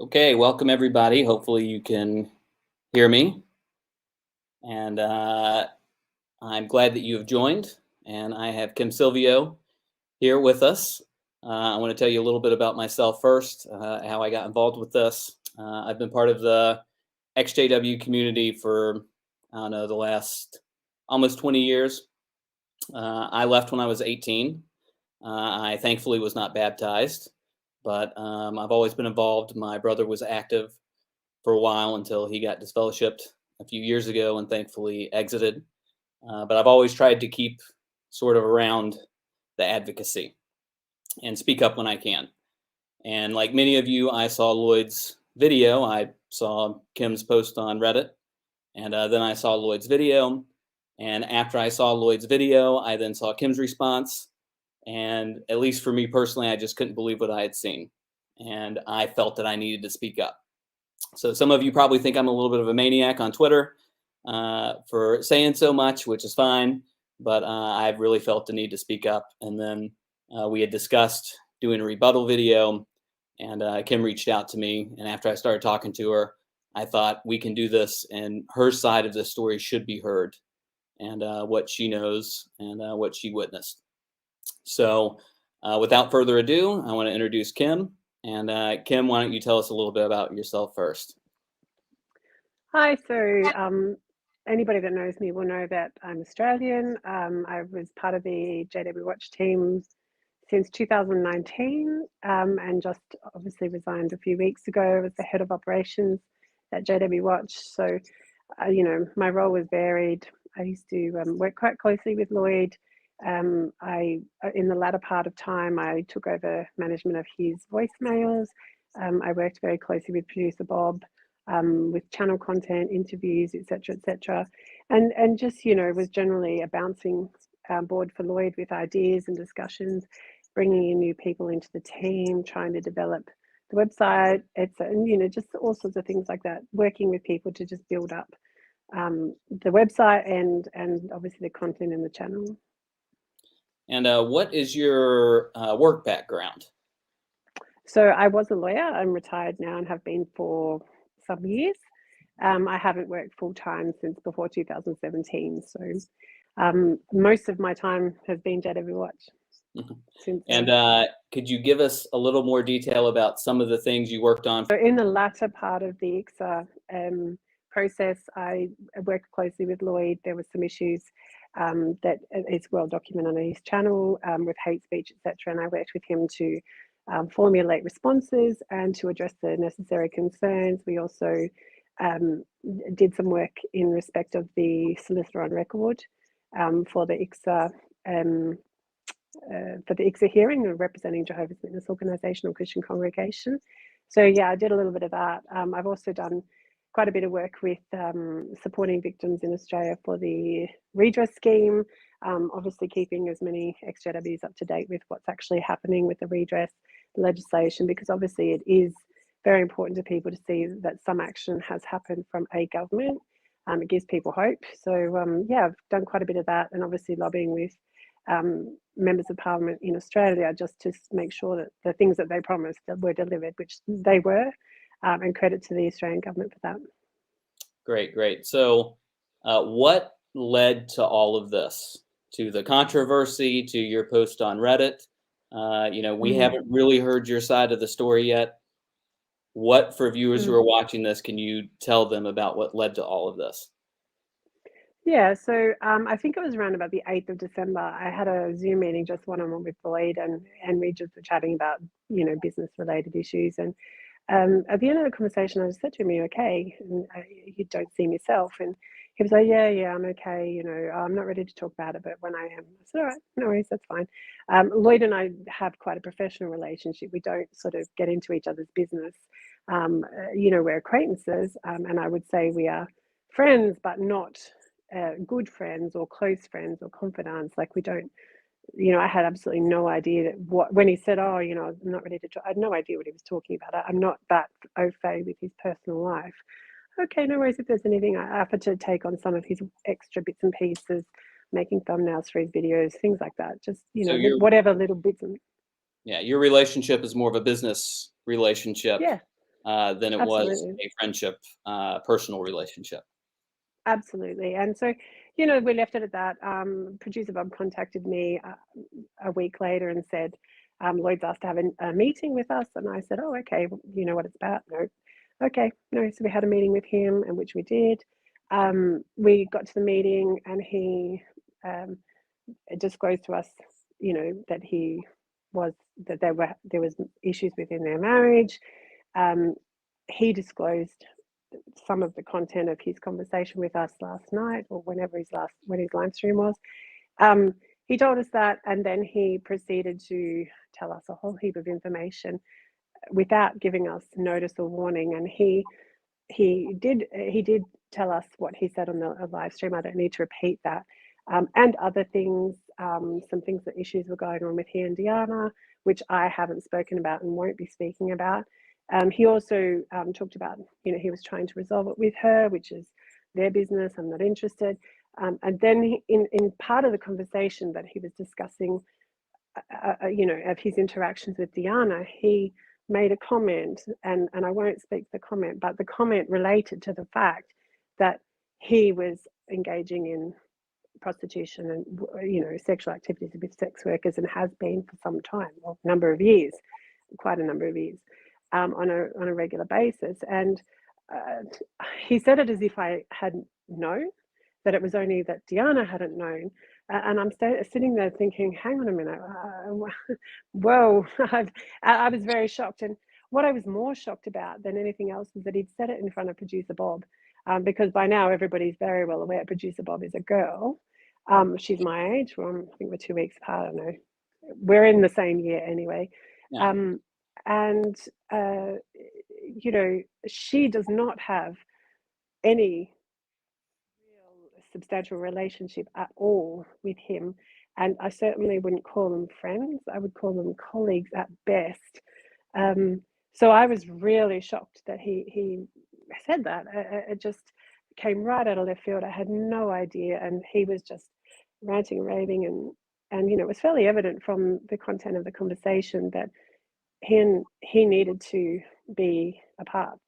Okay, welcome everybody. Hopefully you can hear me. And I'm glad that you have joined. And I have Kim Silvio here with us. I want to tell you a little bit about myself first, how I got involved with this. I've been part of the XJW community for, I don't know, the last almost 20 years. I left when I was 18. I thankfully was not baptized, but I've always been involved. My brother was active for a while until he got disfellowshipped a few years ago and thankfully exited. But I've always tried to keep sort of around the advocacy and speak up when I can. And like many of you, I saw Lloyd's video. I saw Kim's post on Reddit, and then I saw Lloyd's video. And after I saw Lloyd's video, I then saw Kim's response. And at least for me personally, I just couldn't believe what I had seen. And I felt that I needed to speak up. So some of you probably think I'm a little bit of a maniac on Twitter for saying so much, which is fine. But I've really felt the need to speak up. And then we had discussed doing a rebuttal video, and Kim reached out to me. And after I started talking to her, I thought we can do this, and her side of the story should be heard, and what she knows and what she witnessed. So without further ado, I want to introduce Kim. And Kim, why don't you tell us a little bit about yourself first? Hi, so anybody that knows me will know that I'm Australian. I was part of the JW Watch team since 2019 and just obviously resigned a few weeks ago. I was the head of operations at JW Watch. So, my role was varied. I used to work quite closely with Lloyd. In the latter part of time, I took over management of his voicemails. I worked very closely with producer Bob with channel content, interviews, etc., and just was generally a bouncing board for Lloyd with ideas and discussions, bringing in new people into the team, trying to develop the website, and just all sorts of things like that. Working with people to just build up the website and obviously the content in the channel. And what is your work background? So I was a lawyer. I'm retired now and have been for some years. I haven't worked full time since before 2017. So most of my time has been JW Watch. And could you give us a little more detail about some of the things you worked on? So in the latter part of the ICSA process, I worked closely with Lloyd. There were some issues that is well documented on his channel with hate speech, etc. And I worked with him to formulate responses and to address the necessary concerns. We also did some work in respect of the solicitor on record for the ICSA hearing, representing Jehovah's Witness Organizational Christian Congregation. So yeah, I did a little bit of that. I've also done quite a bit of work with supporting victims in Australia for the redress scheme, obviously keeping as many XJWs up to date with what's actually happening with the redress legislation, because obviously it is very important to people to see that some action has happened from a government. It gives people hope. So yeah, I've done quite a bit of that, and obviously lobbying with members of parliament in Australia just to make sure that the things that they promised were delivered, which they were, and credit to the Australian government for that. Great. So what led to all of this? To the controversy, to your post on Reddit? We haven't really heard your side of the story yet. What, for viewers who are watching this, can you tell them about what led to all of this? Yeah, so I think it was around about the 8th of December. I had a Zoom meeting, just one-on-one with Lloyd, and we just were chatting about, business-related issues. And at the end of the conversation, I just said to him, "Are you okay? And you don't seem yourself." And he was like, yeah, I'm okay. I'm not ready to talk about it, but when I am, I said, all right, no worries, that's fine. Lloyd and I have quite a professional relationship. We don't sort of get into each other's business. We're acquaintances, and I would say we are friends, but not good friends or close friends or confidants. Like we don't, I had absolutely no idea that when he said, "Oh, I'm not ready to talk," I had no idea what he was talking about. I'm not that au fait with his personal life. Okay, no worries. If there's anything, I offered to take on some of his extra bits and pieces, making thumbnails for his videos, things like that. Just, So whatever little bits. Yeah, your relationship is more of a business relationship Yeah, than it was absolutely. a friendship, personal relationship. Absolutely. And so, we left it at that. Producer Bob contacted me a week later and said, Lloyd's asked to have a meeting with us. And I said, oh, okay, well, you know what it's about? No. Okay, no. So we had a meeting with him, and which we did. We got to the meeting, and he disclosed to us, that there was issues within their marriage. He disclosed some of the content of his conversation with us last night, or when his live stream was. He told us that, and then he proceeded to tell us a whole heap of information without giving us notice or warning. And he did tell us what he said on the live stream. I don't need to repeat that. And other things, some things that issues were going on with he and Diana, which I haven't spoken about and won't be speaking about. He also talked about, he was trying to resolve it with her, which is their business. I'm not interested. And then in part of the conversation that he was discussing, of his interactions with Diana, he made a comment, and I won't speak the comment, but the comment related to the fact that he was engaging in prostitution and sexual activities with sex workers, and has been for some time, well, quite a number of years, on a regular basis. And he said it as if I hadn't known, that it was only that Diana hadn't known. And I'm sitting there thinking, hang on a minute, whoa, I was very shocked. And what I was more shocked about than anything else was that he'd said it in front of producer Bob, because by now everybody's very well aware producer Bob is a girl. She's my age. Well, I think we're 2 weeks apart. I don't know. We're in the same year anyway. Yeah. And, she does not have any real substantial relationship at all with him. And I certainly wouldn't call them friends. I would call them colleagues at best. So I was really shocked that he said that. It just came right out of left field. I had no idea, and he was just ranting and raving, and it was fairly evident from the content of the conversation that he needed to be apart.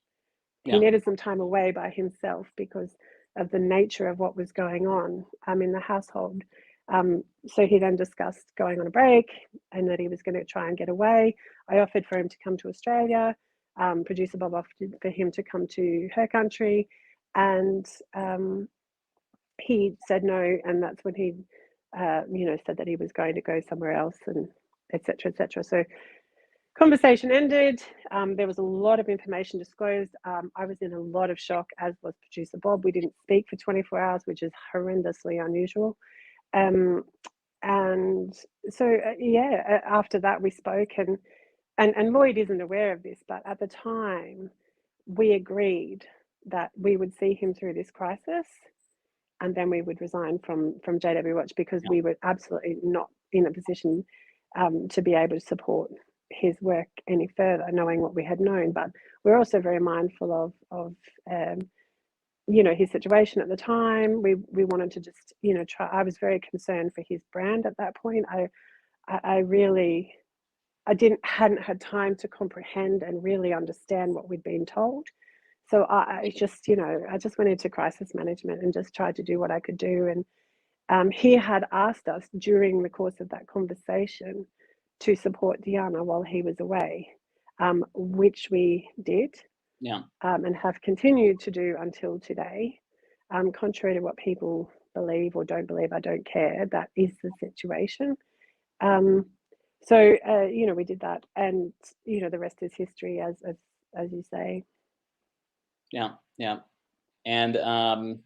He needed some time away by himself because of the nature of what was going on in the household. So he then discussed going on a break, and that he was going to try and get away. I offered for him to come to Australia. Producer Bob offered for him to come to her country, and he said no. And that's when he, said that he was going to go somewhere else, and etc. etc. So conversation ended. There was a lot of information disclosed. I was in a lot of shock, as was producer Bob. We didn't speak for 24 hours, which is horrendously unusual. And so, after that we spoke, and Lloyd isn't aware of this, but at the time we agreed that we would see him through this crisis, and then we would resign from JW Watch, because we were absolutely not in a position to be able to support his work any further, knowing what we had known. But we're also very mindful of his situation at the time. We wanted to just try. I was very concerned for his brand at that point. I really hadn't had time to comprehend and really understand what we'd been told. So I just went into crisis management and just tried to do what I could do. And he had asked us during the course of that conversation to support Diana while he was away, which we did. And have continued to do until today. Contrary to what people believe or don't believe, I don't care. That is the situation. So we did that, and the rest is history, as you say. Yeah. And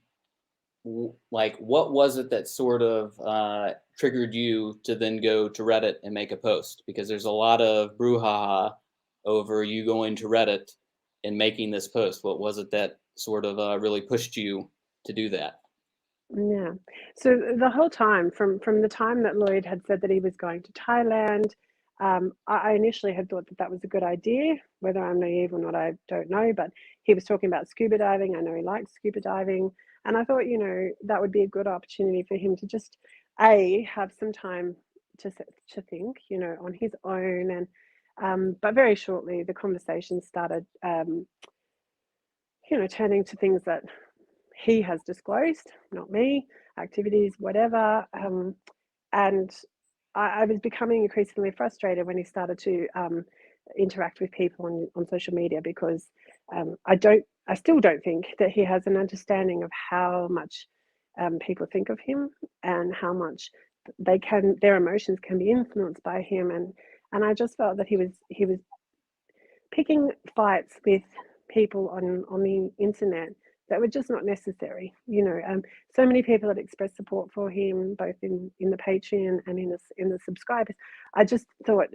what was it that sort of triggered you to then go to Reddit and make a post? Because there's a lot of brouhaha over you going to Reddit and making this post. What was it that sort of really pushed you to do that? Yeah. So the whole time, from the time that Lloyd had said that he was going to Thailand, I initially had thought that was a good idea. Whether I'm naive or not, I don't know. But he was talking about scuba diving. I know he likes scuba diving. And I thought, that would be a good opportunity for him to just, have some time to think, on his own. And but very shortly, the conversation started, turning to things that he has disclosed, not me, activities, whatever. And I was becoming increasingly frustrated when he started to interact with people on social media, because I still don't think that he has an understanding of how much people think of him, and how much their emotions can be influenced by him. And I just felt that he was picking fights with people on the internet that were just not necessary. So many people had expressed support for him, both in the Patreon and in the subscribers. I just thought,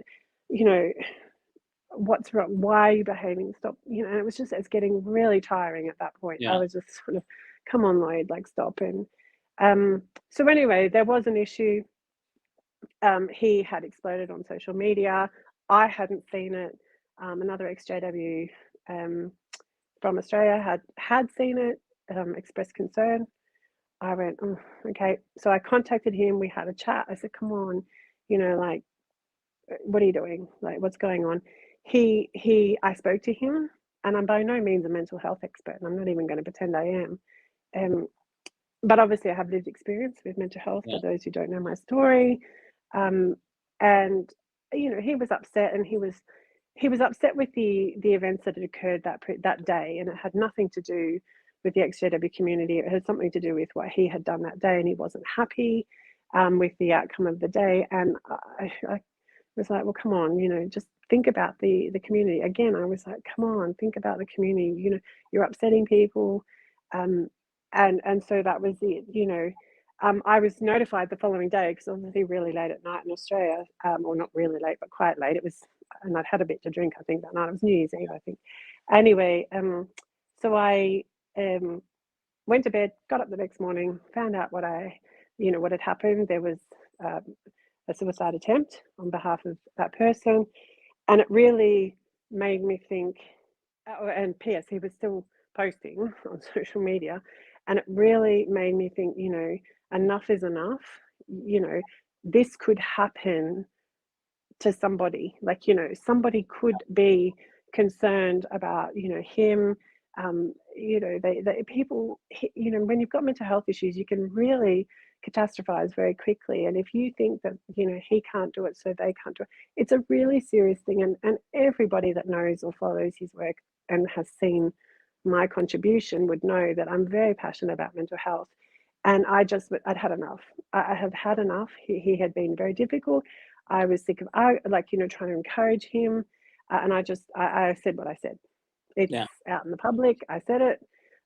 what's wrong? Why are you behaving? Stop. And it's getting really tiring at that point. Yeah. I was just sort of, come on, Lloyd, like, stop. And so anyway, there was an issue. He had exploded on social media. I hadn't seen it. Another ex-JW from Australia had seen it, expressed concern. I went, oh, okay. So I contacted him. We had a chat. I said, come on, like, what are you doing? Like, what's going on? I spoke to him, and I'm by no means a mental health expert, and I'm not even going to pretend I am. But obviously I have lived experience with mental health, for those who don't know my story. And he was upset, and he was upset with the events that had occurred that day, and it had nothing to do with the ex-JW community. It had something to do with what he had done that day, and he wasn't happy with the outcome of the day. And I was like, well, come on, just think about the community. Again, I was like, come on, think about the community. You're upsetting people. And so that was it. I was notified the following day, because obviously really late at night in Australia, or not really late, but quite late. It was, and I'd had a bit to drink, I think, that night. It was New Year's Eve, I think. Anyway, so I went to bed, got up the next morning, found out what had happened. There was a suicide attempt on behalf of that person, and it really made me think. And P.S., he was still posting on social media, and it really made me think, enough is enough. This could happen to somebody. Like, somebody could be concerned about, him. People, when you've got mental health issues, you can really catastrophize very quickly. And if you think that, he can't do it, so they can't do it, it's a really serious thing. And everybody that knows or follows his work and has seen my contribution would know that I'm very passionate about mental health. And I'd had enough. I have had enough. He had been very difficult. I was sick of, trying to encourage him. And I said what I said. It's out in the public. I said it.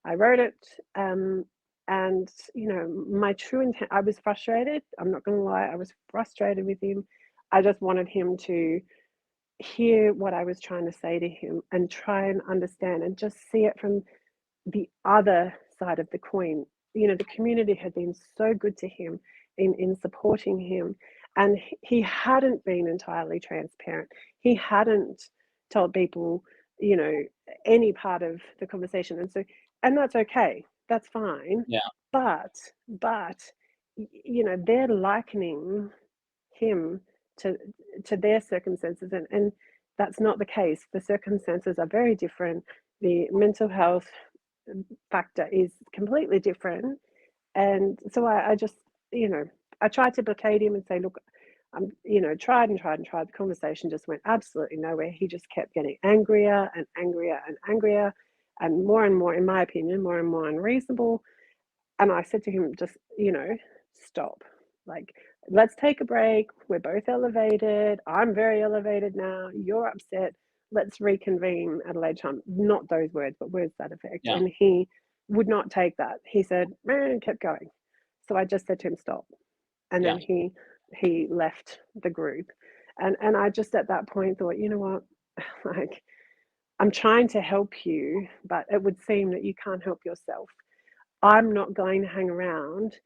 I wrote it. And, my true intent, I was frustrated. I'm not going to lie. I was frustrated with him. I just wanted him to hear what I was trying to say to him, and try and understand, and just see it from the other side of the coin. The community had been so good to him in supporting him, and he hadn't been entirely transparent. He hadn't told people, any part of the conversation. And that's okay. That's fine. Yeah. But they're likening him to their circumstances, and that's not the case. The circumstances are very different. The mental health factor is completely different. And so I just, I tried to placate him and say, look, tried. The conversation just went absolutely nowhere. He just kept getting angrier and angrier and angrier, and more, in my opinion, more and more unreasonable. And I said to him, just, stop. Like, let's take a break. We're both elevated. I'm very elevated now. You're upset. Let's reconvene at a later time. Not those words, but words to that effect. Yeah. And he would not take that. He said, man, and kept going. So I just said to him, stop. And then he left the group. And I just at that point thought, you know what, like, I'm trying to help you, but it would seem that you can't help yourself. I'm not going to hang around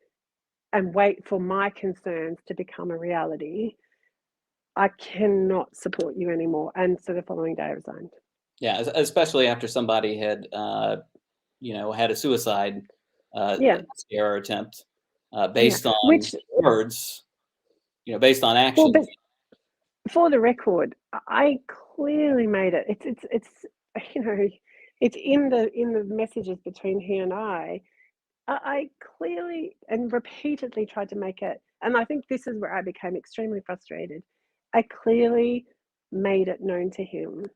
and wait for my concerns to become a reality. I cannot support you anymore. And so the following day I resigned. Yeah, especially after somebody had, had a suicide scare or attempt based on Which, words. based on Well, actions. but for the record, I clearly made it. It's it's in the messages between he and I clearly and repeatedly tried to make it, and I think this is where I became extremely frustrated. I clearly made it known to him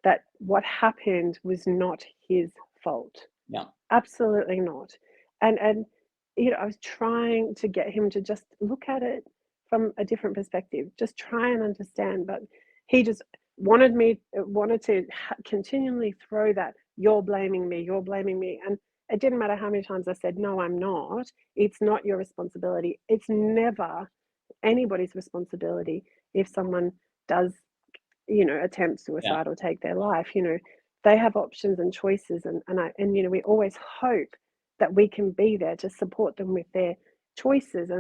that what happened was not his fault. Yeah. Absolutely not. And I was trying to get him to just look at it from a different perspective, just try and understand, but he just wanted to continually throw that you're blaming me, and it didn't matter how many times I said no, I'm not. It's not your responsibility. It's never anybody's responsibility if someone does attempt Yeah. suicide or take their life. They have options and choices, and we always hope that we can be there to support them with their choices,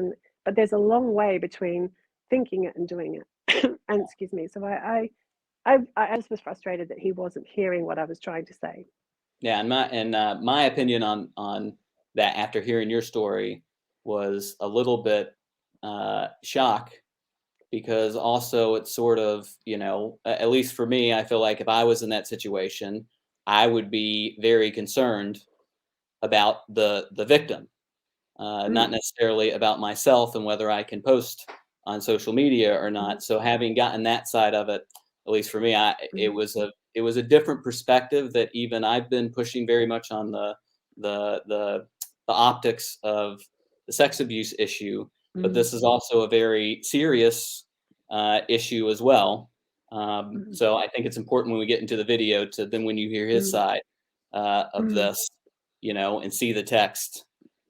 but there's a long way between thinking it and doing it. And excuse me. So I just was frustrated that he wasn't hearing what I was trying to say. Yeah, and my opinion on that after hearing your story was a little bit shock, because also it's sort of, at least for me, I feel like if I was in that situation, I would be very concerned about the victim, not Mm, necessarily about myself and whether I can post on social media or mm, not. So having gotten that side of it, at least for me, it mm, was a different perspective that even I've been pushing very much on the the the optics of the sex abuse issue, but mm, this is also a very serious issue as well. mm, So I think it's important when we get into the video to then when you hear his mm, side of mm, this, and see the text.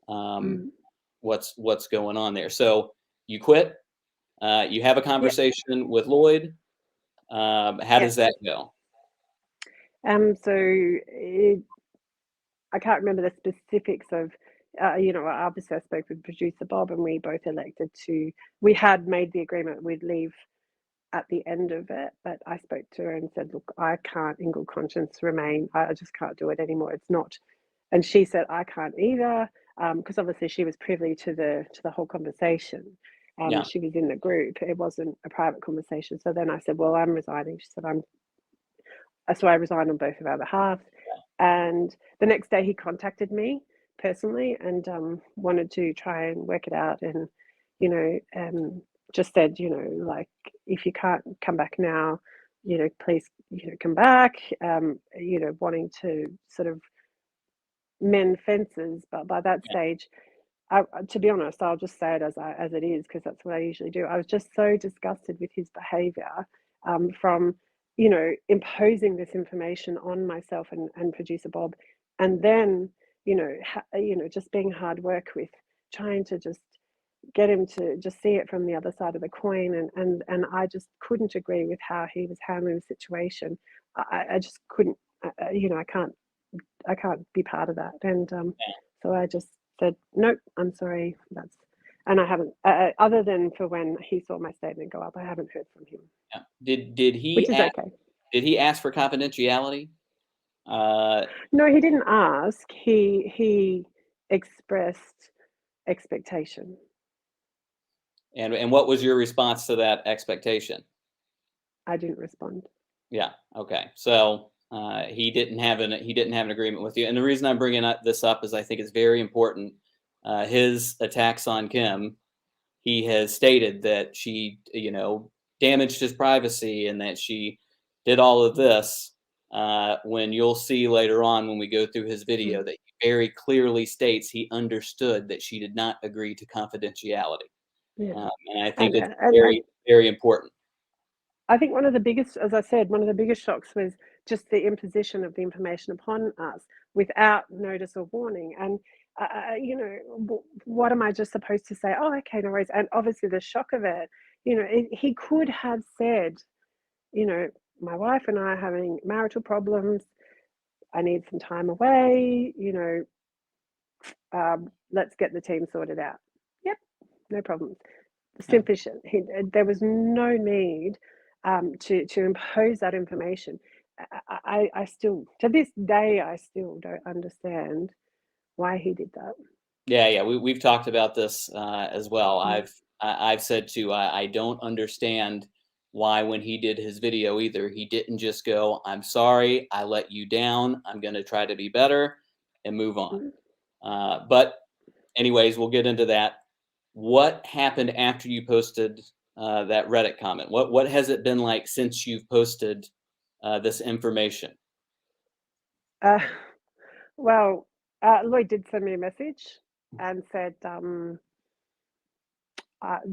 Um, mm. what's going on there. So you quit. You have a Yeah. conversation with Lloyd. How Yeah. does that go? So I can't remember the specifics of, obviously I spoke with producer Bob, and we both elected to. We had made the agreement we'd leave at the end of it, but I spoke to her and said, "Look, I can't in good conscience remain. I just can't do it anymore. It's not." And she said, "I can't either," because obviously she was privy to the whole conversation. Yeah, She was in the group. It wasn't a private conversation. So then I said, "Well, I'm resigning." She said, "I'm." So I resigned on both of our behalves. And the next day he contacted me personally and wanted to try and work it out, and you know just said, like, if you can't come back now, please, come back, wanting to sort of mend fences. But by that yeah, stage, to be honest, I'll just say it as it is, because that's what I usually do. I was just so disgusted with his behaviour, from imposing this information on myself and producer Bob, and then just being hard work with trying to just get him to just see it from the other side of the coin, and I just couldn't agree with how he was handling the situation. I just couldn't. I can't be part of that. And so I just said, nope, I'm sorry. And I haven't, other than for when he saw my statement go up, I haven't heard from him, yeah. Did he which is ask, okay. did he ask for confidentiality? Uh, No, he didn't ask. He expressed expectation. and what was your response to that expectation? I didn't respond. Yeah. Okay. So he didn't have an agreement with you, and the reason I'm bringing this up is I think it's very important. His attacks on Kim, he has stated that she, damaged his privacy and that she did all of this. When you'll see later on when we go through his video Mm, that he very clearly states he understood that she did not agree to confidentiality. yeah. And I think And, it's and very, very important. I think one of the biggest, as I said, one of the biggest shocks was just the imposition of the information upon us without notice or warning. And, what am I just supposed to say? Oh, okay, no worries. And obviously, the shock of it, he could have said, you know, my wife and I are having marital problems. I need some time away. Let's get the team sorted out. Yep, no problems. Yeah. Sufficient. There was no need to impose that information. I still, to this day, I still don't understand why he did that. Yeah, yeah, we've talked about this as well. Mm, I've said too, I don't understand why when he did his video either, he didn't just go, I'm sorry, I let you down. I'm going to try to be better and move on. But anyways, we'll get into that. What happened after you posted that Reddit comment? What has it been like since you've posted this information? Well, Lloyd did send me a message and said,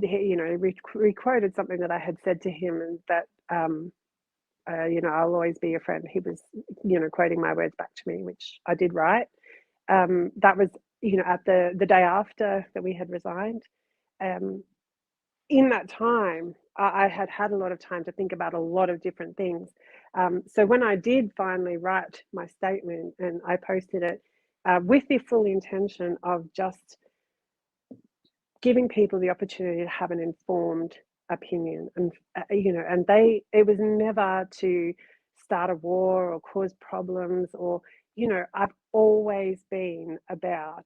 he re-quoted something that I had said to him, and that, I'll always be your friend. He was, quoting my words back to me, which I did write. That was, at the day after that we had resigned. In that time, I had had a lot of time to think about a lot of different things. So when I did finally write my statement and I posted it with the full intention of just giving people the opportunity to have an informed opinion, and it was never to start a war or cause problems, or I've always been about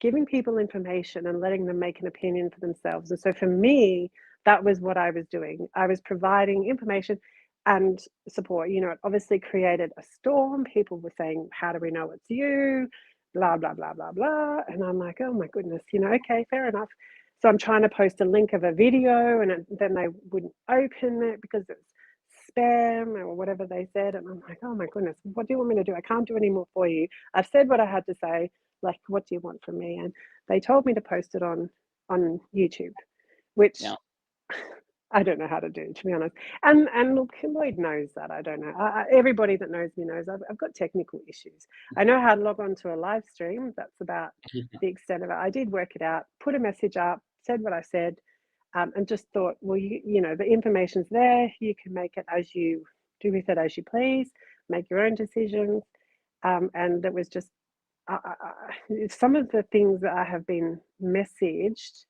giving people information and letting them make an opinion for themselves. And so for me, that was what I was doing. I was providing information and support. It obviously created a storm. People were saying, how do we know it's you? Blah, blah, blah, blah, blah. And I'm like, oh my goodness, okay, fair enough. So I'm trying to post a link of a video, and then they wouldn't open it because it's spam or whatever they said. And I'm like, oh my goodness, what do you want me to do? I can't do any more for you. I've said what I had to say. Like, what do you want from me? And they told me to post it on YouTube, which I don't know how to do, to be honest. And look, Lloyd knows that. I don't know. Everybody that knows me knows I've got technical issues. I know how to log on to a live stream. That's about the extent of it. I did work it out, put a message up, said what I said, and just thought, well, the information's there. You can make it as you do with it as you please. Make your own decisions. And it was just some of the things that I have been messaged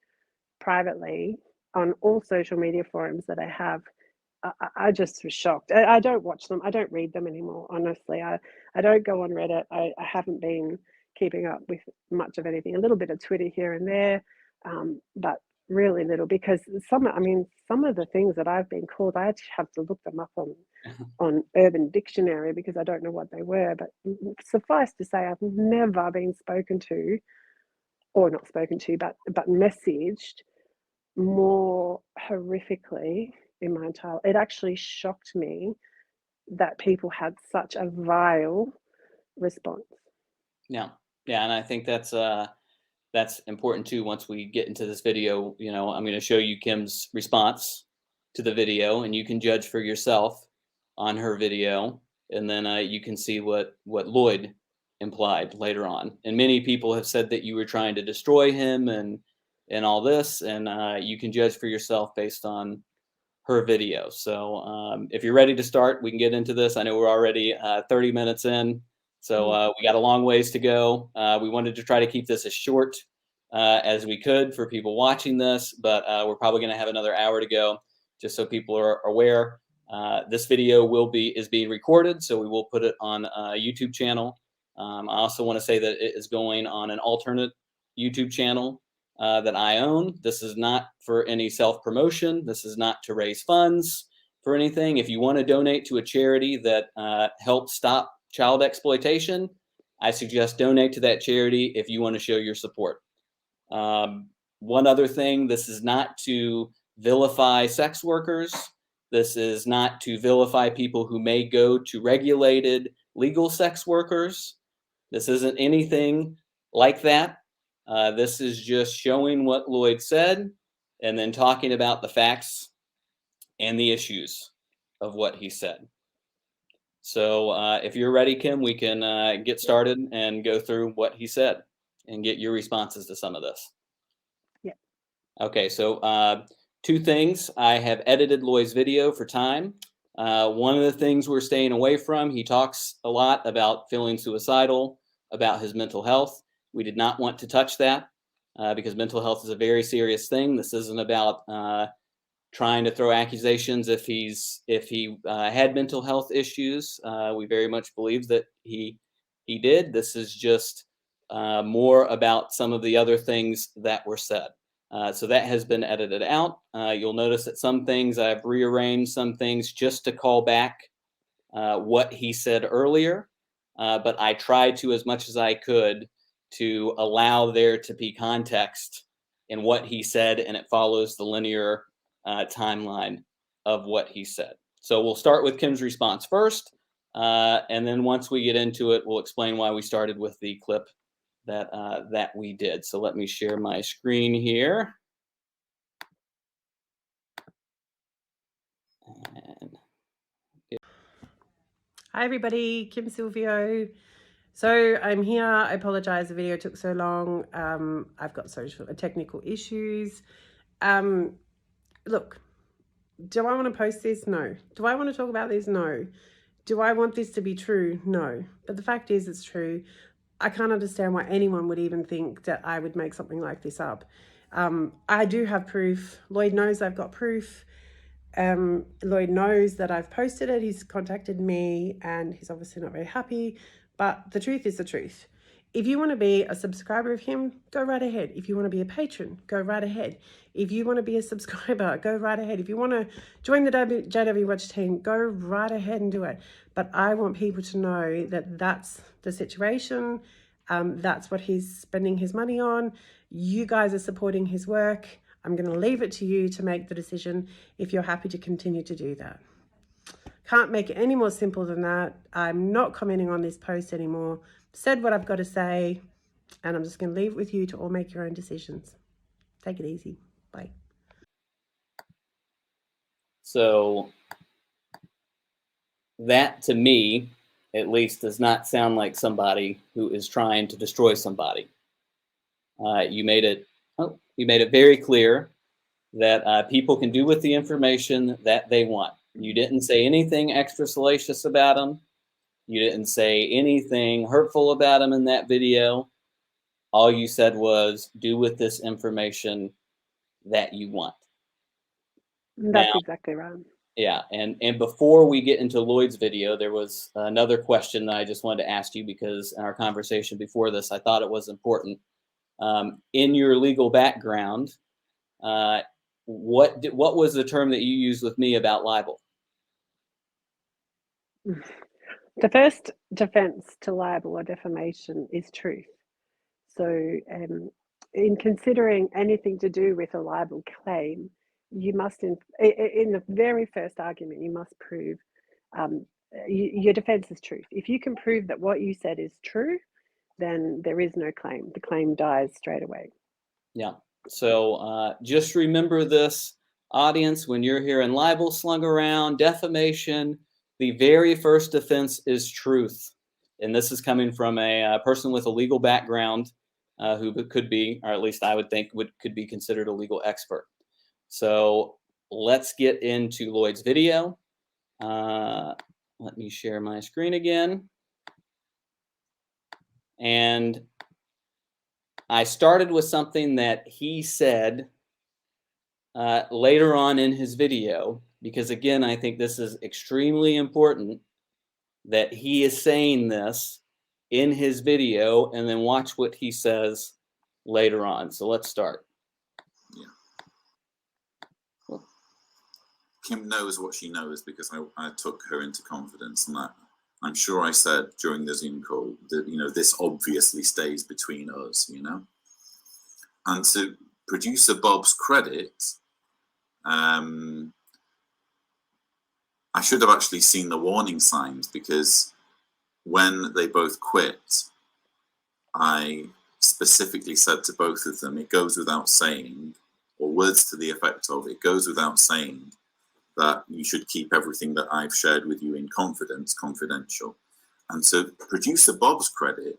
privately on all social media forums that I have. I just was shocked. I don't watch them. I don't read them anymore, honestly. I don't go on Reddit. I haven't been keeping up with much of anything. A little bit of Twitter here and there, but really little, because some of the things that I've been called, I actually have to look them up on Urban Dictionary because I don't know what they were. But suffice to say, I've never been spoken to, or not spoken to, but messaged more horrifically in my entire. It actually shocked me that people had such a vile response. Yeah, and I think that's important too. Once we get into this video, I'm going to show you Kim's response to the video, and you can judge for yourself on her video, and then you can see what Lloyd implied later on. And many people have said that you were trying to destroy him and all this, and you can judge for yourself based on her video. So if you're ready to start, we can get into this. I know we're already 30 minutes in, so we got a long ways to go. We wanted to try to keep this as short as we could for people watching this, but we're probably going to have another hour to go, just so people are aware. This video is being recorded, so we will put it on a YouTube channel. I also want to say that it is going on an alternate YouTube channel that I own. This is not for any self-promotion. This is not to raise funds for anything. If you want to donate to a charity that helps stop child exploitation, I suggest donate to that charity if you want to show your support. One other thing, this is not to vilify sex workers. This is not to vilify people who may go to regulated legal sex workers. This isn't anything like that. This is just showing what Lloyd said and then talking about the facts and the issues of what he said. So if you're ready, Kim, we can get started and go through what he said and get your responses to some of this. Yeah. Okay, so two things. I have edited Lloyd's video for time. One of the things we're staying away from, he talks a lot about feeling suicidal, about his mental health. We did not want to touch that because mental health is a very serious thing. This isn't about trying to throw accusations if he had mental health issues. We very much believe that he did. This is just more about some of the other things that were said. So that has been edited out. You'll notice that some things I've rearranged, some things just to call back what he said earlier. But I tried to, as much as I could, to allow there to be context in what he said, and it follows the linear timeline of what he said. So we'll start with Kim's response first, and then once we get into it, we'll explain why we started with the clip that we did. So let me share my screen here. And hi everybody, Kim Silvio. So I'm here. I apologize the video took so long. I've got technical issues. Look, do I want to post this? No. Do I want to talk about this? No. Do I want this to be true? No. But the fact is, it's true. I can't understand why anyone would even think that I would make something like this up. I do have proof. Lloyd knows I've got proof. Lloyd knows that I've posted it. He's contacted me and he's obviously not very happy. But the truth is the truth. If you want to be a subscriber of him, go right ahead. If you want to be a patron, go right ahead. If you want to be a subscriber, go right ahead. If you want to join the JW Watch team, go right ahead and do it. But I want people to know that that's the situation. That's what he's spending his money on. You guys are supporting his work. I'm going to leave it to you to make the decision if you're happy to continue to do that. Can't make it any more simple than that. I'm not commenting on this post anymore. Said what I've got to say, and I'm just going to leave it with you to all make your own decisions. Take it easy. Bye. so that, to me, at least, does not sound like somebody who is trying to destroy somebody. You made it very clear that people can do with the information that they want. You didn't say anything extra salacious about them. You didn't say anything hurtful about them in that video. All you said was, do with this information that you want. That's exactly right. Yeah, and before we get into Lloyd's video, there was another question that I just wanted to ask you, because in our conversation before this, I thought it was important. In your legal background, what was the term that you used with me about libel? The first defense to libel or defamation is truth. So in considering anything to do with a libel claim, you must, in the very first argument, you must prove your defense is truth. If you can prove that what you said is true, then there is no claim. The claim dies straight away. Yeah. So just remember this, audience, when you're hearing libel slung around, defamation, the very first defense is truth. And this is coming from a person with a legal background who could be, or at least I would think could be considered a legal expert. So let's get into Lloyd's video. Let me share my screen again. And I started with something that he said later on in his video, because again, I think this is extremely important that he is saying this in his video, and then watch what he says later on. So let's start. Yeah. Kim knows what she knows because I took her into confidence, and that I'm sure I said during the Zoom call that, this obviously stays between us, And to producer Bob's credit, I should have actually seen the warning signs, because when they both quit, I specifically said to both of them, it goes without saying, or words to the effect of, it goes without saying that you should keep everything that I've shared with you in confidence, confidential. And to producer Bob's credit,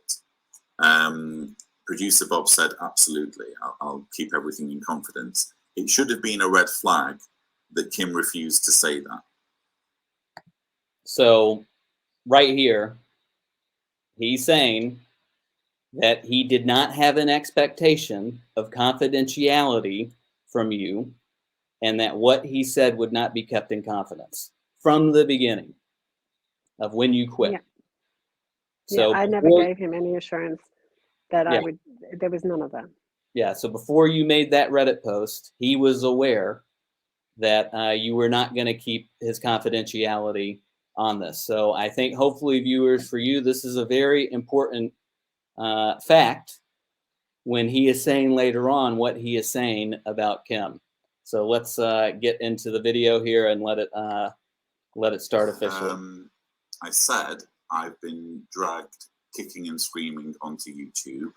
producer Bob said, absolutely, I'll keep everything in confidence. It should have been a red flag that Kim refused to say that. So right here, he's saying that he did not have an expectation of confidentiality from you, and that what he said would not be kept in confidence from the beginning of when you quit. Yeah. So I never gave him any assurance that I would. There was none of that. Yeah, so before you made that Reddit post, he was aware that you were not going to keep his confidentiality on this. So I think hopefully viewers, for you, this is a very important fact when he is saying later on what he is saying about Kim. So let's get into the video here and let it start officially. I said I've been dragged kicking and screaming onto YouTube.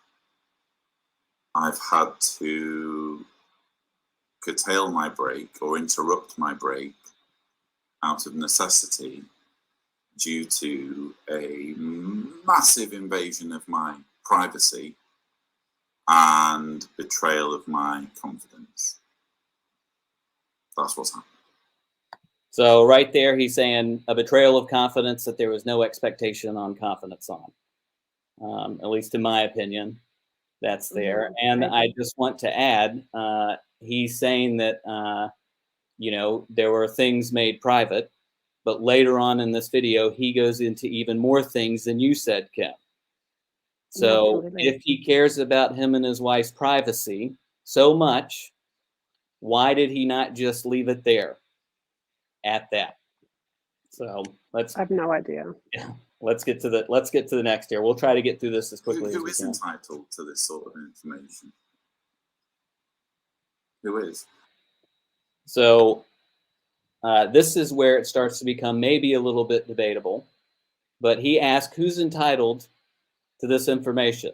I've had to curtail my break or interrupt my break out of necessity due to a massive invasion of my privacy and betrayal of my confidence. That's what's happened. So right there, he's saying a betrayal of confidence that there was no expectation on confidence on. At least in my opinion, that's there. And I just want to add, he's saying that, there were things made private, but later on in this video, he goes into even more things than you said, Kim. So Absolutely. if he cares about him and his wife's privacy so much, why did he not just leave it there at that? So I have no idea. Yeah, let's get to the next here. We'll try to get through this as quickly as we can. Who is entitled to this sort of information? Who is? So this is where it starts to become maybe a little bit debatable. But he asked, who's entitled to this information?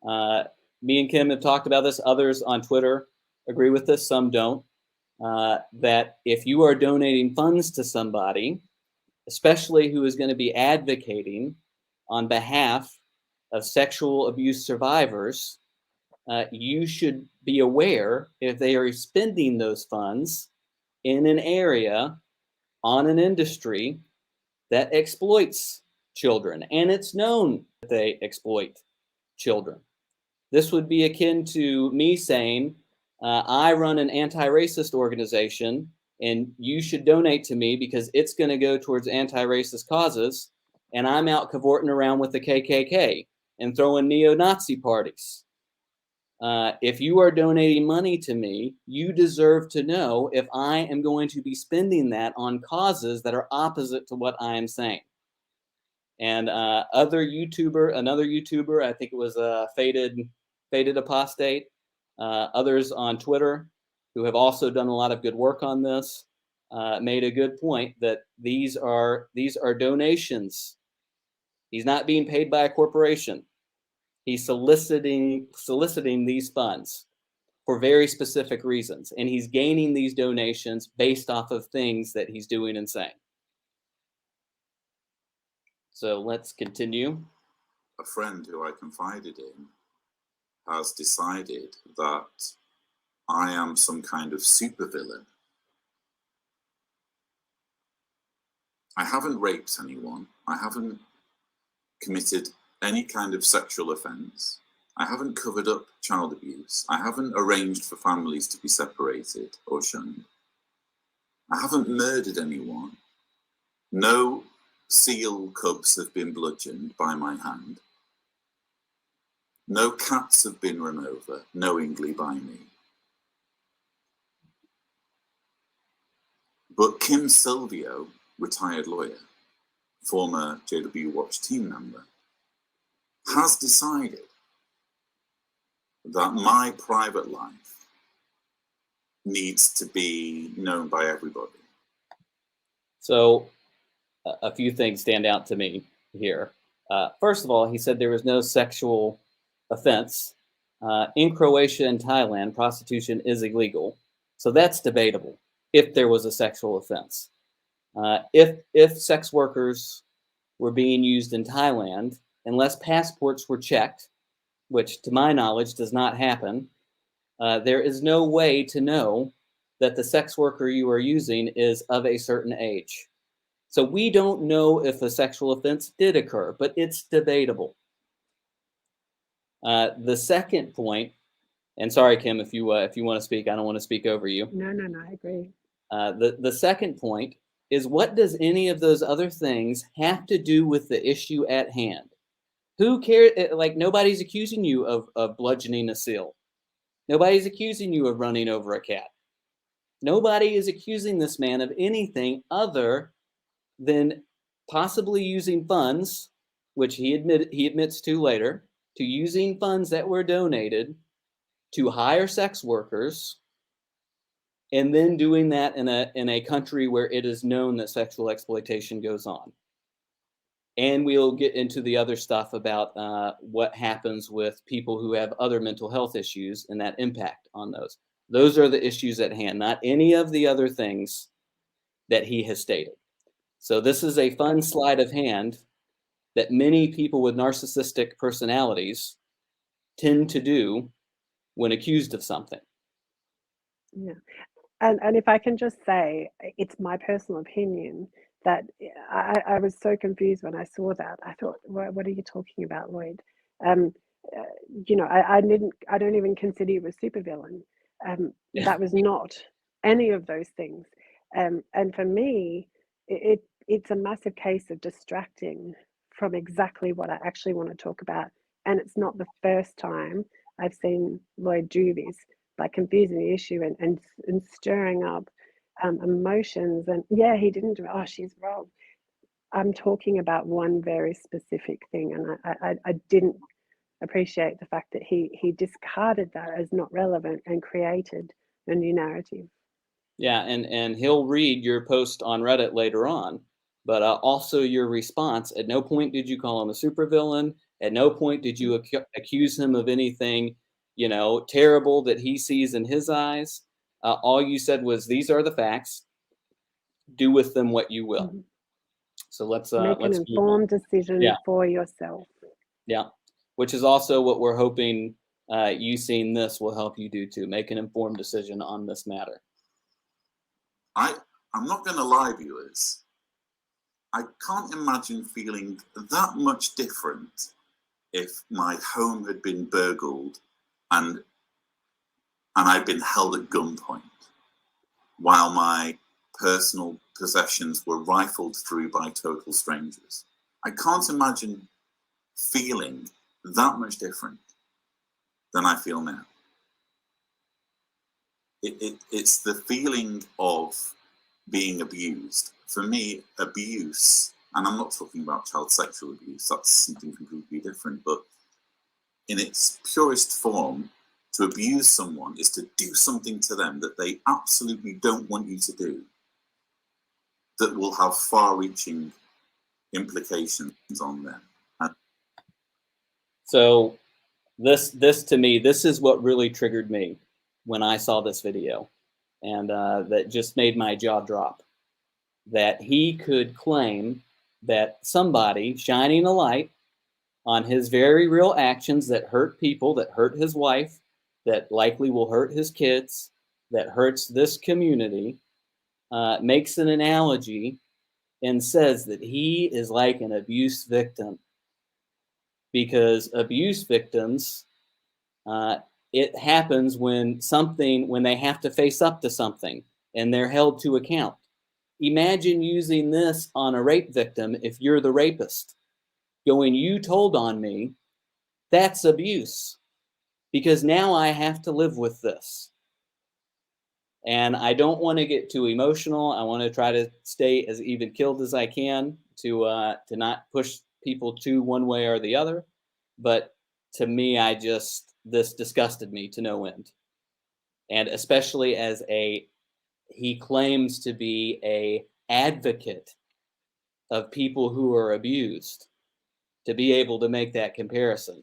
Me and Kim have talked about this. Others on Twitter agree with this. Some don't. That if you are donating funds to somebody, especially who is going to be advocating on behalf of sexual abuse survivors, you should be aware if they are spending those funds in an area, on an industry that exploits children, and it's known that they exploit children. This would be akin to me saying, I run an anti-racist organization and you should donate to me because it's going to go towards anti-racist causes, and I'm out cavorting around with the KKK and throwing neo-Nazi parties. If you are donating money to me, you deserve to know if I am going to be spending that on causes that are opposite to what I am saying. And another YouTuber, I think it was Faded Apostate, others on Twitter who have also done a lot of good work on this, made a good point that these are donations. He's not being paid by a corporation. He's soliciting these funds for very specific reasons, and he's gaining these donations based off of things that he's doing and saying. So let's continue. A friend who I confided in has decided that I am some kind of supervillain. I haven't raped anyone. I haven't committed any kind of sexual offense. I haven't covered up child abuse. I haven't arranged for families to be separated or shunned. I haven't murdered anyone. No seal cubs have been bludgeoned by my hand. No cats have been run over knowingly by me. But Kim Silvio, retired lawyer, former JW Watch team member, has decided that my private life needs to be known by everybody. So a few things stand out to me here. First of all, he said there was no sexual offense. In Croatia and Thailand, prostitution is illegal. So that's debatable if there was a sexual offense. If sex workers were being used in Thailand, unless passports were checked, which to my knowledge does not happen, there is no way to know that the sex worker you are using is of a certain age. So we don't know if a sexual offense did occur, but it's debatable. The second point, and sorry, Kim, if you want to speak, I don't want to speak over you. No, I agree. The second point is, what does any of those other things have to do with the issue at hand? Who cares? Like, nobody's accusing you of bludgeoning a seal. Nobody's accusing you of running over a cat. Nobody is accusing this man of anything other than possibly using funds, which he admits to later, to using funds that were donated to hire sex workers, and then doing that in a country where it is known that sexual exploitation goes on. And we'll get into the other stuff about what happens with people who have other mental health issues and that impact on those. Those are the issues at hand, not any of the other things that he has stated. So this is a fun sleight of hand that many people with narcissistic personalities tend to do when accused of something. Yeah. And if I can just say, it's my personal opinion that I was so confused when I saw that. I thought, what are you talking about, Lloyd? You know, I don't even consider you a supervillain. That was not any of those things. And for me, it's a massive case of distracting from exactly what I actually want to talk about. And it's not the first time I've seen Lloyd do this, by confusing the issue and stirring up emotions. And yeah, he didn't do it. Oh, she's wrong. I'm talking about one very specific thing, and I didn't appreciate the fact that he discarded that as not relevant and created a new narrative. Yeah, and he'll read your post on Reddit later on, but also your response. At no point did you call him a supervillain. At no point did you accuse him of anything, you know, terrible that he sees in his eyes. All you said was, "These are the facts. Do with them what you will." Mm-hmm. So let's make an informed decision for yourself. Yeah, which is also what we're hoping you seeing this will help you do too. Make an informed decision on this matter. I'm not going to lie, viewers. I can't imagine feeling that much different if my home had been burgled and I'd been held at gunpoint while my personal possessions were rifled through by total strangers. I can't imagine feeling that much different than I feel now. It's the feeling of being abused. For me, abuse, and I'm not talking about child sexual abuse, that's something completely different, but in its purest form, to abuse someone is to do something to them that they absolutely don't want you to do, that will have far-reaching implications on them. So this to me, this is what really triggered me when I saw this video, and that just made my jaw drop. That he could claim that somebody shining a light on his very real actions that hurt people, that hurt his wife, that likely will hurt his kids, that hurts this community, makes an analogy and says that he is like an abuse victim. Because abuse victims, it happens when they have to face up to something and they're held to account. Imagine using this on a rape victim if you're the rapist. Going, "You told on me," that's abuse. Because now I have to live with this. And I don't want to get too emotional. I want to try to stay as even killed as I can to not push people to one way or the other. But to me, this disgusted me to no end. And especially as he claims to be a advocate of people who are abused, to be able to make that comparison.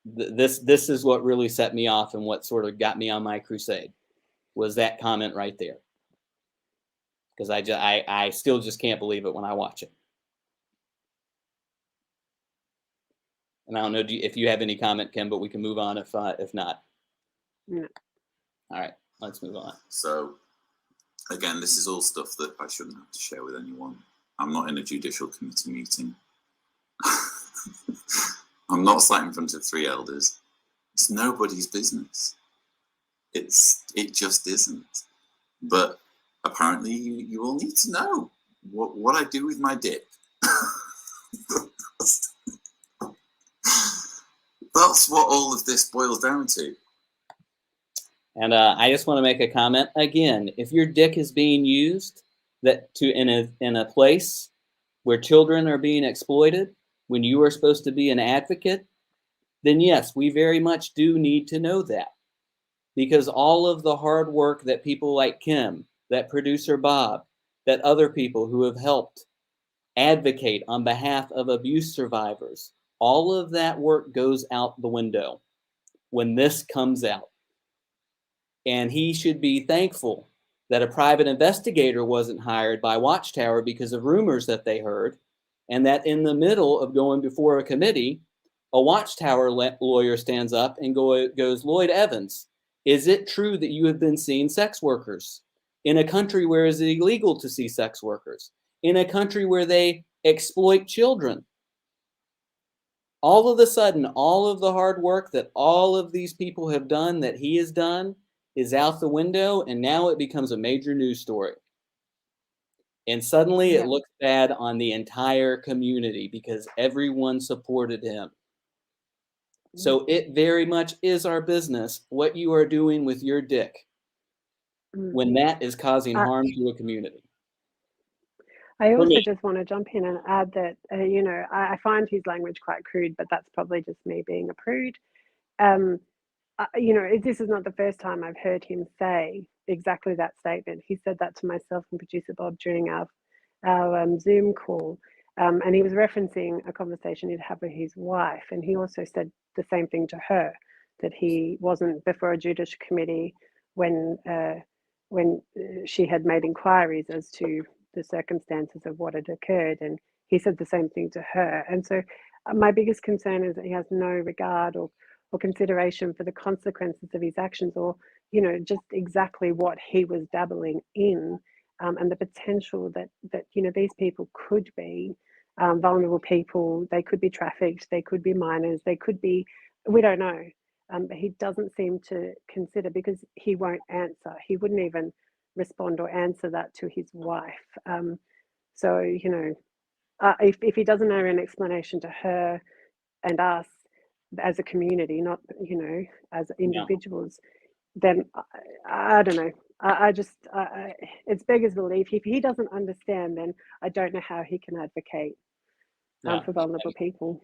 This is what really set me off and what sort of got me on my crusade, was that comment right there. Because I still just can't believe it when I watch it. And I don't know if you have any comment, Kim, but we can move on if not. No. All right, let's move on. So, again, this is all stuff that I shouldn't have to share with anyone. I'm not in a judicial committee meeting. I'm not sat in front of 3 elders. It's nobody's business. It just isn't. But apparently you all need to know what I do with my dick. That's what all of this boils down to. And I just want to make a comment again. If your dick is being used in a place where children are being exploited, when you are supposed to be an advocate, then yes, we very much do need to know that. Because all of the hard work that people like Kim, that producer Bob, that other people who have helped advocate on behalf of abuse survivors, all of that work goes out the window when this comes out. And he should be thankful that a private investigator wasn't hired by Watchtower because of rumors that they heard, and that in the middle of going before a committee, a Watchtower lawyer stands up and goes, Lloyd Evans, is it true that you have been seeing sex workers in a country where it is illegal to see sex workers, in a country where they exploit children? All of a sudden, all of the hard work that all of these people have done, that he has done, is out the window, and now it becomes a major news story. And suddenly it looks bad on the entire community because everyone supported him. So it very much is our business what you are doing with your dick when that is causing harm to a community. I also just want to jump in and add that, you know, I find his language quite crude, but that's probably just me being a prude. You know, this is not the first time I've heard him say exactly that statement. He said that to myself and producer Bob during our Zoom call. And he was referencing a conversation he'd had with his wife. And he also said the same thing to her, that he wasn't before a judicial committee when she had made inquiries as to the circumstances of what had occurred. And he said the same thing to her. And so my biggest concern is that he has no regard or consideration for the consequences of his actions, or, you know, just exactly what he was dabbling in, and the potential that you know, these people could be vulnerable people. They could be trafficked, they could be minors, they could be, we don't know. But he doesn't seem to consider, because he won't answer. He wouldn't even respond or answer that to his wife. So, you know, if he doesn't know an explanation to her and us as a community, not, you know, as individuals, then I don't know. I just, it's beggars belief. If he doesn't understand, then I don't know how he can advocate for vulnerable people.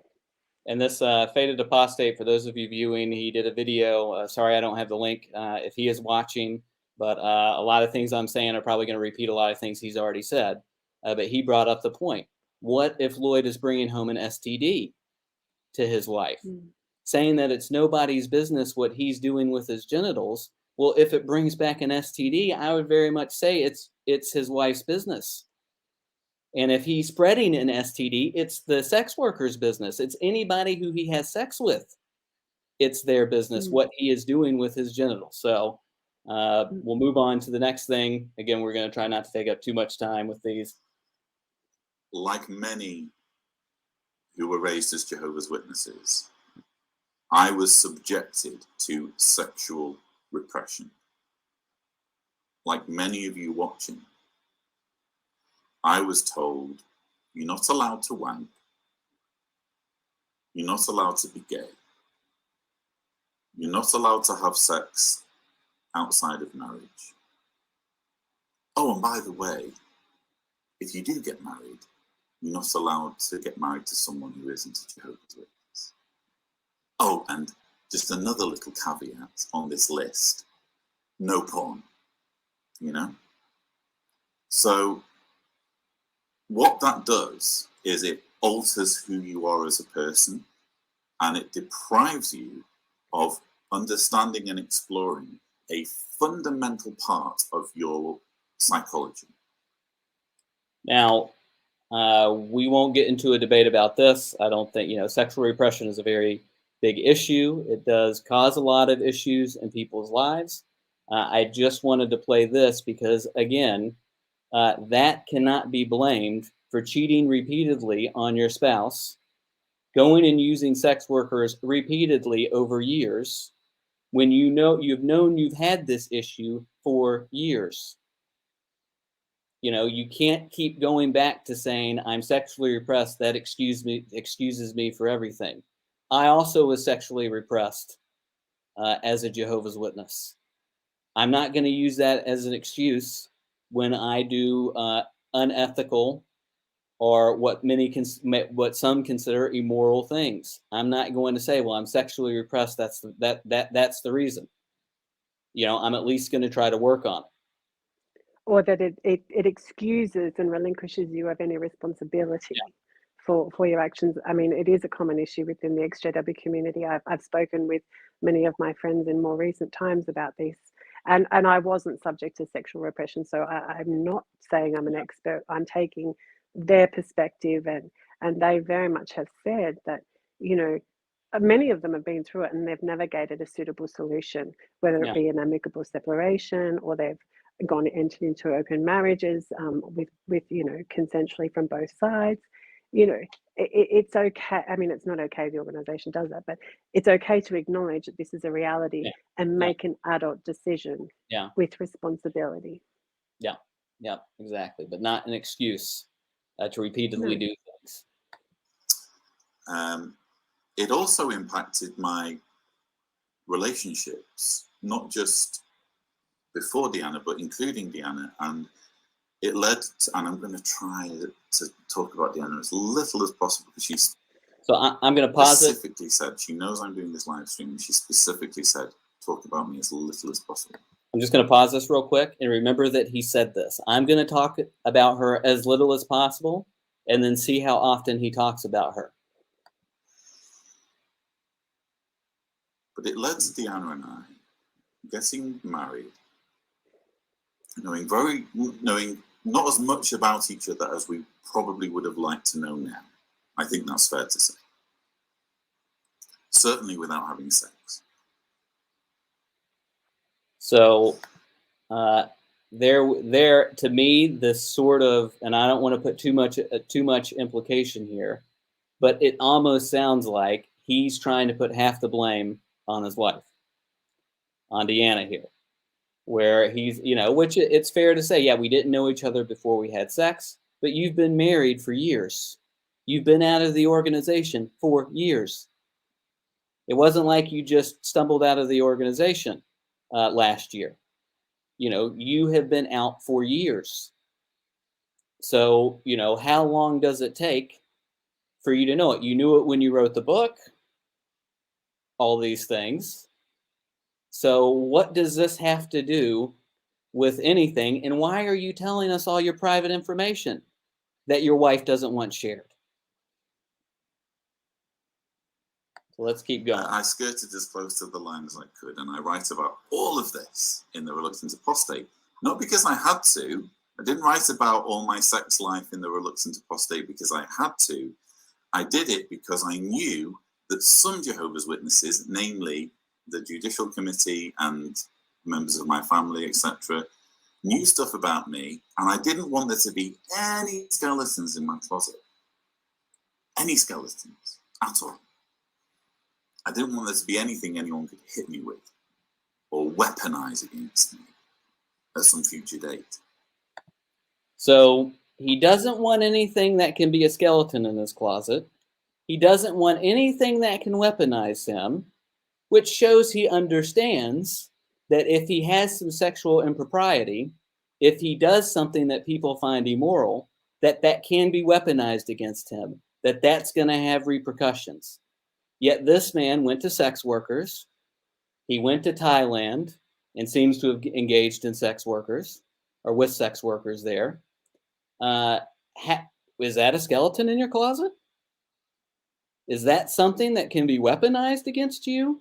And this Faded Apostate, for those of you viewing, he did a video. Sorry, I don't have the link if he is watching, but a lot of things I'm saying are probably going to repeat a lot of things he's already said. But he brought up the point. What if Lloyd is bringing home an STD to his wife, saying that it's nobody's business what he's doing with his genitals? Well, if it brings back an STD, I would very much say it's his wife's business. And if he's spreading an STD, it's the sex worker's business. It's anybody who he has sex with. It's their business, what he is doing with his genitals. So we'll move on to the next thing. Again, we're going to try not to take up too much time with these. Like many who were raised as Jehovah's Witnesses, I was subjected to sexual repression. Like many of you watching, I was told, you're not allowed to wank, you're not allowed to be gay, you're not allowed to have sex outside of marriage. Oh, and by the way, if you do get married, you're not allowed to get married to someone who isn't a Jehovah's Witness. Oh, and just another little caveat on this list, no porn, you know? So what that does is it alters who you are as a person, and it deprives you of understanding and exploring a fundamental part of your psychology. Now, we won't get into a debate about this. I don't think, you know, sexual repression is a very big issue. It does cause a lot of issues in people's lives. I just wanted to play this because, again, that cannot be blamed for cheating repeatedly on your spouse, going and using sex workers repeatedly over years, when you know you've had this issue for years. You know, you can't keep going back to saying I'm sexually repressed. That excuses me for everything. I also was sexually repressed as a Jehovah's Witness. I'm not going to use that as an excuse when I do unethical or what some consider immoral things. I'm not going to say, well, I'm sexually repressed. That's the reason. I'm at least going to try to work on it. Or that it excuses and relinquishes you of any responsibility for your actions. I mean, it is a common issue within the ex-JW community. I've spoken with many of my friends in more recent times about this, and I wasn't subject to sexual repression, so I'm not saying I'm an expert. I'm taking their perspective, and they very much have said that, many of them have been through it and they've navigated a suitable solution, whether it be an amicable separation or they've gone entered into open marriages with consensually from both sides. It's okay. I mean, it's not okay the organization does that, but it's okay to acknowledge that this is a reality and make an adult decision with responsibility. Yeah, exactly. But not an excuse to repeatedly do things. It also impacted my relationships, not just before Deanna, but including Deanna. And it led to, and I'm going to try to talk about Deanna as little as possible, because she's I'm going to pause specifically said, she knows I'm doing this live stream, and she specifically said, talk about me as little as possible. I'm just going to pause this real quick and remember that he said this. I'm going to talk about her as little as possible and then see how often he talks about her. But it led to Deanna and I getting married, knowing not as much about each other as we probably would have liked to know now. I think that's fair to say. Certainly without having sex. So there to me, this sort of, and I don't want to put too much implication here, but it almost sounds like he's trying to put half the blame on his wife, on Deanna here, where he's, which it's fair to say, yeah, we didn't know each other before we had sex, but you've been married for years. You've been out of the organization for years. It wasn't like you just stumbled out of the organization last year. You have been out for years. So, how long does it take for you to know it? You knew it when you wrote the book, all these things. So what does this have to do with anything? And why are you telling us all your private information that your wife doesn't want shared? So let's keep going. I skirted as close to the line as I could, and I write about all of this in The Reluctant Apostate. Not because I had to. I didn't write about all my sex life in The Reluctant Apostate because I had to. I did it because I knew that some Jehovah's Witnesses, namely the Judicial Committee and members of my family, etc., knew stuff about me, and I didn't want there to be any skeletons in my closet. Any skeletons at all. I didn't want there to be anything anyone could hit me with or weaponize against me at some future date. So he doesn't want anything that can be a skeleton in his closet. He doesn't want anything that can weaponize him, which shows he understands that if he has some sexual impropriety, if he does something that people find immoral, that can be weaponized against him, that's going to have repercussions. Yet this man went to sex workers. He went to Thailand and seems to have engaged in sex workers or with sex workers there. Is that a skeleton in your closet? Is that something that can be weaponized against you?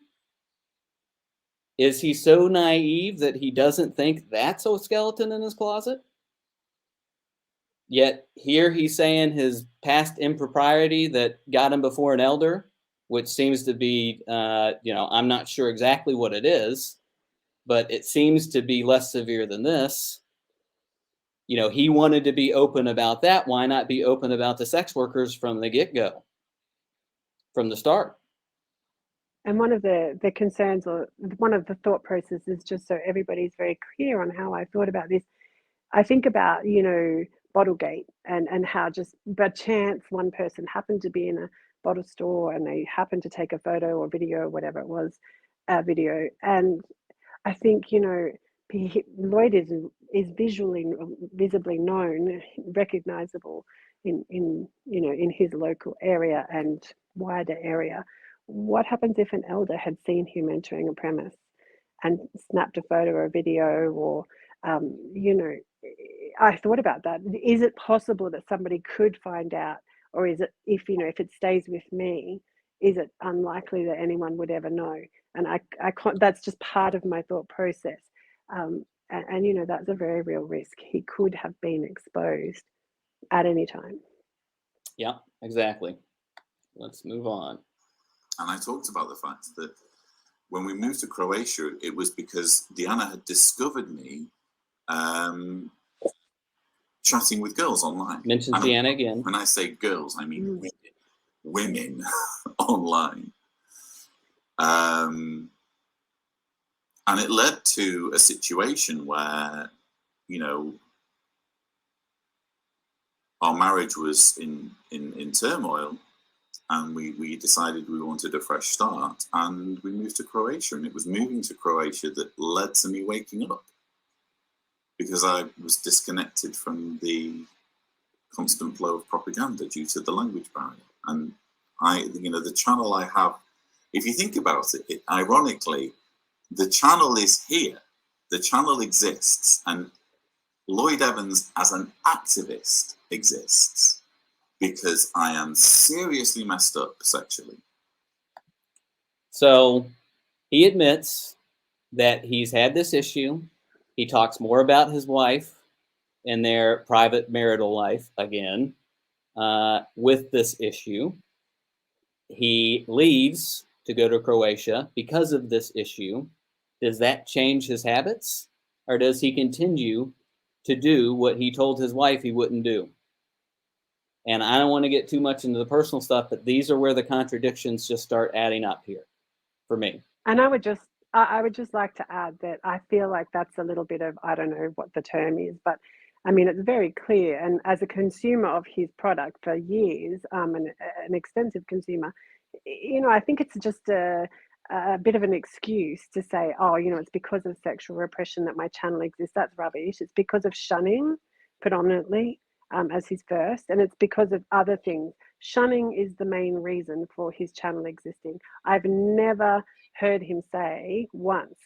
Is he so naive that he doesn't think that's a skeleton in his closet? Yet here he's saying his past impropriety that got him before an elder, which seems to be, I'm not sure exactly what it is, but it seems to be less severe than this. He wanted to be open about that. Why not be open about the sex workers from the get-go, from the start? And one of the concerns, or one of the thought processes, just so everybody's very clear on how I thought about this, I think about, Bottlegate and how just by chance one person happened to be in a bottle store and they happened to take a photo or video or whatever it was, video. And I think, Lloyd is visibly known, recognizable in his local area and wider area. What happens if an elder had seen him entering a premise and snapped a photo or a video, or I thought about that. Is it possible that somebody could find out, or is it, if it stays with me, is it unlikely that anyone would ever know? And I can't, that's just part of my thought process. And that's a very real risk. He could have been exposed at any time. Yeah, exactly. Let's move on. And I talked about the fact that when we moved to Croatia, it was because Diana had discovered me chatting with girls online. Mentions Diana again. When I say girls, I mean women online. And it led to a situation where, our marriage was in turmoil, and we decided we wanted a fresh start, and we moved to Croatia. And it was moving to Croatia that led to me waking up, because I was disconnected from the constant flow of propaganda due to the language barrier. And the channel I have, if you think about it, ironically, the channel is here. The channel exists, and Lloyd Evans as an activist exists because I am seriously messed up sexually. So he admits that he's had this issue. He talks more about his wife and their private marital life again with this issue. He leaves to go to Croatia because of this issue. Does that change his habits, or does he continue to do what he told his wife he wouldn't do? And I don't want to get too much into the personal stuff, but these are where the contradictions just start adding up here for me. And I would just like to add that I feel like that's a little bit of, I don't know what the term is, but I mean, it's very clear. And as a consumer of his product for years, an extensive consumer, I think it's just a bit of an excuse to say, oh, it's because of sexual repression that my channel exists. That's rubbish. It's because of shunning predominantly as his first, and it's because of other things. Shunning is the main reason for his channel existing. I've never heard him say once,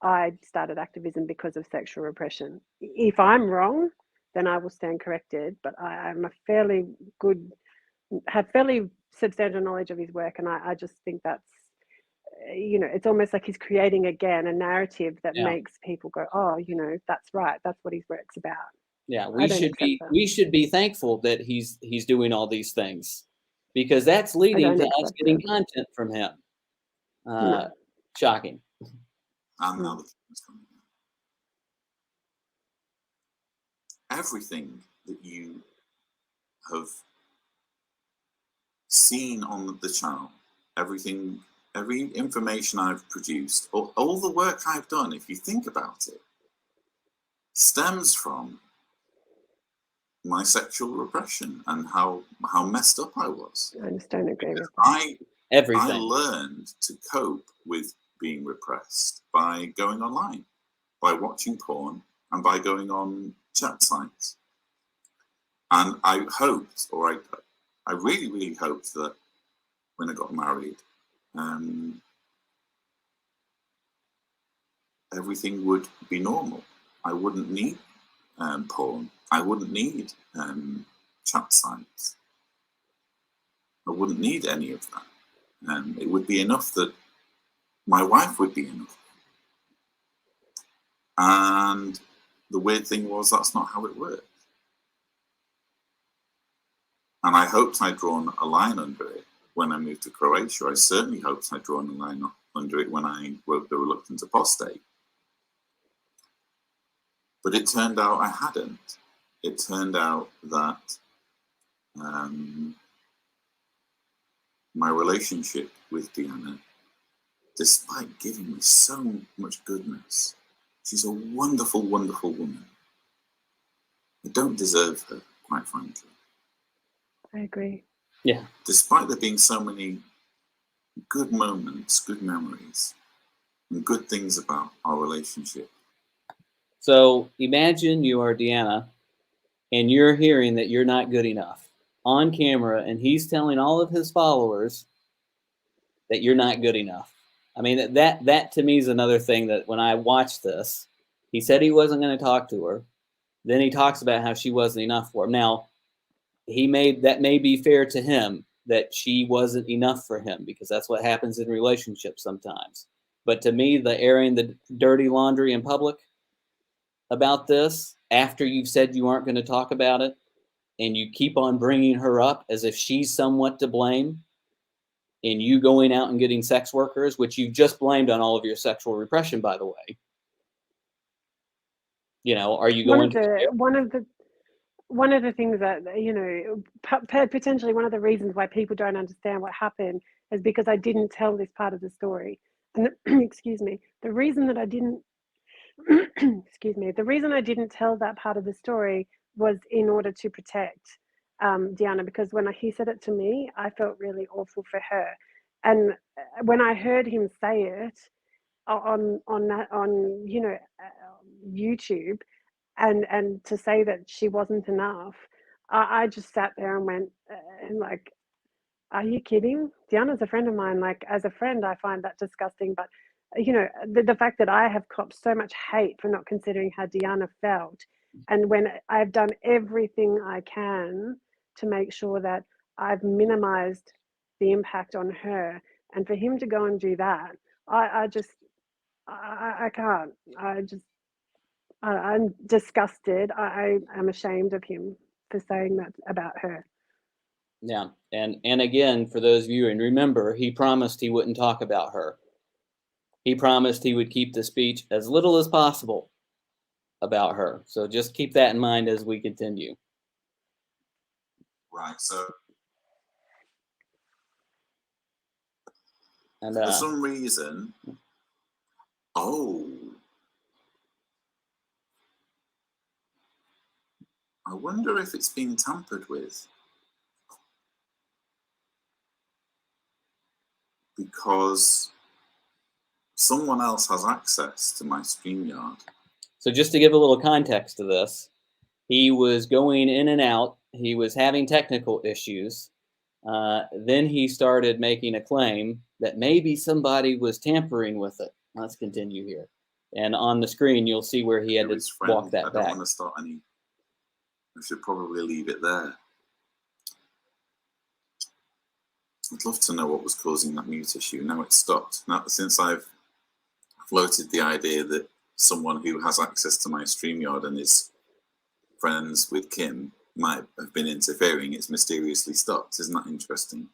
I started activism because of sexual repression. If I'm wrong, then I will stand corrected, but I'm have fairly substantial knowledge of his work, and I just think that's, it's almost like he's creating again a narrative that makes people go, oh, that's right, that's what his work's about. Yeah, we should be thankful that he's doing all these things, because that's leading to us getting content from him. Shocking. And now the thing's coming. Everything that you have seen on the channel, every information I've produced, all the work I've done, if you think about it, stems from my sexual repression and how messed up I was. I just don't agree with that. I learned to cope with being repressed by going online, by watching porn, and by going on chat sites. And I hoped, or I really, really hoped that when I got married, everything would be normal. I wouldn't need porn. I wouldn't need chat sites. I wouldn't need any of that. It would be enough that my wife would be enough. And the weird thing was, that's not how it worked. And I hoped I'd drawn a line under it when I moved to Croatia. I certainly hoped I'd drawn a line under it when I wrote The Reluctant Apostate. But it turned out I hadn't. It turned out that my relationship with Diana, despite giving me so much goodness, she's a wonderful, wonderful woman. I don't deserve her, quite frankly. I agree. Yeah. Despite there being so many good moments, good memories, and good things about our relationship, So imagine you are Deanna and you're hearing that you're not good enough on camera, and he's telling all of his followers that you're not good enough. I mean, that to me is another thing that when I watched this, he said he wasn't going to talk to her. Then he talks about how she wasn't enough for him. Now, that may be fair to him that she wasn't enough for him, because that's what happens in relationships sometimes. But to me, the airing the dirty laundry in public about this, after you've said you aren't going to talk about it, and you keep on bringing her up as if she's somewhat to blame, in you going out and getting sex workers, which you've just blamed on all of your sexual repression, by the way. Are you going to? One of the things that, potentially one of the reasons why people don't understand what happened is because I didn't tell this part of the story. And excuse me, the reason that I didn't tell that part of the story was in order to protect Deanna, because when he said it to me, I felt really awful for her. And when I heard him say it on YouTube, and to say that she wasn't enough, I just sat there and went, like, are you kidding? Deanna's a friend of mine. Like, as a friend, I find that disgusting. But, the fact that I have copped so much hate for not considering how Deanna felt, and when I've done everything I can to make sure that I've minimized the impact on her, and for him to go and do that, I can't. I'm disgusted. I am ashamed of him for saying that about her. Yeah, and again, for those of you, and remember, he promised he wouldn't talk about her. He promised he would keep the speech as little as possible about her. So just keep that in mind as we continue. Right. So And for some reason, I wonder if it's been tampered with. Because someone else has access to my StreamYard. So just to give a little context to this, he was going in and out. He was having technical issues. Then he started making a claim that maybe somebody was tampering with it. Let's continue here. And on the screen, you'll see where he had to walk that back. I don't want to start any. I should probably leave it there. I'd love to know what was causing that mute issue. Now it's stopped. Now, since I've floated the idea that someone who has access to my StreamYard and is friends with Kim might have been interfering, it's mysteriously stopped. Isn't that interesting?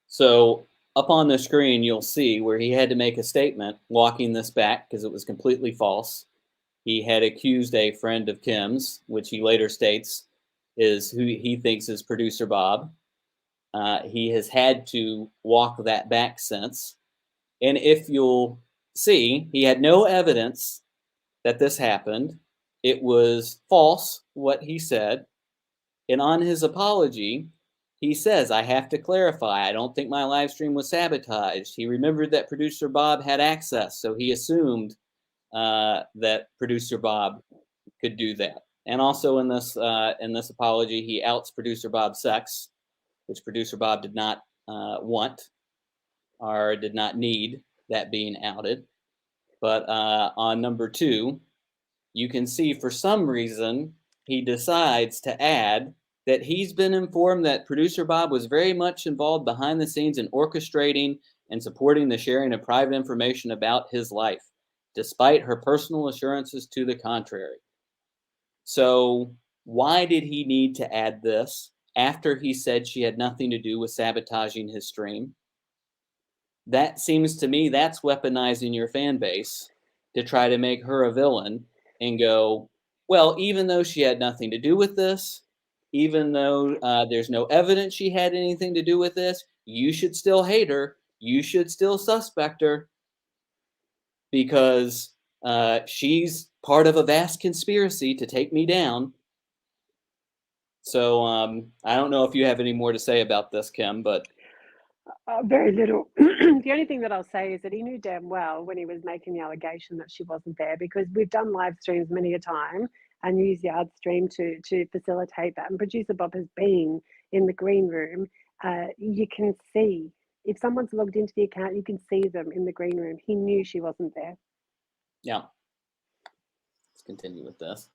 So up on the screen, you'll see where he had to make a statement walking this back because it was completely false. He had accused a friend of Kim's, which he later states is who he thinks is producer Bob. He has had to walk that back since. And if you'll see, he had no evidence that this happened. It was false, what he said. And on his apology, he says, I have to clarify, I don't think my live stream was sabotaged. He remembered that producer Bob had access, so he assumed that producer Bob could do that. And also in this apology, he outs producer Bob's sex, which producer Bob did not want or did not need that being outed. But on number 2, you can see for some reason he decides to add that he's been informed that producer Bob was very much involved behind the scenes in orchestrating and supporting the sharing of private information about his life, despite her personal assurances to the contrary. So why did he need to add this after he said she had nothing to do with sabotaging his stream? That seems to me that's weaponizing your fan base to try to make her a villain and go, well, even though she had nothing to do with this, even though there's no evidence she had anything to do with this, you should still hate her. You should still suspect her because she's part of a vast conspiracy to take me down. So I don't know if you have any more to say about this, Kim, but Very little. The only thing that I'll say is that he knew damn well when he was making the allegation that she wasn't there, because we've done live streams many a time and used Yardstream to facilitate that. And producer Bob has been in the green room. You can see, if someone's logged into the account, you can see them in the green room. He knew she wasn't there. Yeah. Let's continue with this.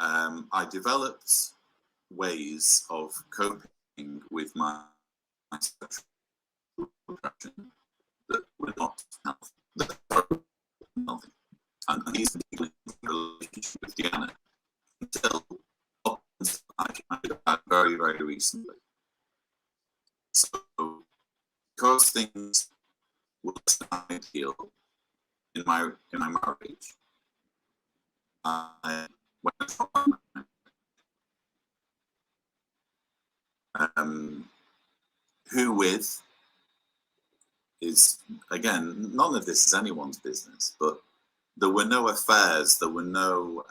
I developed ways of coping with my sexual repression that were not healthy, that were healthy. And these particular relationship with Deanna until I had very, very recently. So, because things were less than ideal in my marriage, I went who with is, again, none of this is anyone's business, but there were no affairs, there were no,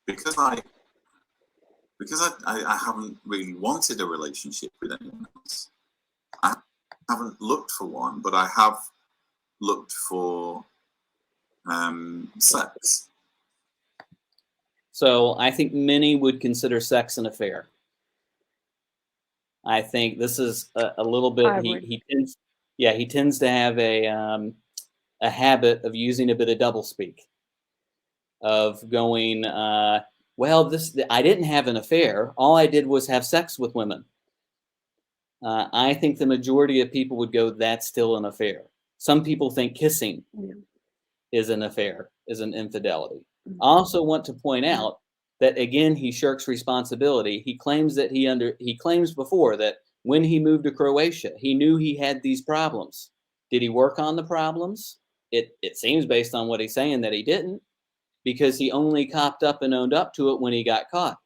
because I haven't really wanted a relationship with anyone else. I haven't looked for one, but I have looked for sex. So I think many would consider sex an affair. I think this is a little bit. He tends to have a habit of using a bit of doublespeak, of going, well, I didn't have an affair. All I did was have sex with women. I think the majority of people would go, that's still an affair. Some people think kissing is an affair, is an infidelity. I also want to point out that, again, he shirks responsibility. He claims that he claims before that when he moved to Croatia, he knew he had these problems. Did he work on the problems? It seems, based on what he's saying, that he didn't, because he only copped up and owned up to it when he got caught,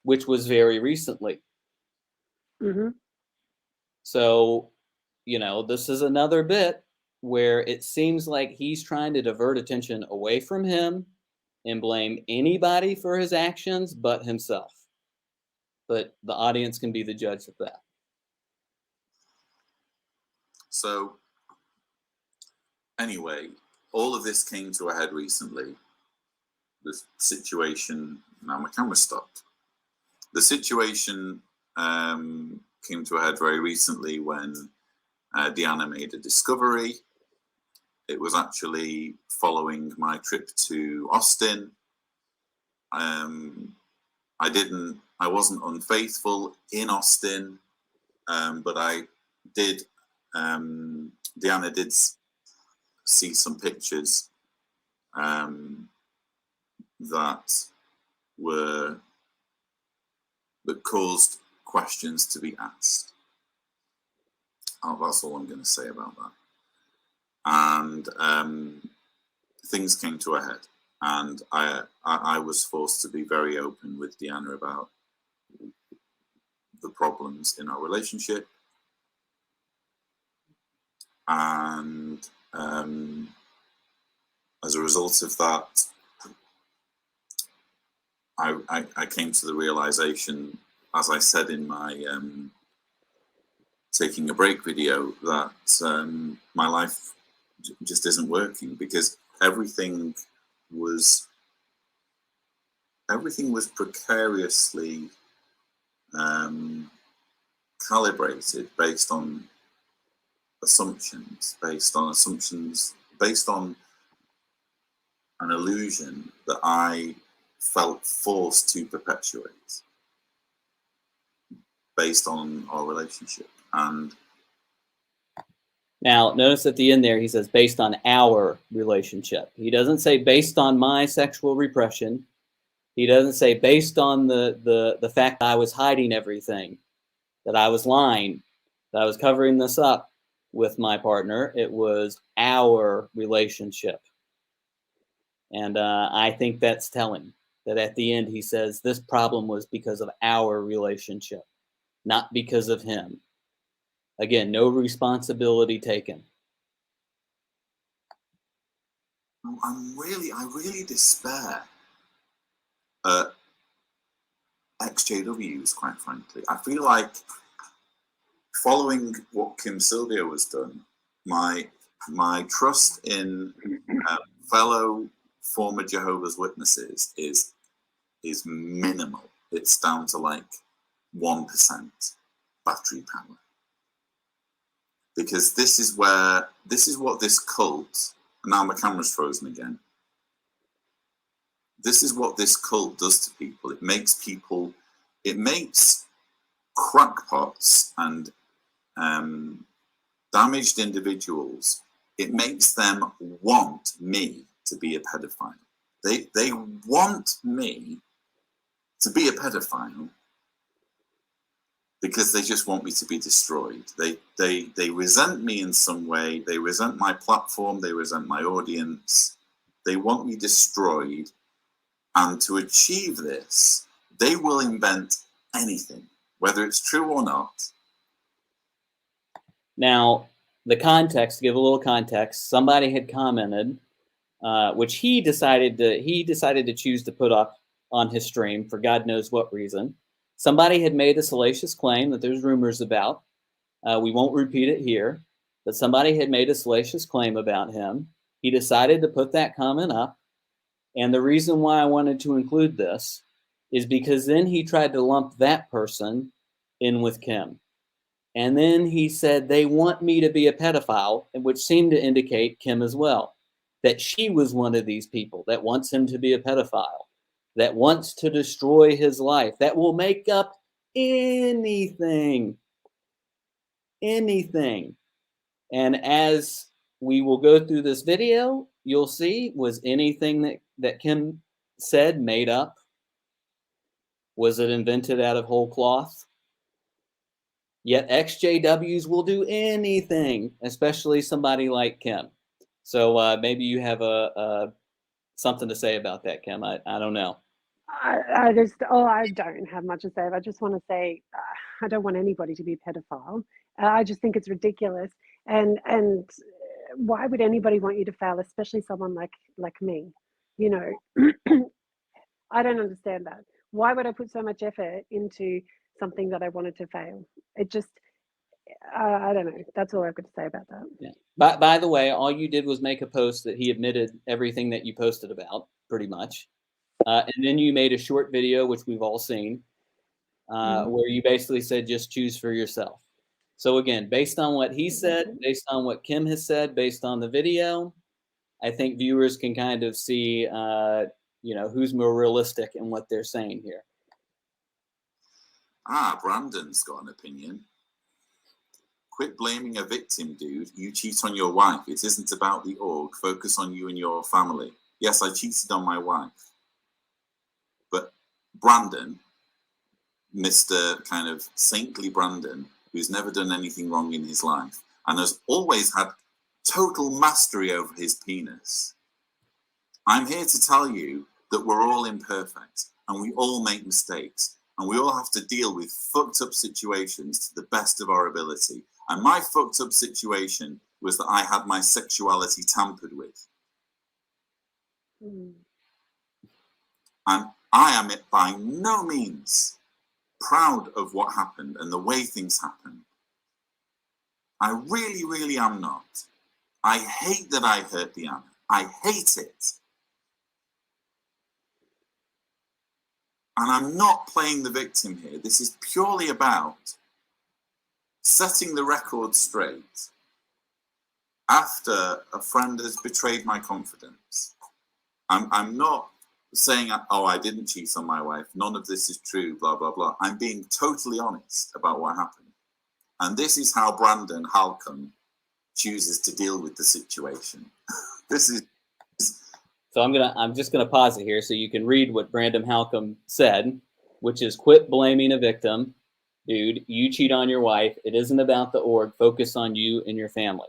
which was very recently. Mm-hmm. So, this is another bit where it seems like he's trying to divert attention away from him and blame anybody for his actions but himself. But the audience can be the judge of that. So, anyway, all of this came to a head recently. The situation, now my camera stopped. The situation came to a head very recently when Deanna made a discovery. It was actually following my trip to Austin. I wasn't unfaithful in Austin, but I did. Deanna did see some pictures that caused questions to be asked. Oh, that's all I'm going to say about that. And things came to a head, and I was forced to be very open with Deanna about the problems in our relationship. And as a result of that, I came to the realization, as I said in my taking a break video, that my life just isn't working, because everything was precariously calibrated based on assumptions, based on an illusion that I felt forced to perpetuate based on our relationship. And now, notice at the end there, he says, based on our relationship. He doesn't say based on my sexual repression. He doesn't say based on the fact that I was hiding everything, that I was lying, that I was covering this up with my partner. It was our relationship. And I think that's telling, that at the end he says this problem was because of our relationship, not because of him. Again, no responsibility taken. I really despair ex-JWs, quite frankly. I feel like following what Silvio has done, my trust in fellow former Jehovah's Witnesses is minimal. It's down to like 1% battery power. Because this is what this cult, now my camera's frozen again. This is what this cult does to people. It makes crackpots and damaged individuals, it makes them want me to be a pedophile. They want me to be a pedophile because they just want me to be destroyed. They resent me in some way. They resent my platform. They resent my audience. They want me destroyed. And to achieve this, they will invent anything, whether it's true or not. Now, the context, to give a little context, somebody had commented, which he decided to choose to put up on his stream for God knows what reason. Somebody had made a salacious claim that there's rumors about. We won't repeat it here, but somebody had made a salacious claim about him. He decided to put that comment up. And the reason why I wanted to include this is because then he tried to lump that person in with Kim. And then he said, they want me to be a pedophile, which seemed to indicate Kim as well, that she was one of these people that wants him to be a pedophile, that wants to destroy his life, that will make up anything. And as we will go through this video, you'll see, was anything that Kim said made up? Was it invented out of whole cloth? Yet ex-JWs will do anything, especially somebody like Kim. So maybe you have something to say about that, Kim. I don't know. I don't have much to say. I just want to say I don't want anybody to be a pedophile. I just think it's ridiculous. And why would anybody want you to fail, especially someone like me? You know, I don't understand that. Why would I put so much effort into something that I wanted to fail? It just, I don't know. That's all I've got to say about that. Yeah. By the way, all you did was make a post that he admitted everything that you posted about, pretty much. And then you made a short video, which we've all seen, where you basically said, just choose for yourself. So again, based on what he said, based on what Kim has said, based on the video, I think viewers can kind of see, who's more realistic in what they're saying here. Brandon's got an opinion. Quit blaming a victim, dude. You cheat on your wife. It isn't about the org. Focus on you and your family. Yes, I cheated on my wife. But Brandon, Mr. kind of saintly Brandon, who's never done anything wrong in his life and has always had total mastery over his penis. I'm here to tell you that we're all imperfect and we all make mistakes and we all have to deal with fucked up situations to the best of our ability. And my fucked up situation was that I had my sexuality tampered with. And I am by no means proud of what happened and the way things happened. I really, really am not. I hate that I hurt Deanna. I hate it. And I'm not playing the victim here. This is purely about setting the record straight after a friend has betrayed my confidence. I'm not saying, oh, I didn't cheat on my wife. None of this is true, blah, blah, blah. I'm being totally honest about what happened. And this is how Brandon Halcombe chooses to deal with the situation. This is. So I'm just gonna pause it here so you can read what Brandon Halcombe said, which is quit blaming a victim. Dude, you cheat on your wife. It isn't about the org. Focus on you and your family.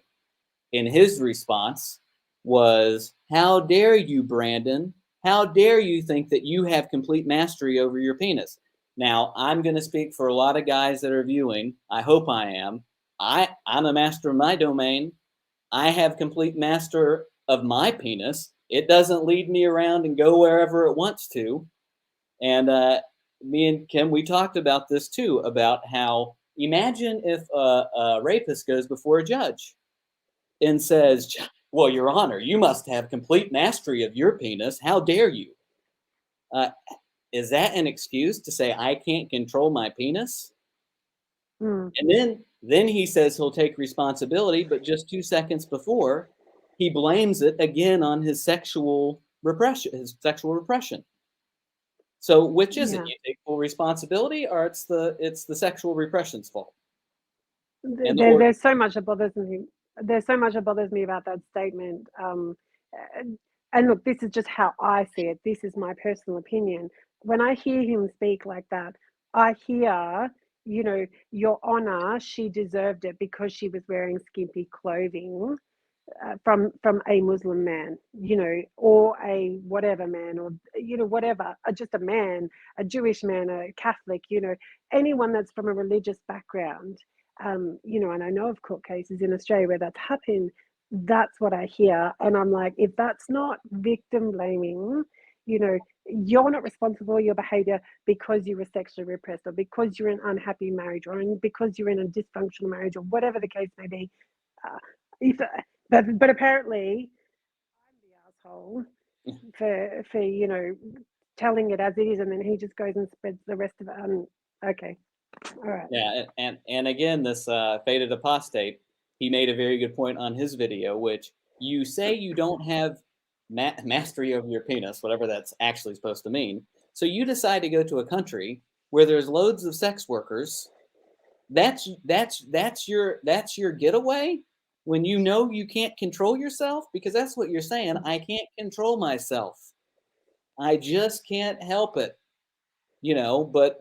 And his response was, how dare you, Brandon? How dare you think that you have complete mastery over your penis? Now, I'm going to speak for a lot of guys that are viewing. I hope I am. I'm a master of my domain. I have complete master of my penis. It doesn't lead me around and go wherever it wants to. And me and Kim, we talked about this too, about how imagine if a rapist goes before a judge and says, well, Your Honor, you must have complete mastery of your penis. How dare you? Is that an excuse to say I can't control my penis? Mm. And then he says he'll take responsibility, but just 2 seconds before, he blames it again on his sexual repression. So which is it? Yeah. You take full responsibility, or it's the sexual repression's fault? And There's so much that bothers me. There's so much that bothers me about that statement. And look, this is just how I see it. This is my personal opinion. When I hear him speak like that, I hear, Your Honor, she deserved it because she was wearing skimpy clothing. From a Muslim man, or a whatever man, or whatever, just a man, a Jewish man, a Catholic, anyone that's from a religious background, and I know of court cases in Australia where that's happened. That's what I hear, and I'm like, if that's not victim blaming, you're not responsible for your behavior because you were sexually repressed, or because you're in an unhappy marriage, or because you're in a dysfunctional marriage, or whatever the case may be. If But apparently I'm the asshole for telling it as it is, and then he just goes and spreads the rest of it. Okay, all right. Yeah, and again, this faded apostate, he made a very good point on his video, which you say you don't have mastery over your penis, whatever that's actually supposed to mean. So you decide to go to a country where there's loads of sex workers. That's your getaway when you know you can't control yourself, because that's what you're saying. I can't control myself. I just can't help it. But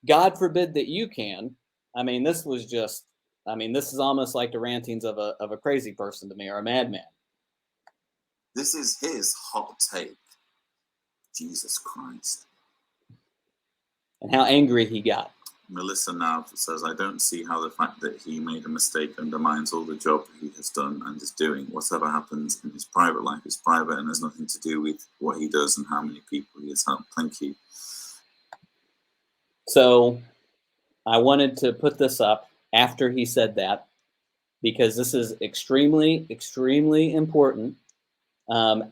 God forbid that you can. I mean, this is almost like the rantings of a crazy person to me, or a madman. This is his hot take. Jesus Christ. And how angry he got. Melissa Nav says, I don't see how the fact that he made a mistake undermines all the job he has done and is doing. Whatever happens in his private life is private and has nothing to do with what he does and how many people he has helped. Thank you. So I wanted to put this up after he said that, because this is extremely, extremely important.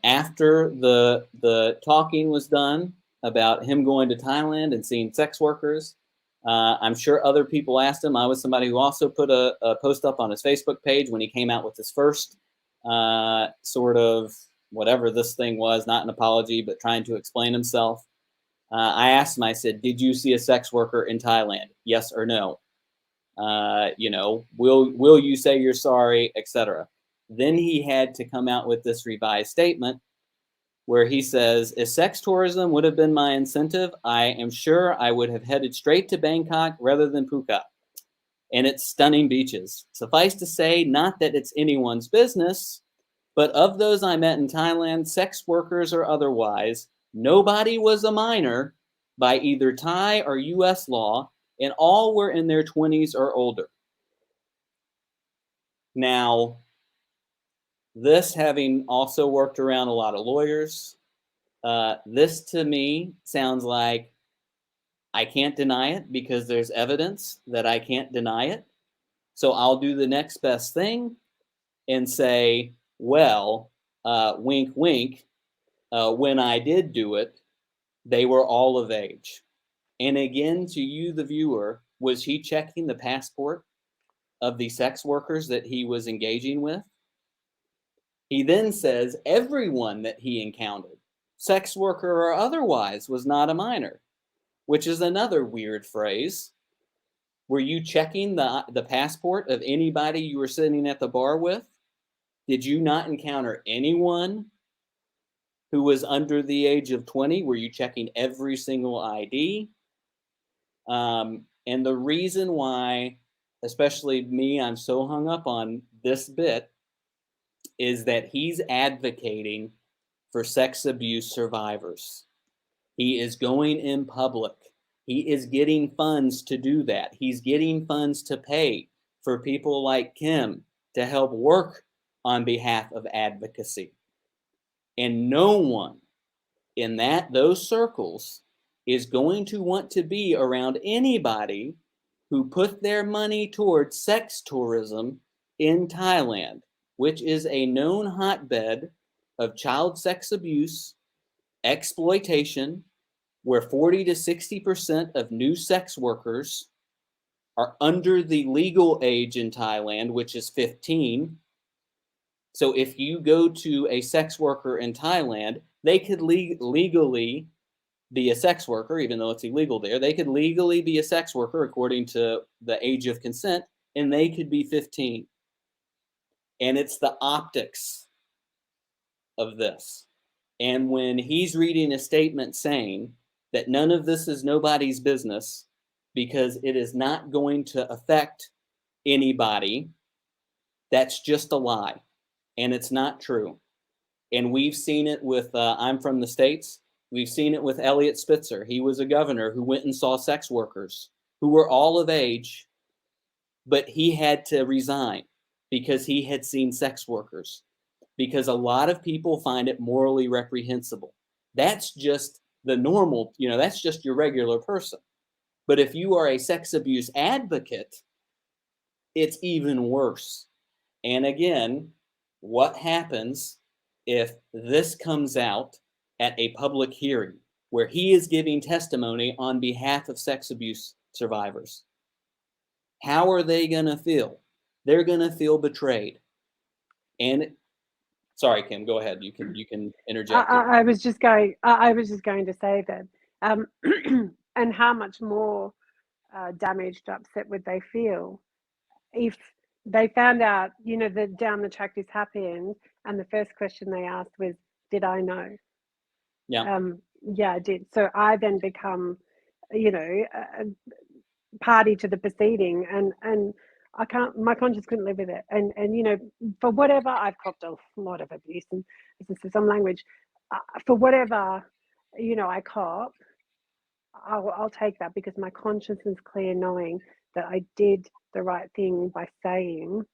After the talking was done about him going to Thailand and seeing sex workers, I'm sure other people asked him. I was somebody who also put a post up on his Facebook page when he came out with his first sort of whatever this thing was, not an apology, but trying to explain himself. I asked him, I said, did you see a sex worker in Thailand? Yes or no? Will you say you're sorry, etc. Then he had to come out with this revised statement where he says, if sex tourism would have been my incentive, I am sure I would have headed straight to Bangkok rather than Phuket and its stunning beaches. Suffice to say, not that it's anyone's business, but of those I met in Thailand, sex workers or otherwise, nobody was a minor by either Thai or US law, and all were in their 20s or older. Now, this having also worked around a lot of lawyers, this to me sounds like I can't deny it because there's evidence that I can't deny it. So I'll do the next best thing and say, well, wink, wink, when I did do it, they were all of age. And again, to you, the viewer, was he checking the passport of the sex workers that he was engaging with? He then says everyone that he encountered, sex worker or otherwise, was not a minor, which is another weird phrase. Were you checking the passport of anybody you were sitting at the bar with? Did you not encounter anyone who was under the age of 20? Were you checking every single ID? And the reason why, especially me, I'm so hung up on this bit is that he's advocating for sex abuse survivors. He is going in public. He is getting funds to do that. He's getting funds to pay for people like Kim to help work on behalf of advocacy. And no one in those circles is going to want to be around anybody who put their money towards sex tourism in Thailand, which is a known hotbed of child sex abuse, exploitation, where 40 to 60% of new sex workers are under the legal age in Thailand, which is 15. So if you go to a sex worker in Thailand, they could legally be a sex worker, even though it's illegal there. They could legally be a sex worker according to the age of consent, and they could be 15. And it's the optics of this. And when he's reading a statement saying that none of this is nobody's business because it is not going to affect anybody, that's just a lie. And it's not true. And we've seen it with, I'm from the States, we've seen it with Elliot Spitzer. He was a governor who went and saw sex workers who were all of age, but he had to resign because he had seen sex workers. Because a lot of people find it morally reprehensible. That's just the normal, that's just your regular person. But if you are a sex abuse advocate, it's even worse. And again, what happens if this comes out at a public hearing where he is giving testimony on behalf of sex abuse survivors? How are they going to feel? They're going to feel betrayed. And sorry, Kim, go ahead. You can interject. I was just going to say that, and how much more damaged, upset would they feel if they found out, that down the track this happened, and the first question they asked was, "Did I know?" Yeah. Yeah, I did. So I then become, a party to the proceeding, and I can't. My conscience couldn't live with it. And for whatever, I've copped a lot of abuse, and this is some language. For whatever, I cop, I'll take that because my conscience is clear, knowing that I did the right thing by saying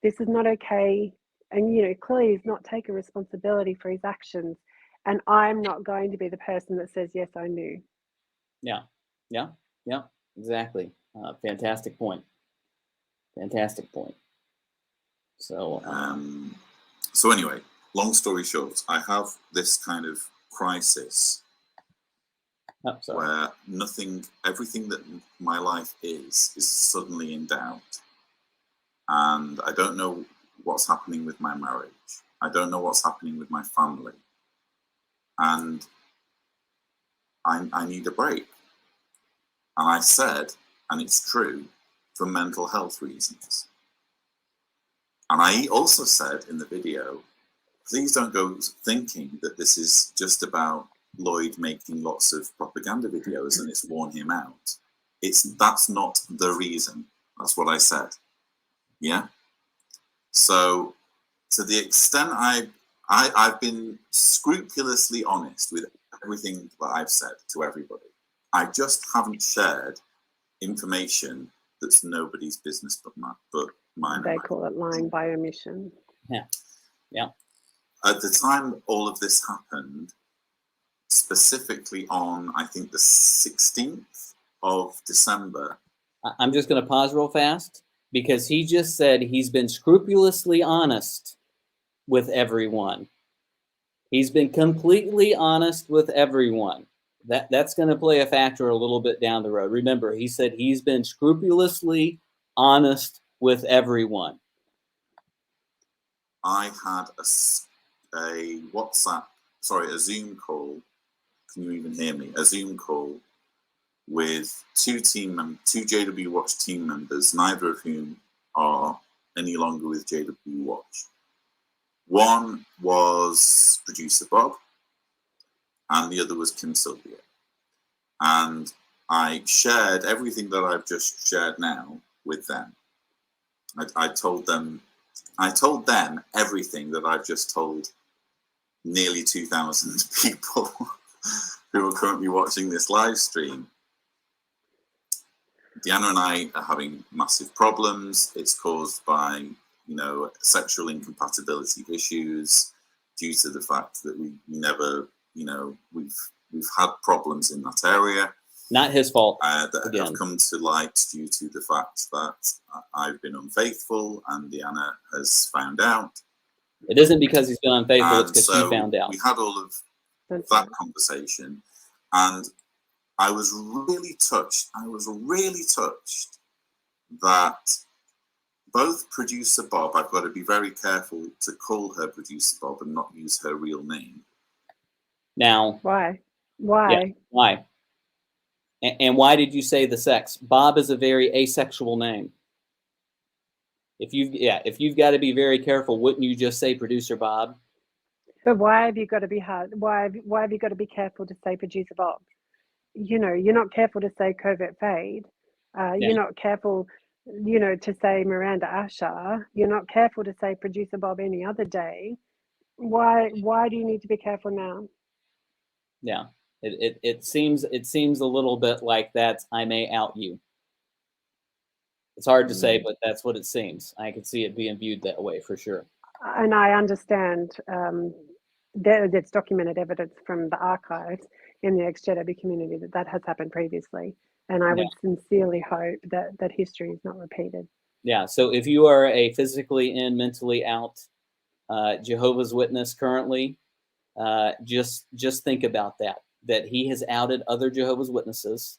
this is not okay, and clearly he's not taking responsibility for his actions, and I'm not going to be the person that says yes, I knew. Yeah, exactly. Fantastic point. So so anyway, long story short, I have this kind of crisis where everything that my life is suddenly in doubt. And I don't know what's happening with my marriage. I don't know what's happening with my family. And I need a break. And I said, and it's true, for mental health reasons. And I also said in the video, please don't go thinking that this is just about Lloyd making lots of propaganda videos and it's worn him out. That's not the reason. That's what I said. Yeah. So to the extent I've been scrupulously honest with everything that I've said to everybody. I just haven't shared information that's nobody's business but mine. They call it lying by omission. Yeah. At the time all of this happened, specifically on, I think, the 16th of December. I'm just going to pause real fast because he just said he's been scrupulously honest with everyone. He's been completely honest with everyone. That's going to play a factor a little bit down the road. Remember, he said he's been scrupulously honest with everyone. I had a a Zoom call. Can you even hear me? A Zoom call with two JW Watch team members, neither of whom are any longer with JW Watch. One was producer Bob, and the other was Kim Silvio. And I shared everything that I've just shared now with them. I told them everything that I've just told nearly 2,000 people who are currently watching this live stream. Deanna and I are having massive problems. It's caused by, sexual incompatibility issues due to the fact that we never, we've we've had problems in that area. Not his fault. That again. have come to light due to the fact that I've been unfaithful and Deanna has found out. It isn't because he's been unfaithful, it's because so she found out. We had all of that conversation, and I was really touched. That both producer Bob, I've got to be very careful to call her producer Bob and not use her real name. Now, Why? Yeah, why? And why did you say the sex? Bob is a very asexual name. If you've got to be very careful, wouldn't you just say producer Bob? But why have you got to be hard? Why have you got to be careful to say producer Bob? You know, you're not careful to say covert fade. You're not careful, you know, to say Miranda Asher. You're not careful to say producer Bob any other day. Why do you need to be careful now? Yeah, it seems a little bit like that. I may out you. It's hard to say, but that's what it seems. I could see it being viewed that way for sure. And I understand there's documented evidence from the archives in the ex-JW community that has happened previously. And I would sincerely hope that history is not repeated. Yeah, so if you are a physically in, mentally out Jehovah's Witness currently, just think about that he has outed other Jehovah's Witnesses,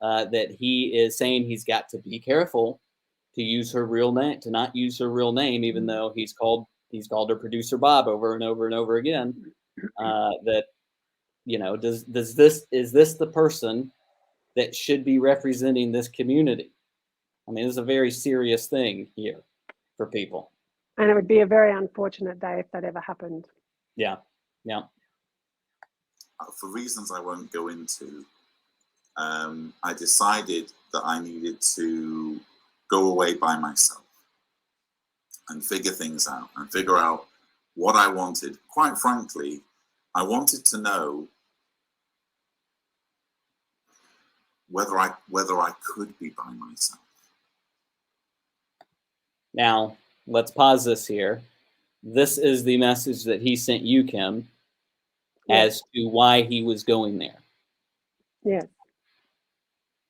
that he is saying he's got to be careful to use her real name, to not use her real name, even though he's called her producer Bob over and over and over again. That, you know, is this the person that should be representing this community? I mean, it's a very serious thing here for people. And it would be a very unfortunate day if that ever happened. Yeah. For reasons I won't go into, I decided that I needed to go away by myself and figure things out and figure out what I wanted. Quite frankly, I wanted to know whether I could be by myself. Now, let's pause this here. This is the message that he sent you, Kim, as to why he was going there. Yes.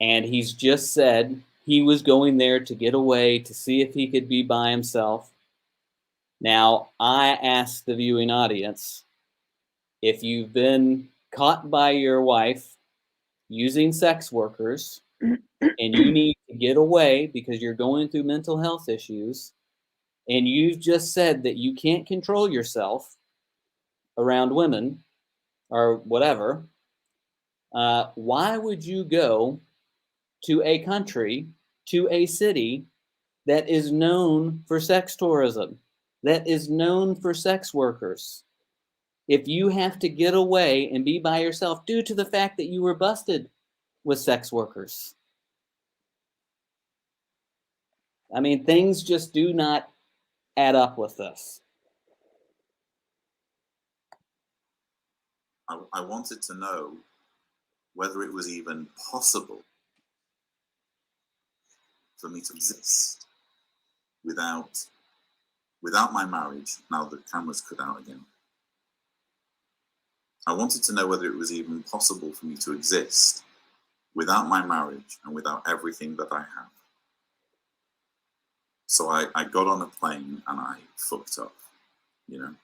And he's just said he was going there to get away, to see if he could be by himself. Now, I asked the viewing audience, if you've been caught by your wife using sex workers and you need to get away because you're going through mental health issues, and you've just said that you can't control yourself around women or whatever, why would you go to a country, to a city that is known for sex tourism, that is known for sex workers, if you have to get away and be by yourself due to the fact that you were busted with sex workers? I mean, things just do not add up with this. I wanted to know whether it was even possible for me to exist without my marriage. Now the camera's cut out again. I wanted to know whether it was even possible for me to exist without my marriage and without everything that I have. So I got on a plane and I fucked up, you know.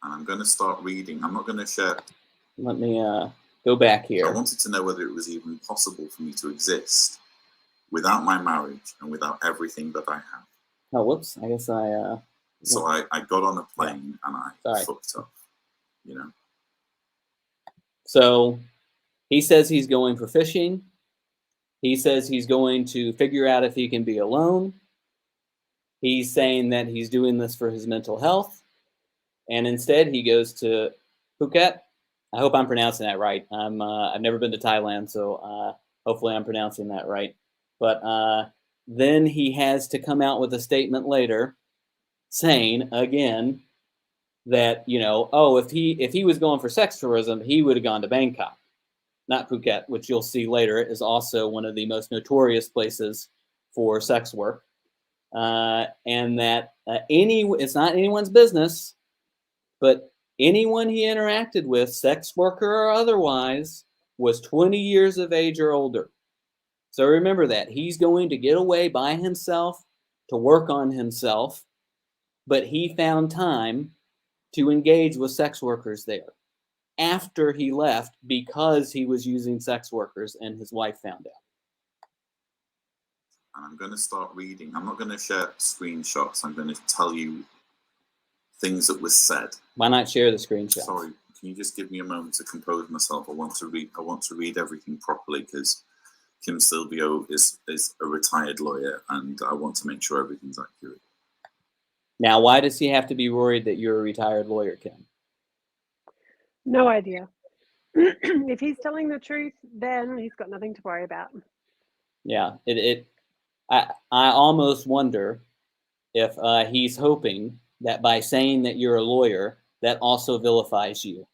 And I'm going to start reading. I'm not going to share. Let me go back here. I wanted to know whether it was even possible for me to exist without my marriage and without everything that I have. Oh, whoops. I guess I... So I got on a plane and I fucked up, you know. So he says he's going for fishing. He says he's going to figure out if he can be alone. He's saying that he's doing this for his mental health. And instead he goes to Phuket. I hope I'm pronouncing that right. I've never been to Thailand, so hopefully I'm pronouncing that right. But then he has to come out with a statement later saying again that, you know, oh, if he was going for sex tourism, he would have gone to Bangkok, not Phuket, which you'll see later is also one of the most notorious places for sex work. And that it's not anyone's business, but Anyone he interacted with, sex worker or otherwise, was 20 years of age or older. So remember that. He's going to get away by himself to work on himself, but he found time to engage with sex workers there after he left because he was using sex workers and his wife found out. And I'm going to start reading. I'm not going to share screenshots. I'm going to tell you things that was said. Why not share the screenshot? Sorry, can you just give me a moment to compose myself? I want to read everything properly because Kim Silvio is a retired lawyer and I want to make sure everything's accurate. Now, why does he have to be worried that you're a retired lawyer, Kim? No idea. If he's telling the truth, then he's got nothing to worry about. Yeah, I almost wonder if he's hoping that by saying that you're a lawyer, that also vilifies you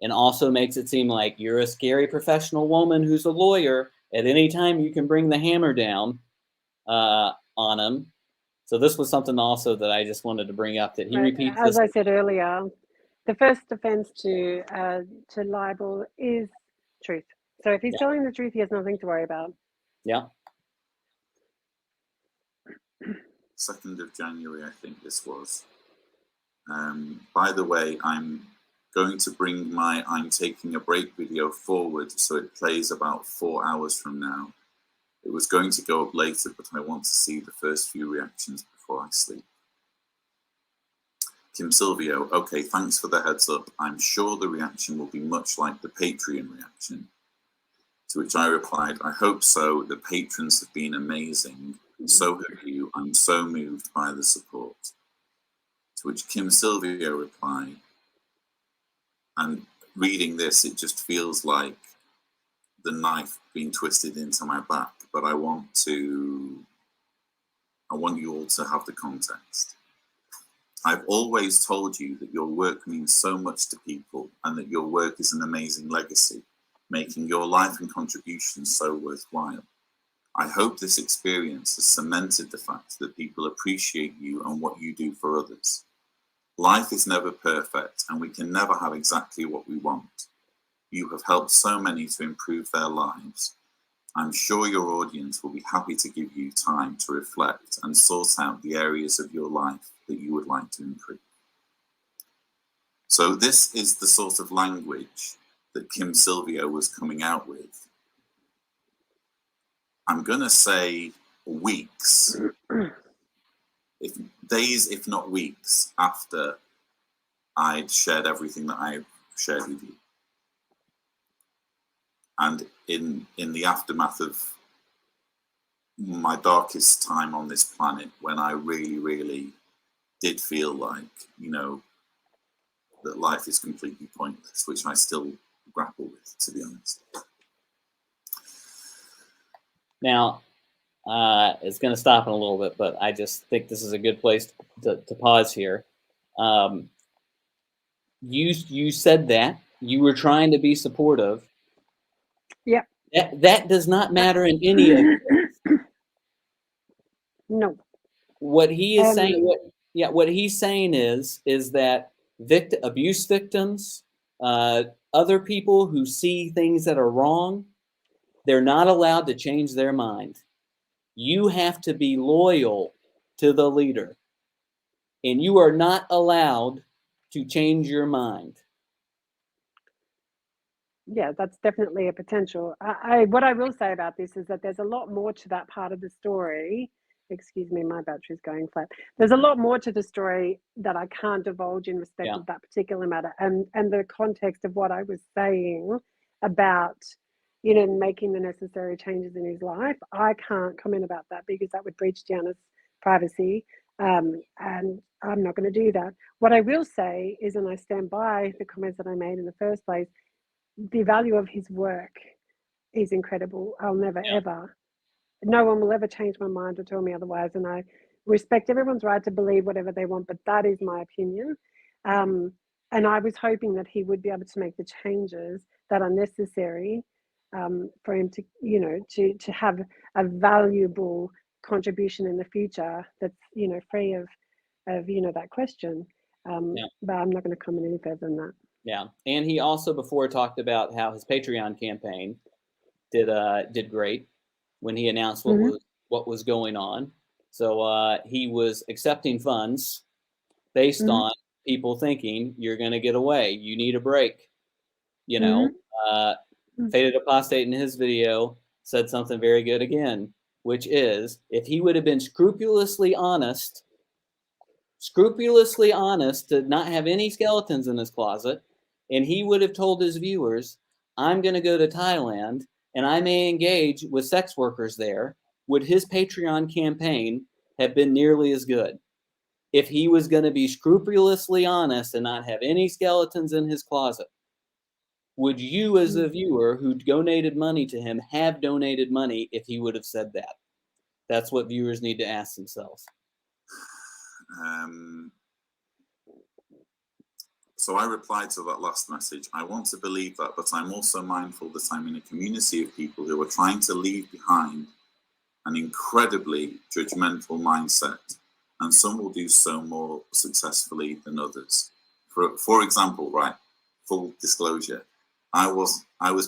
and also makes it seem like you're a scary professional woman who's a lawyer. At any time, you can bring the hammer down on him. So this was something also that I just wanted to bring up, that he repeats as this. I said earlier, the first offense to libel is truth. So if he's telling the truth, he has nothing to worry about. Yeah. 2nd of January, I think this was. By the way, I'm going to bring my I'm taking a break video forward so it plays about 4 hours from now. It was going to go up later, but I want to see the first few reactions before I sleep. Kim Silvio, okay, thanks for the heads up. I'm sure the reaction will be much like the Patreon reaction. To which I replied, I hope so. The patrons have been amazing. So have you. I'm so moved by the support. To which Kim Silvio replied, and reading this, it just feels like the knife being twisted into my back, but I want you all to have the context. I've always told you that your work means so much to people and that your work is an amazing legacy, making your life and contributions so worthwhile. I hope this experience has cemented the fact that people appreciate you and what you do for others. Life is never perfect and we can never have exactly what we want. You have helped so many to improve their lives. I'm sure your audience will be happy to give you time to reflect and sort out the areas of your life that you would like to improve. So this is the sort of language that Kim Silvio was coming out with. I'm going to say weeks, days, if not weeks, after I'd shared everything that I've shared with you. And in the aftermath of my darkest time on this planet, when I really, really did feel like, that life is completely pointless, which I still grapple with, to be honest. Now, It's going to stop in a little bit, but I just think this is a good place to pause here. You said that you were trying to be supportive. Yeah. That does not matter in any of this. No. What he is saying, what he's saying is that abuse victims, other people who see things that are wrong, they're not allowed to change their mind. You have to be loyal to the leader, and you are not allowed to change your mind. Yeah, that's definitely a potential. What I will say about this is that there's a lot more to that part of the story. Excuse me, my battery's going flat. There's a lot more to the story that I can't divulge in respect of that particular matter, and the context of what I was saying about, making the necessary changes in his life. I can't comment about that because that would breach Gianna's privacy, and I'm not going to do that. What I will say is, and I stand by the comments that I made in the first place, the value of his work is incredible. I'll never, ever, no one will ever change my mind or tell me otherwise. And I respect everyone's right to believe whatever they want, but that is my opinion. And I was hoping that he would be able to make the changes that are necessary for him to, to have a valuable contribution in the future that's, free of that question. Yeah. But I'm not going to comment any further than that. Yeah, and he also before talked about how his Patreon campaign did great when he announced what was going on. So he was accepting funds based on people thinking you're going to get away, you need a break. You know, Faded Apostate in his video said something very good again, which is if he would have been scrupulously honest to not have any skeletons in his closet, and he would have told his viewers, I'm going to go to Thailand and I may engage with sex workers there, would his Patreon campaign have been nearly as good? If he was going to be scrupulously honest and not have any skeletons in his closet, would you as a viewer who donated money to him have donated money if he would have said that? That's what viewers need to ask themselves. So I replied to that last message. I want to believe that, but I'm also mindful that I'm in a community of people who are trying to leave behind an incredibly judgmental mindset, and some will do so more successfully than others. For example, right, full disclosure, I was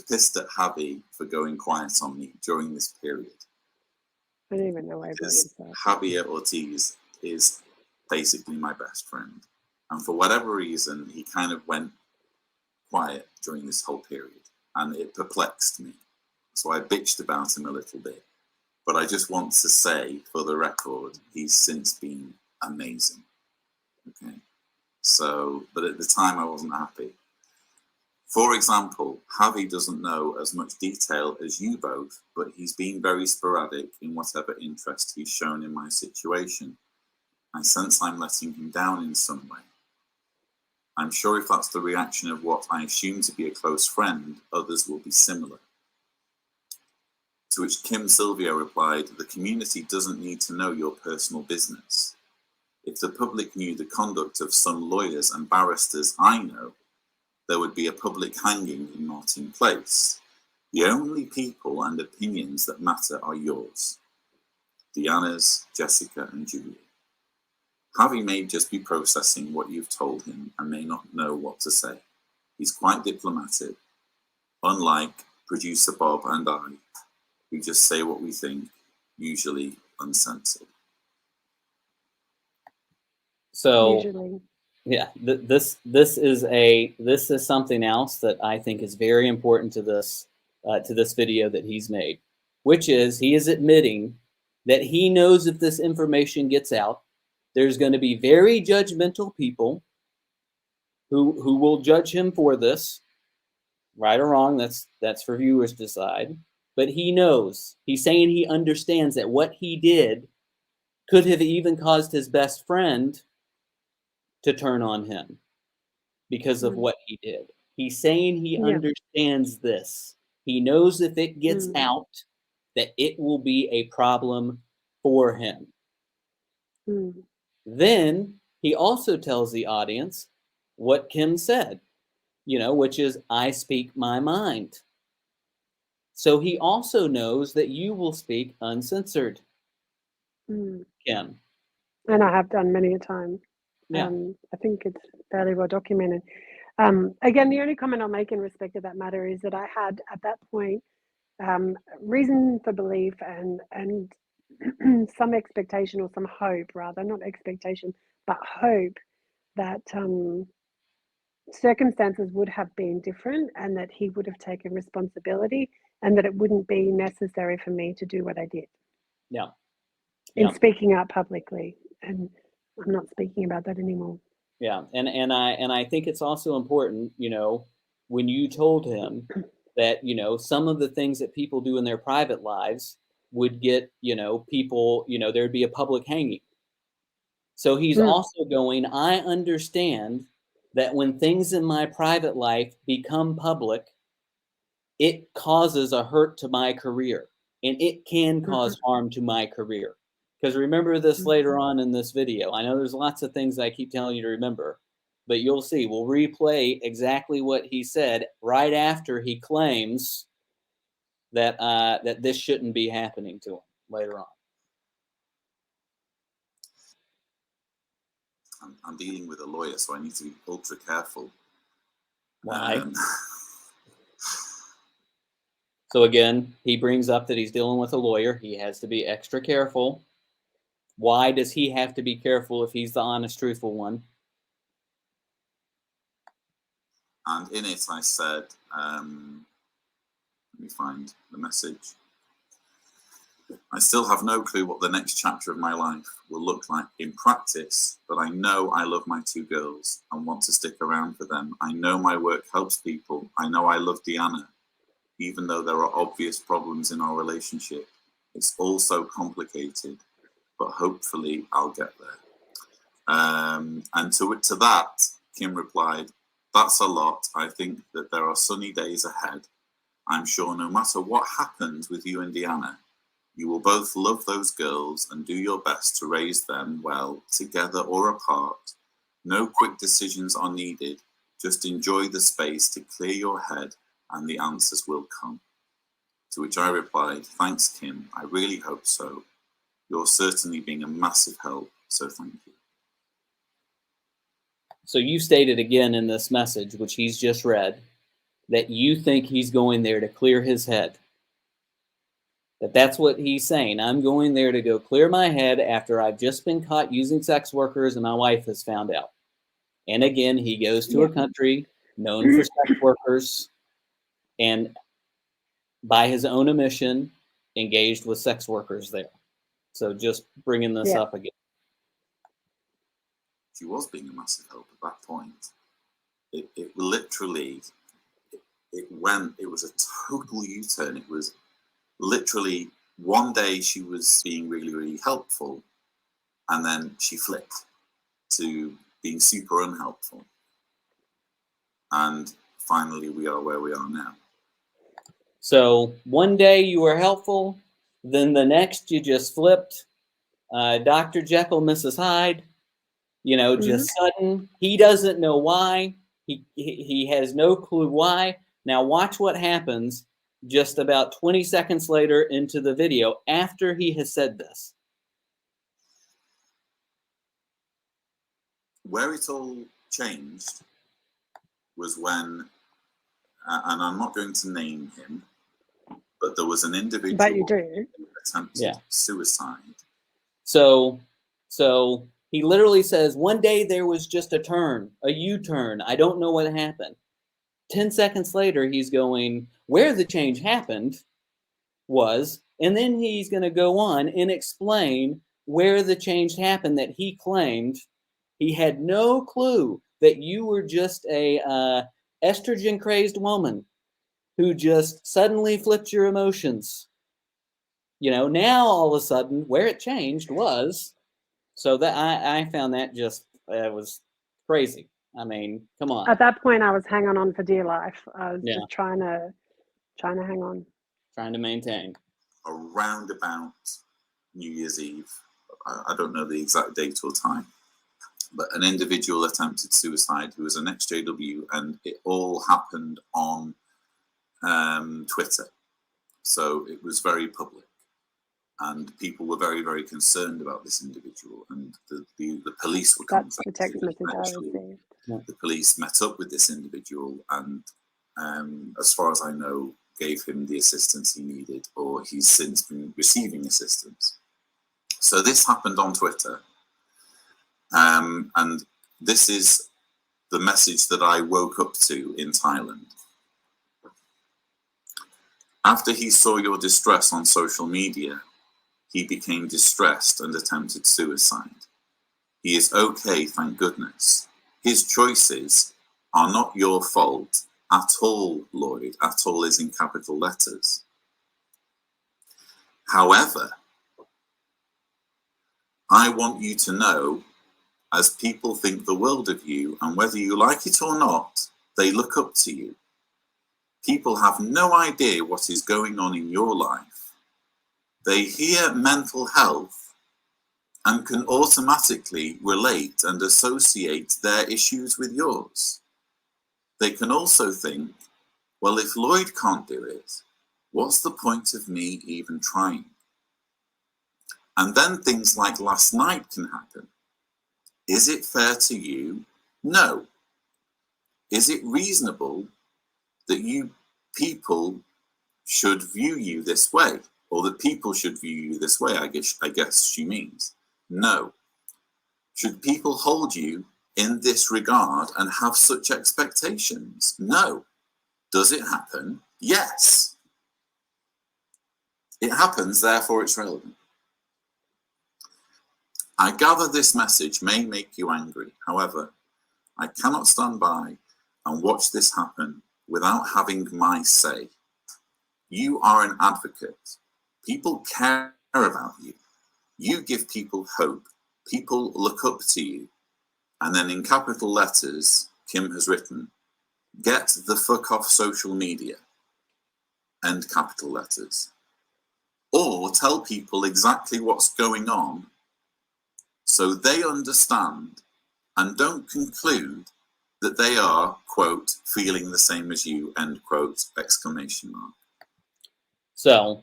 pissed at Javi for going quiet on me during this period. I don't even know why I brought this up. Javier Ortiz is basically my best friend. And for whatever reason, he kind of went quiet during this whole period. And it perplexed me. So I bitched about him a little bit. But I just want to say, for the record, he's since been amazing. Okay. So, but at the time I wasn't happy. For example, Javi doesn't know as much detail as you both, but he's been very sporadic in whatever interest he's shown in my situation. I sense I'm letting him down in some way. I'm sure if that's the reaction of what I assume to be a close friend, others will be similar. To which Silvio replied, the community doesn't need to know your personal business. If the public knew the conduct of some lawyers and barristers I know, there would be a public hanging in Martin Place. The only people and opinions that matter are yours. Deanna's, Jessica, and Julia. Javi may just be processing what you've told him and may not know what to say. He's quite diplomatic, unlike producer Bob and I, who just say what we think, usually uncensored. So, usually. Yeah, this is something else that I think is very important to this video that he's made, which is he is admitting that he knows if this information gets out, there's going to be very judgmental people who will judge him for this, right or wrong. That's for viewers to decide. But he knows. He's saying he understands that what he did could have even caused his best friend to turn on him because of what he did. He's saying he understands this. He knows if it gets out, that it will be a problem for him. Then he also tells the audience what Kim said, which is, I speak my mind. So he also knows that you will speak uncensored, Kim. And I have done many a time. Yeah. I think it's fairly well documented. Again, the only comment I'll make in respect of that matter is that I had, at that point, reason for belief and some expectation, or some hope rather, not expectation, but hope that circumstances would have been different and that he would have taken responsibility and that it wouldn't be necessary for me to do what I did. Yeah. In speaking out publicly. And I'm not speaking about that anymore. Yeah, and I think it's also important, when you told him that, some of the things that people do in their private lives would get, people, there'd be a public hanging. So he's also going, I understand that when things in my private life become public, it causes a hurt to my career, and it can cause harm to my career. Because remember this later on in this video. I know there's lots of things I keep telling you to remember, but you'll see. We'll replay exactly what he said right after he claims that that this shouldn't be happening to him later on. I'm dealing with a lawyer, so I need to be ultra careful. Why? So again, he brings up that he's dealing with a lawyer. He has to be extra careful. Why does he have to be careful if he's the honest, truthful one? And in it, I said, let me find the message. I still have no clue what the next chapter of my life will look like in practice, but I know I love my two girls and want to stick around for them. I know my work helps people. I know I love Deanna, even though there are obvious problems in our relationship. It's all so complicated, but hopefully I'll get there. And to that, Kim replied, that's a lot. I think that there are sunny days ahead. I'm sure no matter what happens with you and Deanna, you will both love those girls and do your best to raise them well, together or apart. No quick decisions are needed. Just enjoy the space to clear your head and the answers will come. To which I replied, thanks, Kim. I really hope so. You're certainly being a massive help, so thank you. So you stated again in this message, which he's just read, that you think he's going there to clear his head. That's what he's saying. I'm going there to go clear my head after I've just been caught using sex workers and my wife has found out. And again, he goes to a country known for sex workers and by his own admission, engaged with sex workers there. So just bringing this up again. She was being a massive help at that point. It literally, it was a total U-turn. It was literally one day she was being really, really helpful, and then she flipped to being super unhelpful. And finally, we are where we are now. So one day you were helpful, then the next you just flipped. Dr. Jekyll, Mrs. Hyde, just sudden. He doesn't know why. He has no clue why. Now watch what happens just about 20 seconds later into the video after he has said this. Where it all changed was when, and I'm not going to name him, but there was an individual who attempted suicide. So he literally says, one day there was just a turn, a U-turn. I don't know what happened. 10 seconds later, he's going, where the change happened was, and then he's going to go on and explain where the change happened that he claimed he had no clue that you were just a estrogen-crazed woman who just suddenly flipped your emotions. Now all of a sudden, where it changed was, so that I found that just was crazy. I mean, come on. At that point, I was hanging on for dear life. I was just trying to hang on. Trying to maintain. Around about New Year's Eve, I don't know the exact date or time, but an individual attempted suicide who was an ex-JW, and it all happened on Twitter. So it was very public. And people were very, very concerned about this individual, and the police were contacted. That's the text message I received. The police met up with this individual, and as far as I know, gave him the assistance he needed, or he's since been receiving assistance. So this happened on Twitter, and this is the message that I woke up to in Thailand. After he saw your distress on social media, he became distressed and attempted suicide. He is okay, thank goodness. His choices are not your fault at all, Lloyd. At all is in capital letters. However, I want you to know, as people think the world of you, and whether you like it or not, they look up to you. People have no idea what is going on in your life. They hear mental health and can automatically relate and associate their issues with yours. They can also think, well, if Lloyd can't do it, what's the point of me even trying? And then things like last night can happen. Is it fair to you? No. Is it reasonable that you people should view you this way, or that people should view you this way? I guess she means. No. Should people hold you in this regard and have such expectations? No. Does it happen? Yes. It happens, therefore it's relevant. I gather this message may make you angry. However, I cannot stand by and watch this happen without having my say. You are an advocate. People care about you. You give people hope. People look up to you. And then in capital letters, Kim has written, get the fuck off social media. End capital letters. Or tell people exactly what's going on so they understand and don't conclude that they are, quote, feeling the same as you, end quote, exclamation mark. So,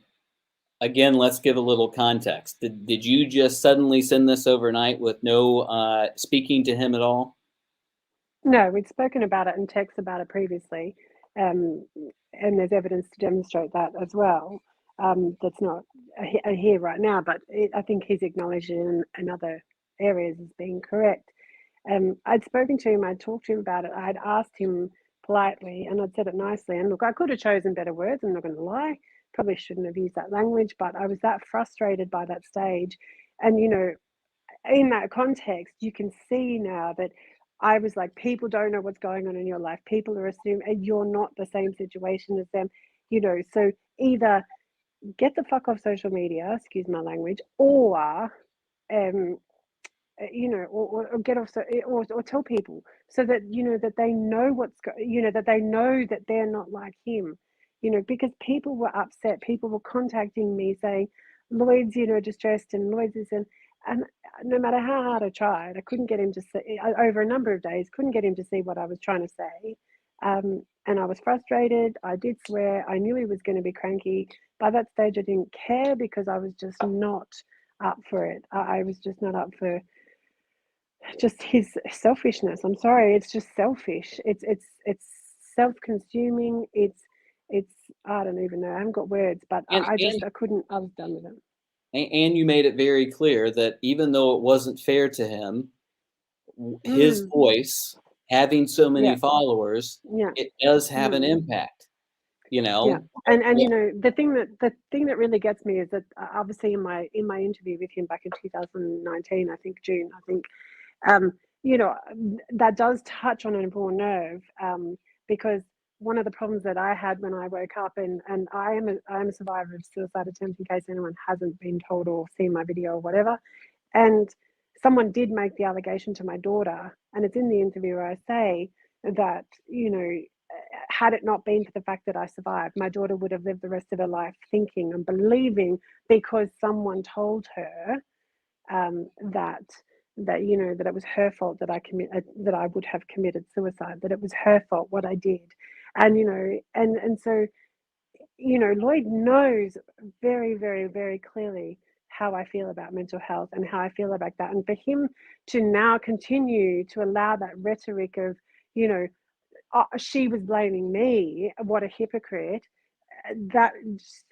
again, let's give a little context. Did you just suddenly send this overnight with no speaking to him at all? No, we'd spoken about it and text about it previously, and there's evidence to demonstrate that as well. That's not here right now, but I think he's acknowledged in other areas as being correct. I'd spoken to him, I'd talked to him about it, I'd asked him politely, and I'd said it nicely. And look, I could have chosen better words, I'm not going to lie. Probably shouldn't have used that language, but I was that frustrated by that stage. And, you know, in that context, you can see now that I was like, people don't know what's going on in your life. People are assuming, and you're not the same situation as them, you know. So either get the fuck off social media, excuse my language, or you know, or get off, or tell people so that, you know, that they know you know, that they know that they're not like him, you know, because people were upset. People were contacting me saying, Lloyd's, you know, distressed, and Lloyd's is and no matter how hard I tried, I couldn't get him to see, over a number of days, couldn't get him to see what I was trying to say. And I was frustrated. I did swear. I knew he was going to be cranky. By that stage, I didn't care because I was just not up for it. I was just not up for just his selfishness. I'm sorry, it's just selfish. It's self-consuming. It's I don't even know. I haven't got words, but I couldn't. I was done with it. And you made it very clear that even though it wasn't fair to him, his voice, having so many followers, it does have an impact. You know. Yeah, and you know, the thing that really gets me is that obviously in my interview with him back in 2019, I think June, you know, that does touch on an important nerve, because one of the problems that I had when I woke up, and I am a survivor of suicide attempt, in case anyone hasn't been told or seen my video or whatever, and someone did make the allegation to my daughter, and it's in the interview where I say that, you know, had it not been for the fact that I survived, my daughter would have lived the rest of her life thinking and believing, because someone told her that you know, that it was her fault that that I would have committed suicide, that it was her fault what I did. And you know, and so, you know, Lloyd knows very, very, very clearly how I feel about mental health and how I feel about that. And for him to now continue to allow that rhetoric of, you know, she was blaming me, what a hypocrite, that,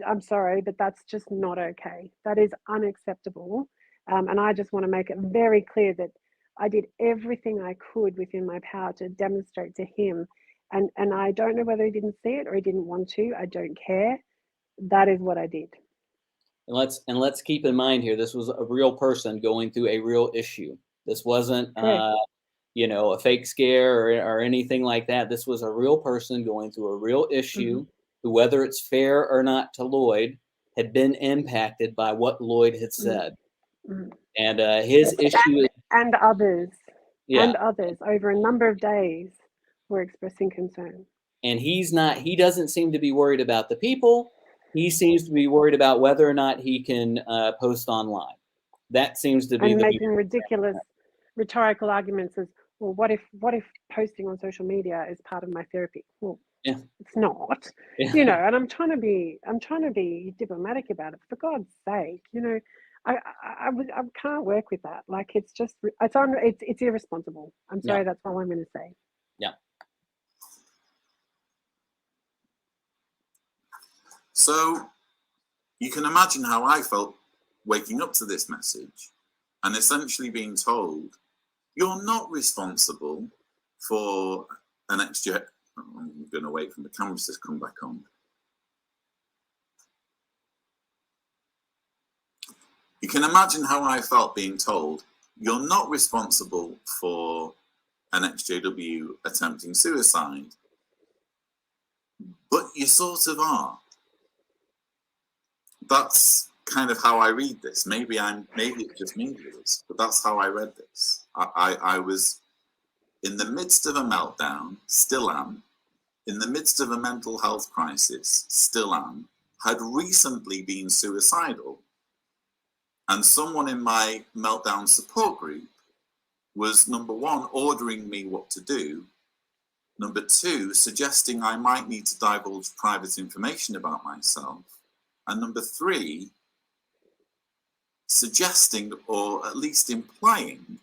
I'm sorry, but that's just not okay. That is unacceptable. And I just want to make it very clear that I did everything I could within my power to demonstrate to him. And I don't know whether he didn't see it or he didn't want to. I don't care. That is what I did. And let's keep in mind here, this was a real person going through a real issue. This wasn't you know, a fake scare or anything like that. This was a real person going through a real issue, who, whether it's fair or not to Lloyd, had been impacted by what Lloyd had said. And his issue and others, yeah, and others over a number of days were expressing concern. And he doesn't seem to be worried about the people. He seems to be worried about whether or not he can post online. That seems to be and making ridiculous rhetorical arguments as, well, what if posting on social media is part of my therapy? Well, it's not. You know, and I'm trying to be diplomatic about it, for God's sake. You know, I can't work with that. Like, it's just, it's irresponsible. I'm sorry, that's all I'm going to say. Yeah. So you can imagine how I felt waking up to this message and essentially being told, you're not responsible for an extra. I'm going to wait for the cameras to come back on. You can imagine how I felt being told, you're not responsible for an ex-JW attempting suicide, but you sort of are. That's kind of how I read this. Maybe it's just me, but that's how I read this. I was in the midst of a meltdown, still am, in the midst of a mental health crisis, still am, had recently been suicidal, and someone in my meltdown support group was, number one, ordering me what to do, number two, suggesting I might need to divulge private information about myself, and number three, suggesting or at least implying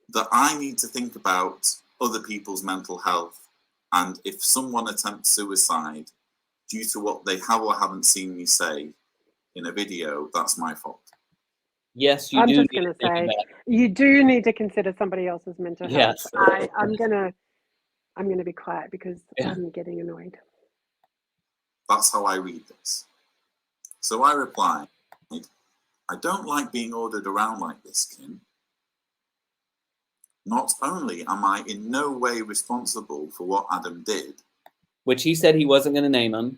that I need to think about other people's mental health, and if someone attempts suicide due to what they have or haven't seen me say in a video, that's my fault. Yes, you I'm do. just going to say, you do need to consider somebody else's mental health. Yes. I'm going to be quiet because I'm getting annoyed. That's how I read this. So I replied, I don't like being ordered around like this, Kim. Not only am I in no way responsible for what Adam did, which he said he wasn't going to name him,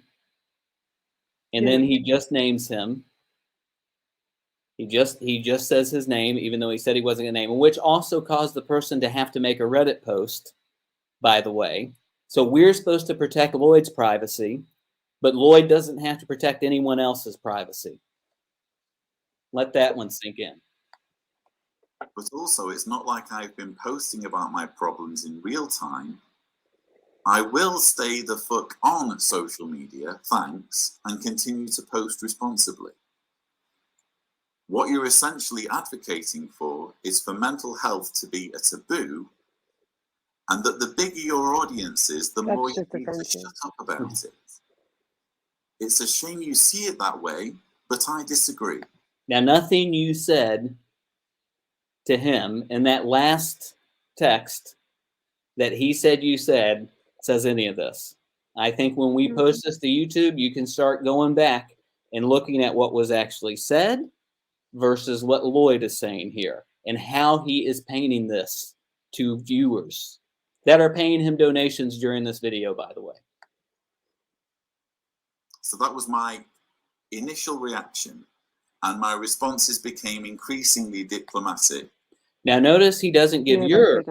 and then he just names him. He just says his name, even though he said he wasn't going to name him, which also caused the person to have to make a Reddit post, by the way. So we're supposed to protect Lloyd's privacy, but Lloyd doesn't have to protect anyone else's privacy. Let that one sink in. But also, it's not like I've been posting about my problems in real time. I will stay the fuck on social media, thanks, and continue to post responsibly. What you're essentially advocating for is for mental health to be a taboo, and that the bigger your audience is, the more you need to shut up about it. It's a shame you see it that way, but I disagree. Now, nothing you said to him in that last text that he said you said says any of this. I think when we post this to YouTube, you can start going back and looking at what was actually said versus what Lloyd is saying here and how he is painting this to viewers that are paying him donations during this video, by the way. So that was my initial reaction, and my responses became increasingly diplomatic. Now notice he doesn't give your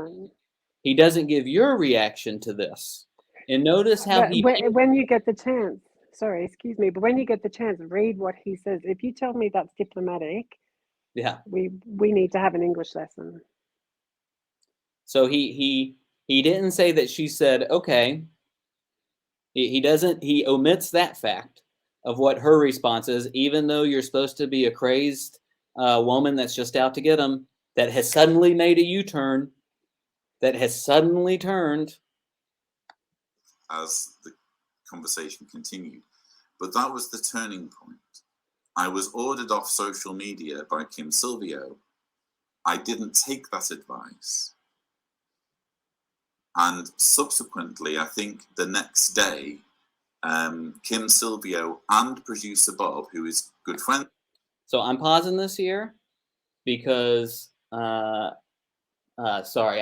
reaction to this. And notice how when you get the chance, sorry, excuse me, but when you get the chance, read what he says. If you tell me that's diplomatic, we need to have an English lesson. So he didn't say that she said, okay. He omits that fact of what her response is, even though you're supposed to be a crazed woman that's just out to get him, that has suddenly made a U-turn, that has suddenly turned. As the conversation continued. But that was the turning point. I was ordered off social media by Silvio. I didn't take that advice. And subsequently, I think the next day, Silvio and producer Bob, who is good friend. So I'm pausing this here because, sorry,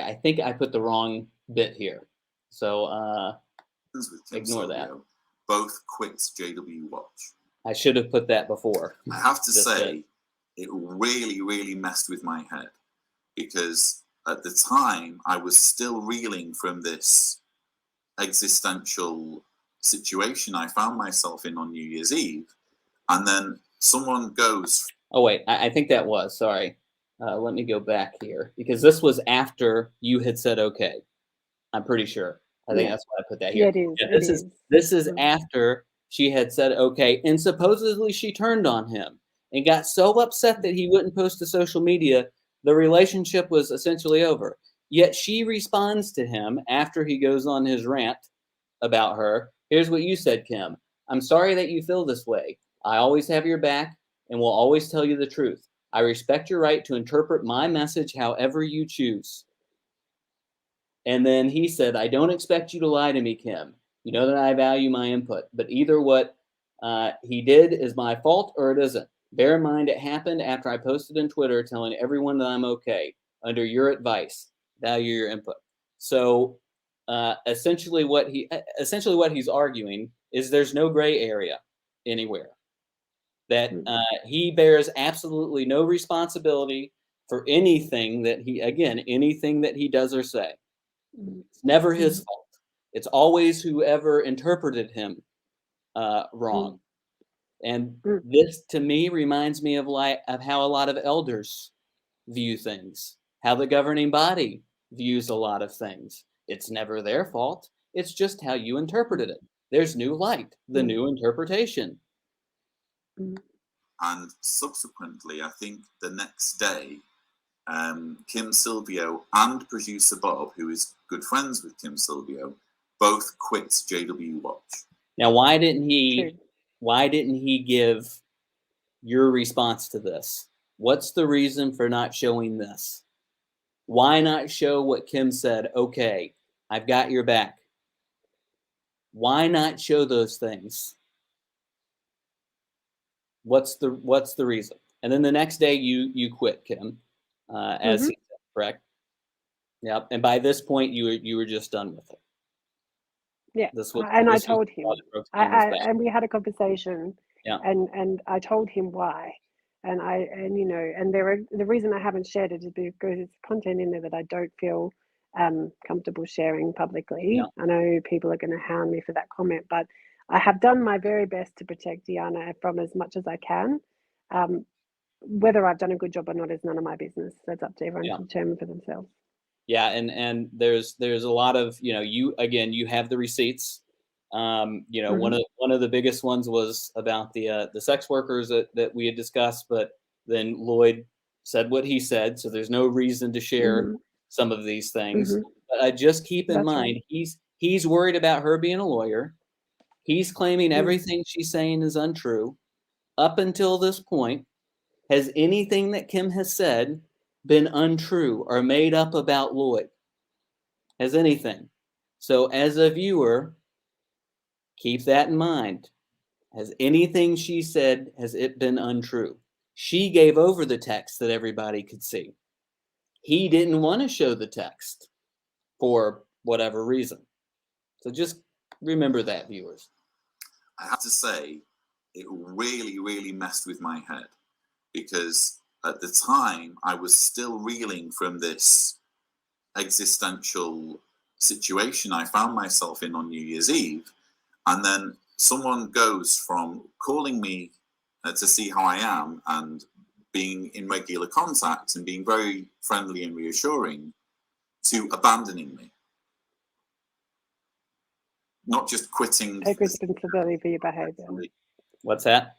I think I put the wrong bit here. So ignore that. Both quit JW Watch. I should have put that before. I have to say, it really, really messed with my head because at the time I was still reeling from this existential situation I found myself in on New Year's Eve, and then someone goes. Oh wait, I think that was, sorry. Let me go back here because this was after you had said okay. I'm pretty sure. I think that's why I put that here. This is after she had said okay, and supposedly she turned on him. and got so upset that he wouldn't post to social media, the relationship was essentially over. Yet she responds to him after he goes on his rant about her. Here's what you said, Kim. I'm sorry that you feel this way. I always have your back and will always tell you the truth. I respect your right to interpret my message however you choose. And then he said, I don't expect you to lie to me, Kim. You know that I value my input, but either what he did is my fault or it isn't. Bear in mind, it happened after I posted on Twitter telling everyone that I'm okay. Under your advice, value your input. So essentially what he's arguing is there's no gray area anywhere. That he bears absolutely no responsibility for anything that anything that he does or say. It's never his fault. It's always whoever interpreted him wrong. And this, to me, reminds me of how a lot of elders view things, how the governing body views a lot of things. It's never their fault. It's just how you interpreted it. There's new light, the new interpretation. And subsequently, I think the next day, Kim Silvio and producer Bob, who is good friends with Kim Silvio, both quit JW Watch. Now, why didn't he give your response to this? What's the reason for not showing this? Why not show what Kim said? Okay, I've got your back. Why not show those things? What's the reason? And then the next day you quit, Kim, as he said, correct? Yep. And by this point you were just done with it. Yeah. I told him, and we had a conversation. Yeah. And I told him why. And the reason I haven't shared it is because it's content in there that I don't feel comfortable sharing publicly. Yeah. I know people are going to hound me for that comment, but I have done my very best to protect Deanna from as much as I can. Whether I've done a good job or not is none of my business. That's up to everyone to determine for themselves. Yeah, and there's a lot of, you have the receipts. One of the biggest ones was about the sex workers that we had discussed, but then Lloyd said what he said, so there's no reason to share some of these things. But just keep in mind, he's worried about her being a lawyer. He's claiming everything she's saying is untrue. Up until this point, has anything that Kim has said been untrue or made up about Lloyd? Has anything? So as a viewer, keep that in mind. Has anything she said, has it been untrue? She gave over the text that everybody could see. He didn't want to show the text for whatever reason. So just remember that, viewers. I have to say, it really, really messed with my head, because at the time I was still reeling from this existential situation I found myself in on New Year's Eve. And then someone goes from calling me to see how I am and being in regular contact and being very friendly and reassuring to abandoning me. Not just quitting. Take responsibility for your behavior. What's that?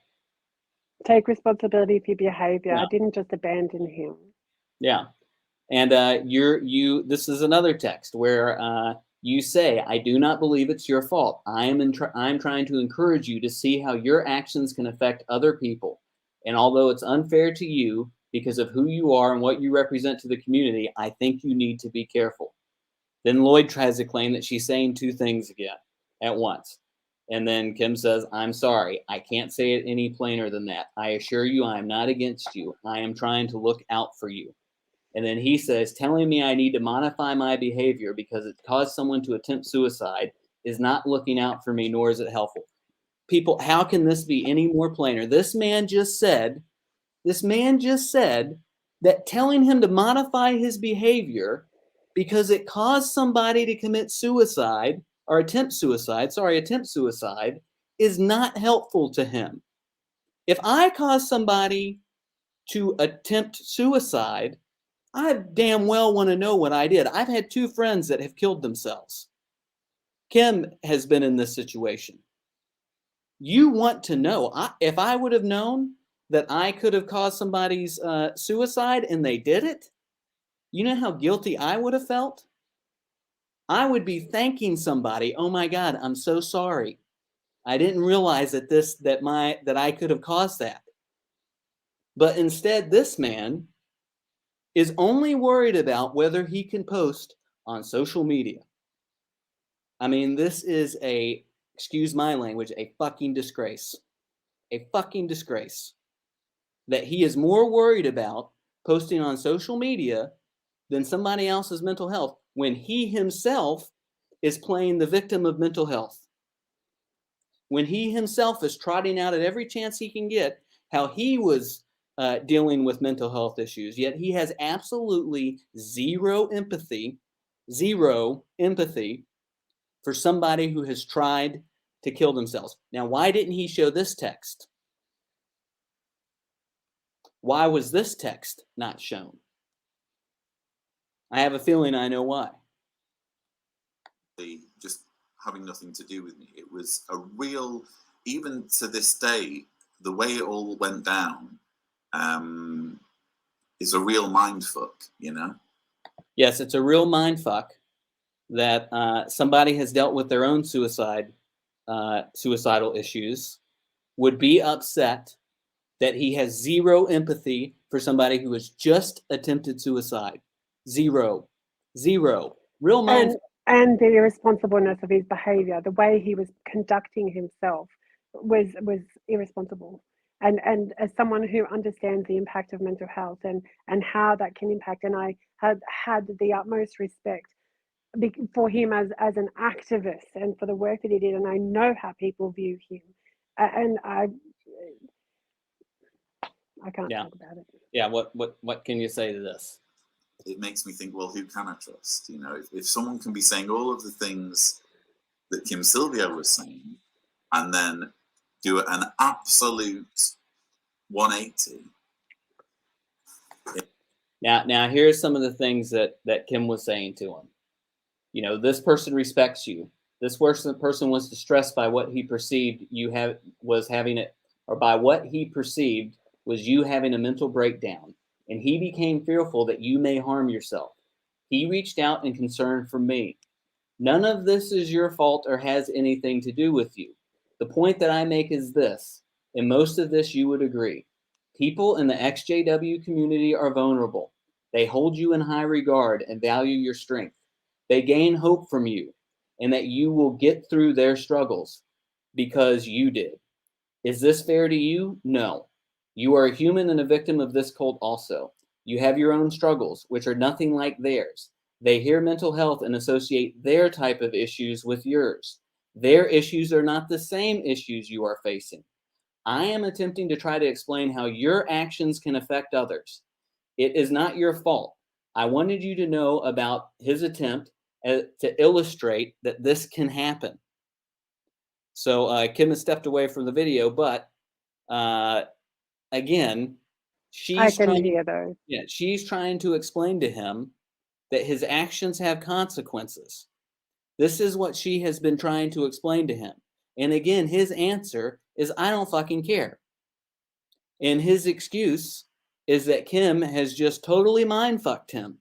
Take responsibility for your behavior. Yeah. I didn't just abandon him. Yeah. And this is another text where you say, I do not believe it's your fault. I'm trying to encourage you to see how your actions can affect other people. And although it's unfair to you because of who you are and what you represent to the community, I think you need to be careful. Then Lloyd tries to claim that she's saying two things again at once. And then Kim says, I'm sorry. I can't say it any plainer than that. I assure you I am not against you. I am trying to look out for you. And then he says, telling me I need to modify my behavior because it caused someone to attempt suicide is not looking out for me, nor is it helpful. People, how can this be any more plainer? This man just said that telling him to modify his behavior because it caused somebody to commit suicide or attempt suicide is not helpful to him. If I cause somebody to attempt suicide, I damn well want to know what I did. I've had two friends that have killed themselves. Kim has been in this situation. You want to know. If I would have known that I could have caused somebody's suicide and they did it, you know how guilty I would have felt? I would be thanking somebody, oh my God, I'm so sorry. I didn't realize that I could have caused that. But instead, this man is only worried about whether he can post on social media. I mean, this is excuse my language, a fucking disgrace. A fucking disgrace. That he is more worried about posting on social media than somebody else's mental health when he himself is playing the victim of mental health. When he himself is trotting out at every chance he can get how he was dealing with mental health issues, yet he has absolutely zero empathy for somebody who has tried to kill themselves. Now, why didn't he show this text? Why was this text not shown? I have a feeling I know why. Just having nothing to do with me. It was a real, even to this day, the way it all went down is a real mindfuck, you know? Yes, it's a real mindfuck that somebody has dealt with their own suicidal issues, would be upset that he has zero empathy for somebody who has just attempted suicide. Zero. Real mindfuck. And the irresponsibleness of his behavior, the way he was conducting himself was irresponsible. And as someone who understands the impact of mental health and how that can impact, and I had the utmost respect for him as an activist and for the work that he did, and I know how people view him, and I can't talk about it. Yeah, what can you say to this? It makes me think, well, who can I trust? You know, if someone can be saying all of the things that Kim Silvio was saying and then do an absolute 180. Now here's some of the things that Kim was saying to him. You know, this person respects you. This person was distressed by what he perceived was having it, or by what he perceived was you having a mental breakdown, and he became fearful that you may harm yourself. He reached out in concern for me. None of this is your fault or has anything to do with you. The point that I make is this, and most of this you would agree. People in the XJW community are vulnerable. They hold you in high regard and value your strength. They gain hope from you and that you will get through their struggles because you did. Is this fair to you? No. You are a human and a victim of this cult also. You have your own struggles, which are nothing like theirs. They hear mental health and associate their type of issues with yours. Their issues are not the same issues you are facing. I am attempting to try to explain how your actions can affect others. It is not your fault. I wanted you to know about his attempt to illustrate that this can happen. So Kim has stepped away from the video, but again, she's trying to explain to him that his actions have consequences. This is what she has been trying to explain to him. And again, his answer is, I don't fucking care. And his excuse is that Kim has just totally mindfucked him.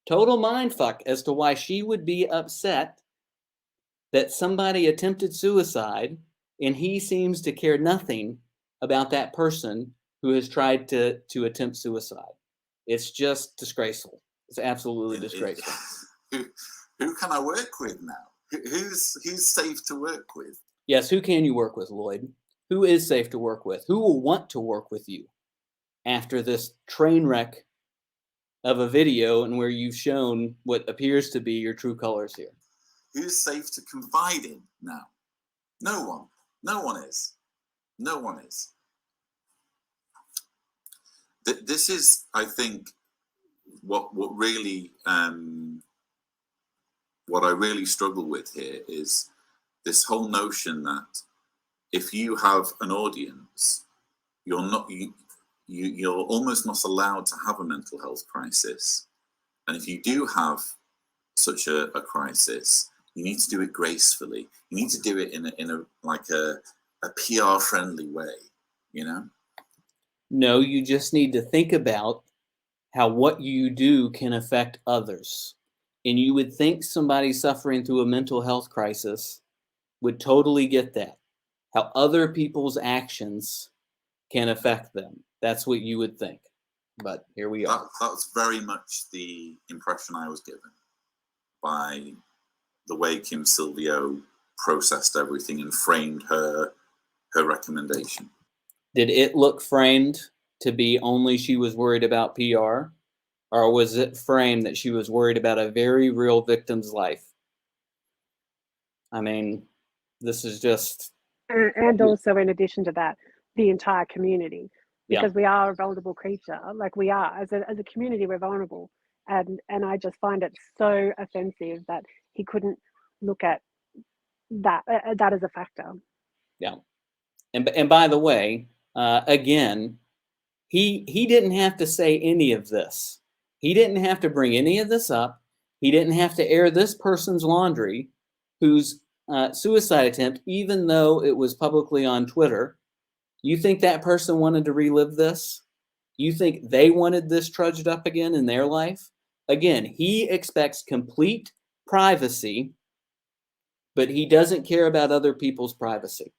Total mindfuck as to why she would be upset that somebody attempted suicide, and he seems to care nothing about that person who has tried to attempt suicide. It's just disgraceful. It's absolutely disgraceful. Who can I work with now? Who's safe to work with? Yes, who can you work with, Lloyd? Who is safe to work with? Who will want to work with you after this train wreck of a video and where you've shown what appears to be your true colors here? Who's safe to confide in now? No one. No one is. No one is. This is, I think, what really what I really struggle with here is this whole notion that if you have an audience, you're almost not allowed to have a mental health crisis, and if you do have such a crisis, you need to do it gracefully. You need to do it in a PR friendly way, you know. No, you just need to think about how what you do can affect others. And you would think somebody suffering through a mental health crisis would totally get that, how other people's actions can affect them. That's what you would think. But here we are. That was very much the impression I was given by the way Kim Silvio processed everything and framed her recommendation. Did it look framed to be only she was worried about PR? Or was it framed that she was worried about a very real victim's life? I mean, this is just... And also, in addition to that, the entire community, because we are a vulnerable creature. Like, we are, as a community, we're vulnerable. And I just find it so offensive that he couldn't look at that as a factor. Yeah. And by the way, again, he didn't have to say any of this. He didn't have to bring any of this up. He didn't have to air this person's laundry, whose suicide attempt, even though it was publicly on Twitter. You think that person wanted to relive this? You think they wanted this trudged up again in their life? Again, he expects complete privacy, but he doesn't care about other people's privacy.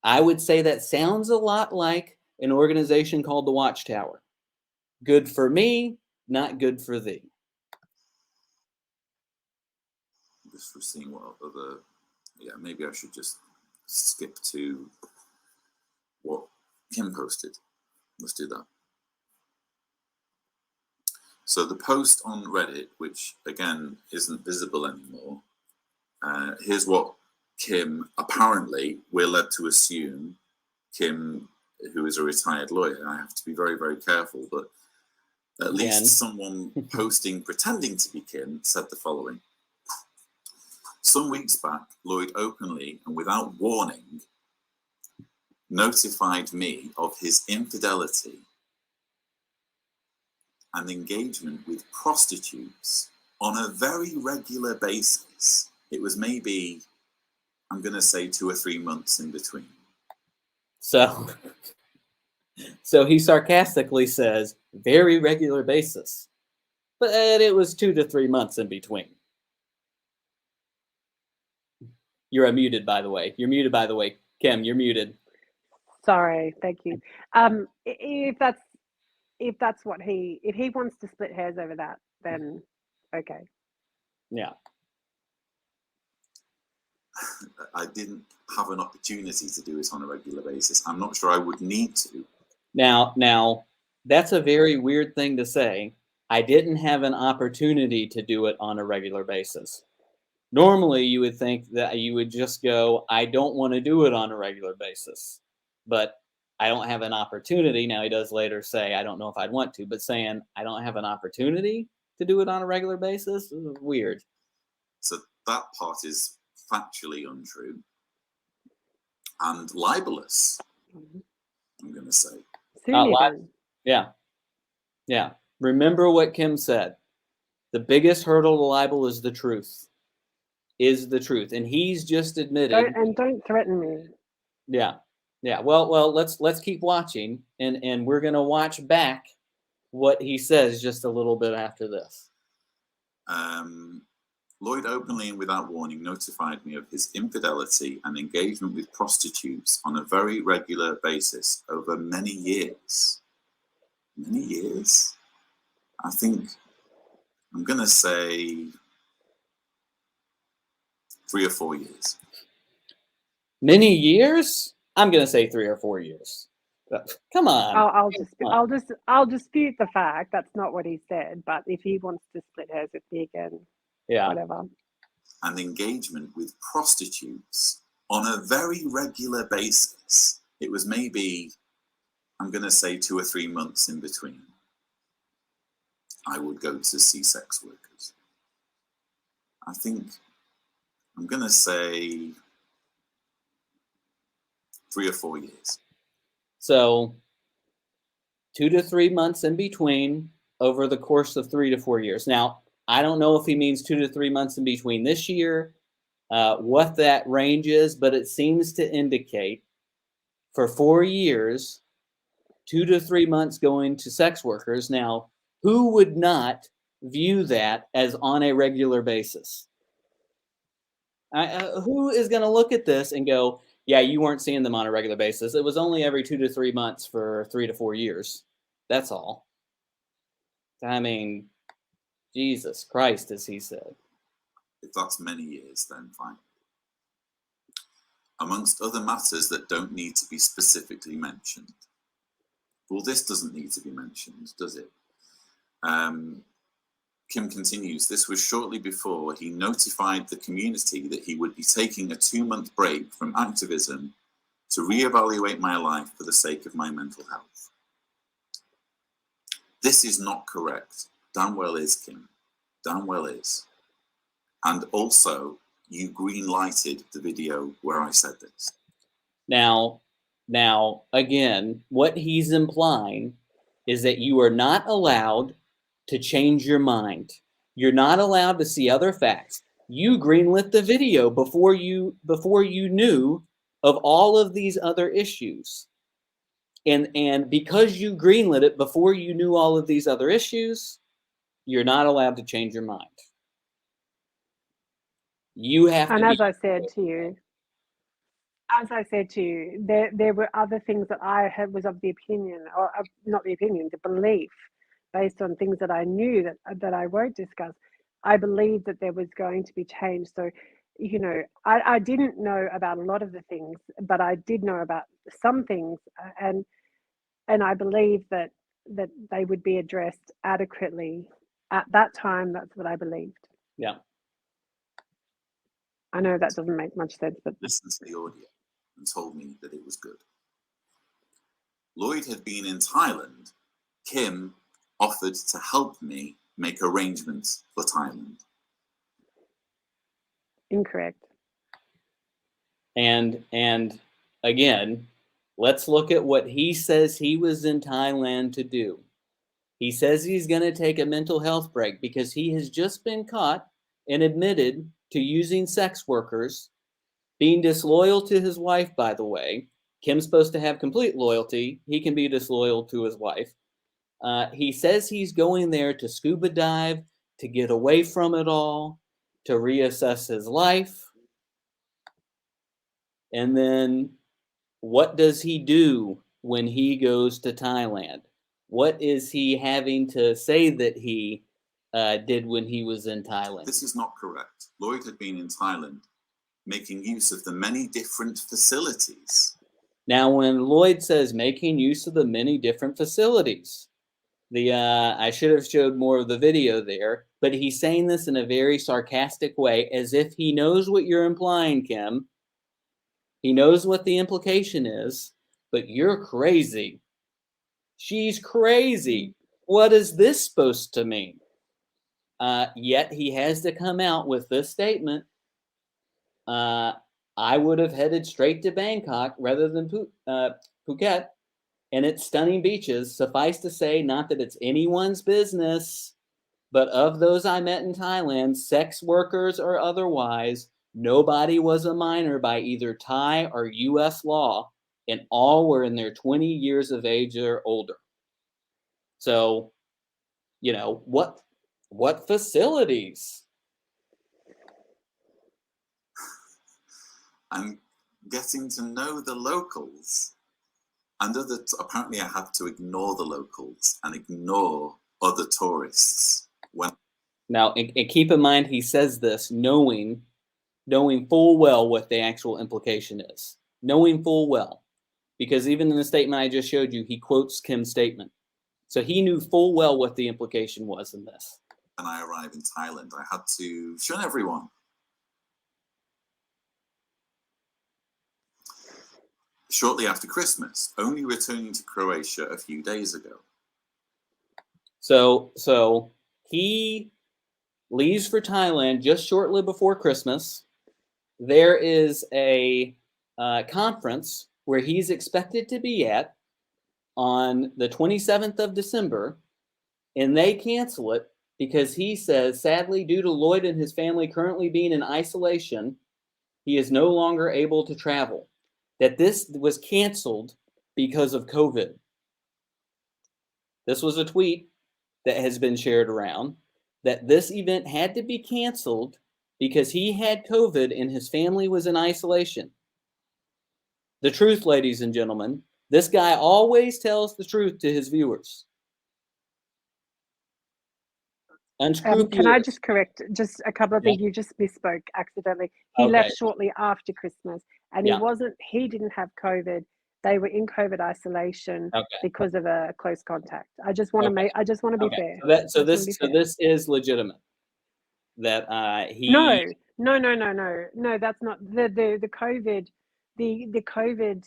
I would say that sounds a lot like an organization called the Watchtower. Good for me, not good for thee. Just for seeing what other, maybe I should just skip to what Kim posted. Let's do that. So the post on Reddit, which again isn't visible anymore, here's what Kim, apparently, we're led to assume, Kim, who is a retired lawyer, I have to be very, very careful, but at least someone posting, pretending to be Kim, said the following. Some weeks back, Lloyd openly and without warning notified me of his infidelity and engagement with prostitutes on a very regular basis. It was maybe, I'm going to say, 2 or 3 months in between. So he sarcastically says, very regular basis. But it was 2 to 3 months in between. You're unmuted, by the way. You're muted, by the way. Kim, you're muted. Sorry, thank you. If that's what if he wants to split hairs over that, then okay. Yeah. I didn't have an opportunity to do it on a regular basis. I'm not sure I would need to. Now, that's a very weird thing to say. I didn't have an opportunity to do it on a regular basis. Normally, you would think that you would just go, I don't want to do it on a regular basis. But I don't have an opportunity. Now, he does later say, I don't know if I'd want to, but saying I don't have an opportunity to do it on a regular basis is weird. So that part is factually untrue and libelous, I'm going to say. Yeah. Remember what Kim said. The biggest hurdle to libel is the truth. And he's just admitted. Don't threaten me. Yeah. Well, let's keep watching, and we're going to watch back what he says just a little bit after this. Lloyd openly and without warning notified me of his infidelity and engagement with prostitutes on a very regular basis over many years. Many years? I think I'm going to say 3 or 4 years. Many years? I'm going to say 3 or 4 years. Come on. I'll dispute the fact that's not what he said. But if he wants to split hairs with me again, whatever. And engagement with prostitutes on a very regular basis. It was maybe, I'm going to say, 2 or 3 months in between. I would go to see sex workers. I think I'm going to say 3 or 4 years. So 2 to 3 months in between over the course of 3 to 4 years. Now, I don't know if he means 2 to 3 months in between this year, what that range is, but it seems to indicate for 4 years 2 to 3 months going to sex workers. Now, who would not view that as on a regular basis? Who is going to look at this and go, yeah, you weren't seeing them on a regular basis. It was only every 2 to 3 months for 3 to 4 years. That's all. I mean, Jesus Christ, as he said. If that's many years, then fine. Amongst other matters that don't need to be specifically mentioned. Well, this doesn't need to be mentioned, does it? Kim continues, this was shortly before he notified the community that he would be taking a 2-month break from activism to reevaluate my life for the sake of my mental health. This is not correct. Damn well is, Kim. Damn well is. And also, you green-lighted the video where I said this. Now, again, what he's implying is that you are not allowed to change your mind. You're not allowed to see other facts. You greenlit the video before you knew of all of these other issues. And because you greenlit it before you knew all of these other issues, you're not allowed to change your mind. You have And to as I said to you, there were other things that I was of the opinion, or not the opinion, the belief, based on things that I knew that I won't discuss. I believed that there was going to be change. So, you know, I didn't know about a lot of the things, but I did know about some things, and I believe that they would be addressed adequately at that time. That's what I believed. Yeah. I know that doesn't make much sense, but Listened to the audio and told me that it was good. Lloyd had been in Thailand. Kim offered to help me make arrangements for Thailand. incorrect. And again, let's look at what he says he was in Thailand to do. He says he's going to take a mental health break because he has just been caught and admitted to using sex workers, being disloyal to his wife, by the way. Kim's supposed to have complete loyalty. He can be disloyal to his wife. He says he's going there to scuba dive, to get away from it all, to reassess his life. And then what does he do when he goes to Thailand? What is he having to say that he did when he was in Thailand? This is not correct. Lloyd had been in Thailand making use of the many different facilities. Now, when Lloyd says making use of the many different facilities, I should have showed more of the video there, but he's saying this in a very sarcastic way, as if he knows what you're implying, Kim. He knows what the implication is, but you're crazy. She's crazy. What is this supposed to mean? Yet he has to come out with this statement. I would have headed straight to Bangkok rather than Phuket and its stunning beaches. Suffice to say, not that it's anyone's business, but of those I met in Thailand, sex workers or otherwise, nobody was a minor by either Thai or U.S. law, and all were in their 20 years of age or older. So, you know, what facilities? I'm getting to know the locals. And apparently I have to ignore the locals and ignore other tourists. Now, and keep in mind, he says this knowing full well what the actual implication is. Knowing full well. Because even in the statement I just showed you, he quotes Kim's statement. So he knew full well what the implication was in this. When I arrived in Thailand, I had to shun everyone. Shortly after Christmas, only returning to Croatia a few days ago. So he leaves for Thailand just shortly before Christmas. There is a conference where he's expected to be at on the 27th of December, and they cancel it because he says, sadly, due to Lloyd and his family currently being in isolation, he is no longer able to travel. That this was canceled because of COVID. this was a tweet that has been shared around, that this event had to be canceled because he had COVID and his family was in isolation. The truth, ladies and gentlemen, this guy always tells the truth to his viewers. Unscrupulous. Can I just correct just a couple of things? You just misspoke accidentally. He left shortly after Christmas, and he didn't have COVID. They were in COVID isolation because of a close contact. I just want to be fair. So this is legitimate. That he No, that's not the COVID. The COVID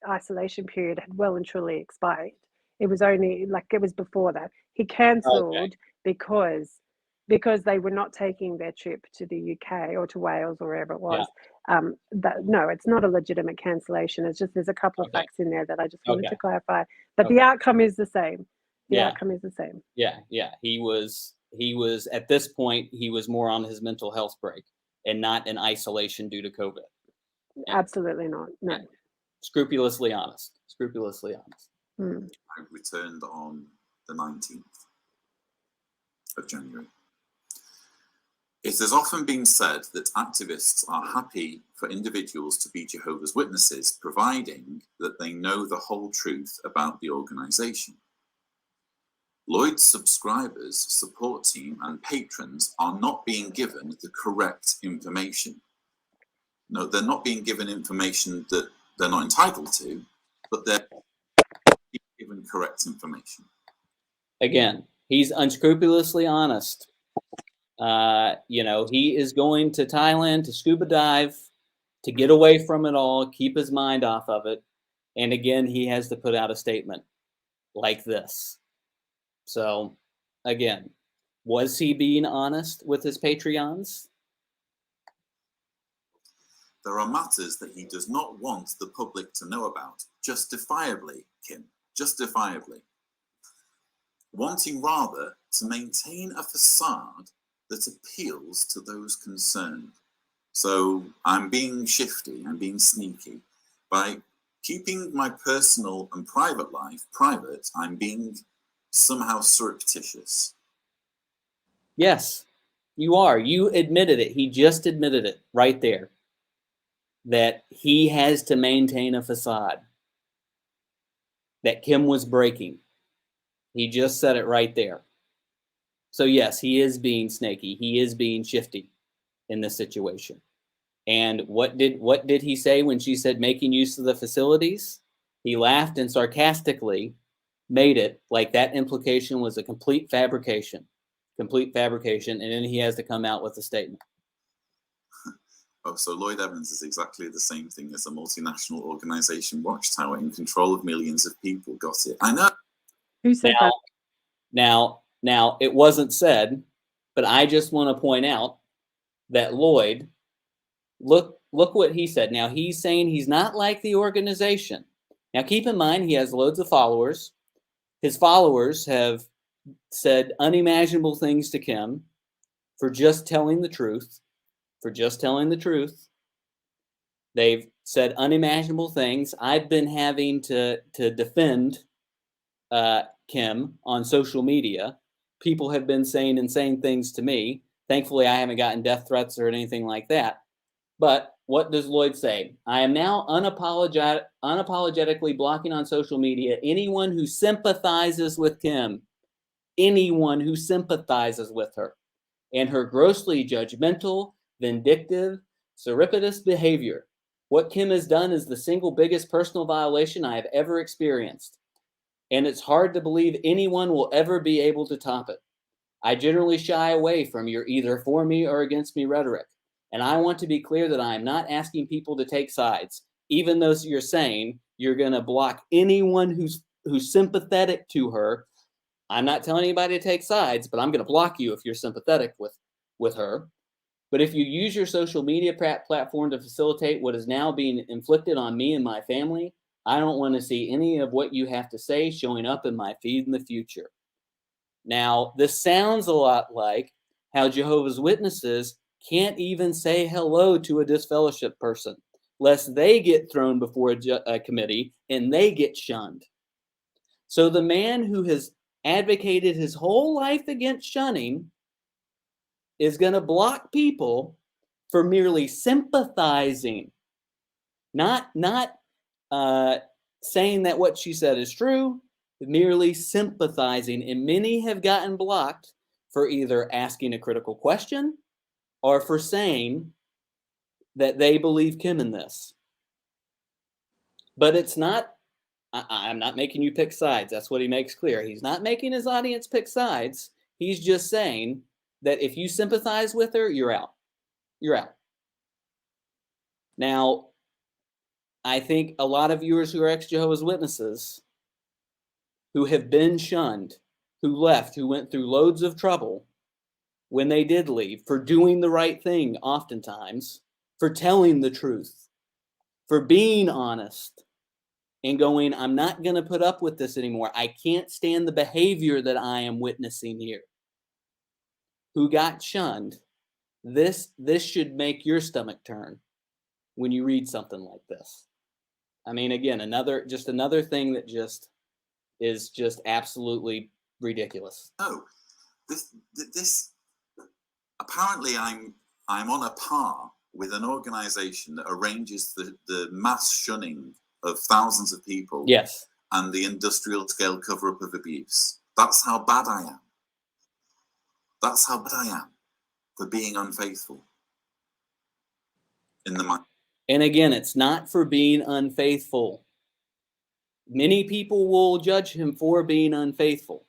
isolation period had well and truly expired. It was only it was before that. He cancelled because they were not taking their trip to the UK or to Wales or wherever it was. No, it's not a legitimate cancellation. It's just there's a couple of facts in there that I just wanted to clarify. But the outcome is the same. The outcome is the same. Yeah. He was at this point, he was more on his mental health break and not in isolation due to COVID. Absolutely not. No. Scrupulously honest. I returned on the 19th of January. It has often been said that activists are happy for individuals to be Jehovah's Witnesses, providing that they know the whole truth about the organization. Lloyd's subscribers, support team, and patrons are not being given the correct information. No, they're not being given information that they're not entitled to, but they're being given correct information. Again, he's unscrupulously honest. He is going to Thailand to scuba dive, to get away from it all, keep his mind off of it. And again, he has to put out a statement like this. So, again, was he being honest with his Patreons? There are matters that he does not want the public to know about, justifiably, Kim, justifiably. Wanting rather to maintain a facade that appeals to those concerned. So I'm being shifty, I'm being sneaky. By keeping my personal and private life private, I'm being somehow surreptitious. Yes, you are. You admitted it. He just admitted it right there. That he has to maintain a facade. That Kim was breaking. He just said it right there. So yes, he is being snaky. He is being shifty in this situation. And what did he say when she said making use of the facilities? He laughed and sarcastically made it like that implication was a complete fabrication, and then he has to come out with a statement. Oh, so Lloyd Evans is exactly the same thing as a multinational organization watchtower in control of millions of people. Got it. I know. Who said that? Now, it wasn't said, but I just want to point out that Lloyd, look what he said. Now, he's saying he's not like the organization. Now, keep in mind, he has loads of followers. His followers have said unimaginable things to Kim for just telling the truth. They've said unimaginable things. I've been having to defend Kim on social media. People have been saying insane things to me. Thankfully, I haven't gotten death threats or anything like that. But what does Lloyd say? I am now unapologetically blocking on social media anyone who sympathizes with Kim, anyone who sympathizes with her, and her grossly judgmental, vindictive, surreptitious behavior. What Kim has done is the single biggest personal violation I have ever experienced. And it's hard to believe anyone will ever be able to top it. I generally shy away from your either for me or against me rhetoric. And I want to be clear that I am not asking people to take sides, even though you're saying you're going to block anyone who's sympathetic to her. I'm not telling anybody to take sides, but I'm going to block you if you're sympathetic with her. But if you use your social media platform to facilitate what is now being inflicted on me and my family, I don't want to see any of what you have to say showing up in my feed in the future. Now, this sounds a lot like how Jehovah's Witnesses can't even say hello to a disfellowship person, lest they get thrown before a committee and they get shunned. So the man who has advocated his whole life against shunning is going to block people for merely sympathizing, not saying that what she said is true, merely sympathizing. And many have gotten blocked for either asking a critical question or for saying that they believe Kim in this. But it's not, I'm not making you pick sides. That's what he makes clear. He's not making his audience pick sides. He's just saying that if you sympathize with her, you're out. You're out. Now, I think a lot of viewers who are ex-Jehovah's Witnesses, who have been shunned, who left, who went through loads of trouble when they did leave, for doing the right thing oftentimes, for telling the truth, for being honest, and going, I'm not going to put up with this anymore. I can't stand the behavior that I am witnessing here. Who got shunned, this should make your stomach turn when you read something like this. I mean, again, another thing that just is just absolutely ridiculous. No, this apparently I'm on a par with an organization that arranges the mass shunning of thousands of people. Yes. And the industrial scale cover-up of abuse. That's how bad I am. That's how bad I am for being unfaithful in the mind. And again, it's not for being unfaithful. Many people will judge him for being unfaithful.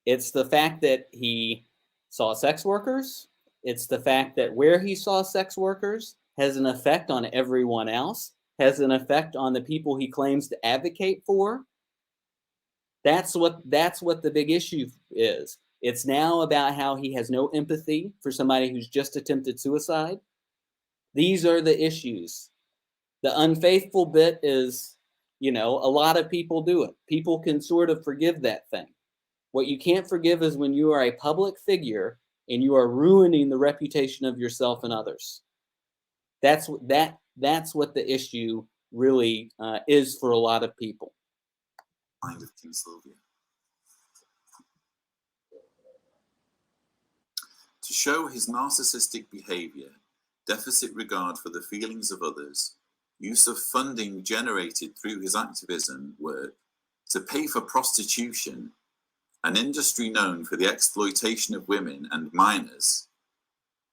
It's the fact that he saw sex workers. It's the fact that where he saw sex workers has an effect on everyone else, has an effect on the people he claims to advocate for. That's what the big issue is. It's now about how he has no empathy for somebody who's just attempted suicide. These are the issues. The unfaithful bit is, a lot of people do it. People can sort of forgive that thing. What you can't forgive is when you are a public figure and you are ruining the reputation of yourself and others. That's what the issue really is for a lot of people. Mind of King Silvio. To show his narcissistic behavior, deficit regard for the feelings of others, use of funding generated through his activism work to pay for prostitution, an industry known for the exploitation of women and minors,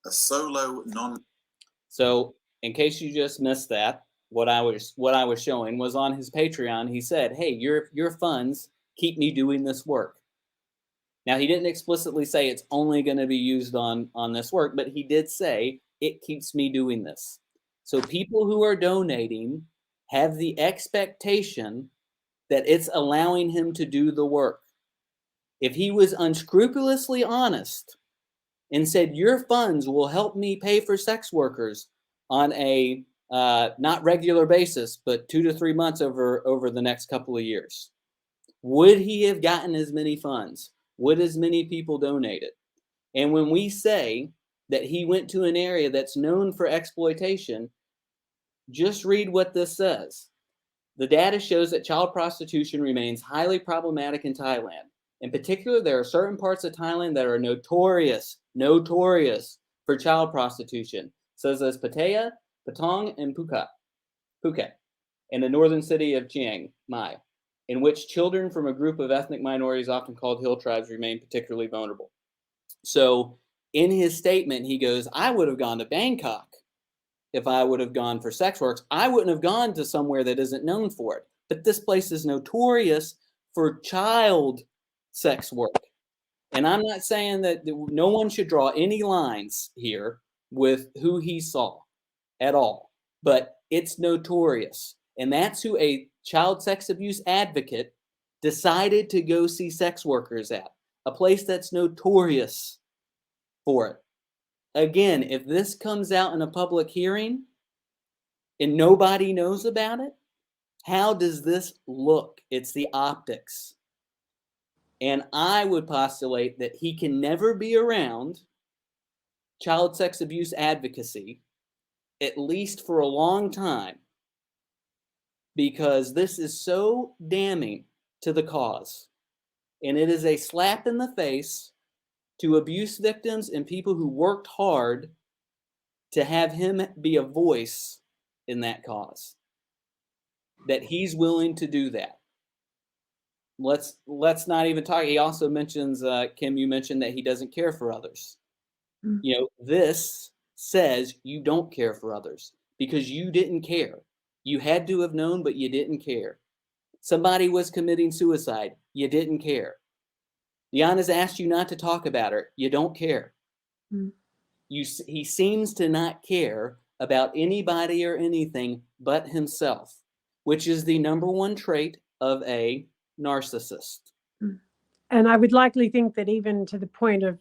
a solo non... So, in case you just missed that, what I was showing was on his Patreon. He said, "Hey, your funds keep me doing this work." Now, he didn't explicitly say it's only going to be used on this work, but he did say it keeps me doing this. So people who are donating have the expectation that it's allowing him to do the work. If he was unscrupulously honest and said, your funds will help me pay for sex workers on a not regular basis, but 2 to 3 months over the next couple of years, would he have gotten as many funds? Would as many people donate it? And when we say that he went to an area that's known for exploitation, just read what this says. The data shows that child prostitution remains highly problematic in Thailand. In particular, there are certain parts of Thailand that are notorious for child prostitution, such as Pattaya, Patong, and Phuket, in the northern city of Chiang Mai, in which children from a group of ethnic minorities, often called hill tribes, remain particularly vulnerable. So in his statement, he goes, I would have gone to Bangkok if I would have gone for sex work. I wouldn't have gone to somewhere that isn't known for it. But this place is notorious for child sex work. And I'm not saying that no one should draw any lines here with who he saw at all, but it's notorious. And that's who a child sex abuse advocate decided to go see sex workers at, a place that's notorious for it. Again, if this comes out in a public hearing and nobody knows about it, how does this look? It's the optics. And I would postulate that he can never be around child sex abuse advocacy, at least for a long time, because this is so damning to the cause. And it is a slap in the face to abuse victims and people who worked hard to have him be a voice in that cause. That he's willing to do that. Let's not even talk. He also mentions, Kim, you mentioned that he doesn't care for others. You know, this says you don't care for others because you didn't care. You had to have known, but you didn't care. Somebody was committing suicide. You didn't care. Diana's asked you not to talk about her. You don't care. He seems to not care about anybody or anything but himself, which is the number one trait of a narcissist. And I would likely think that even to the point of,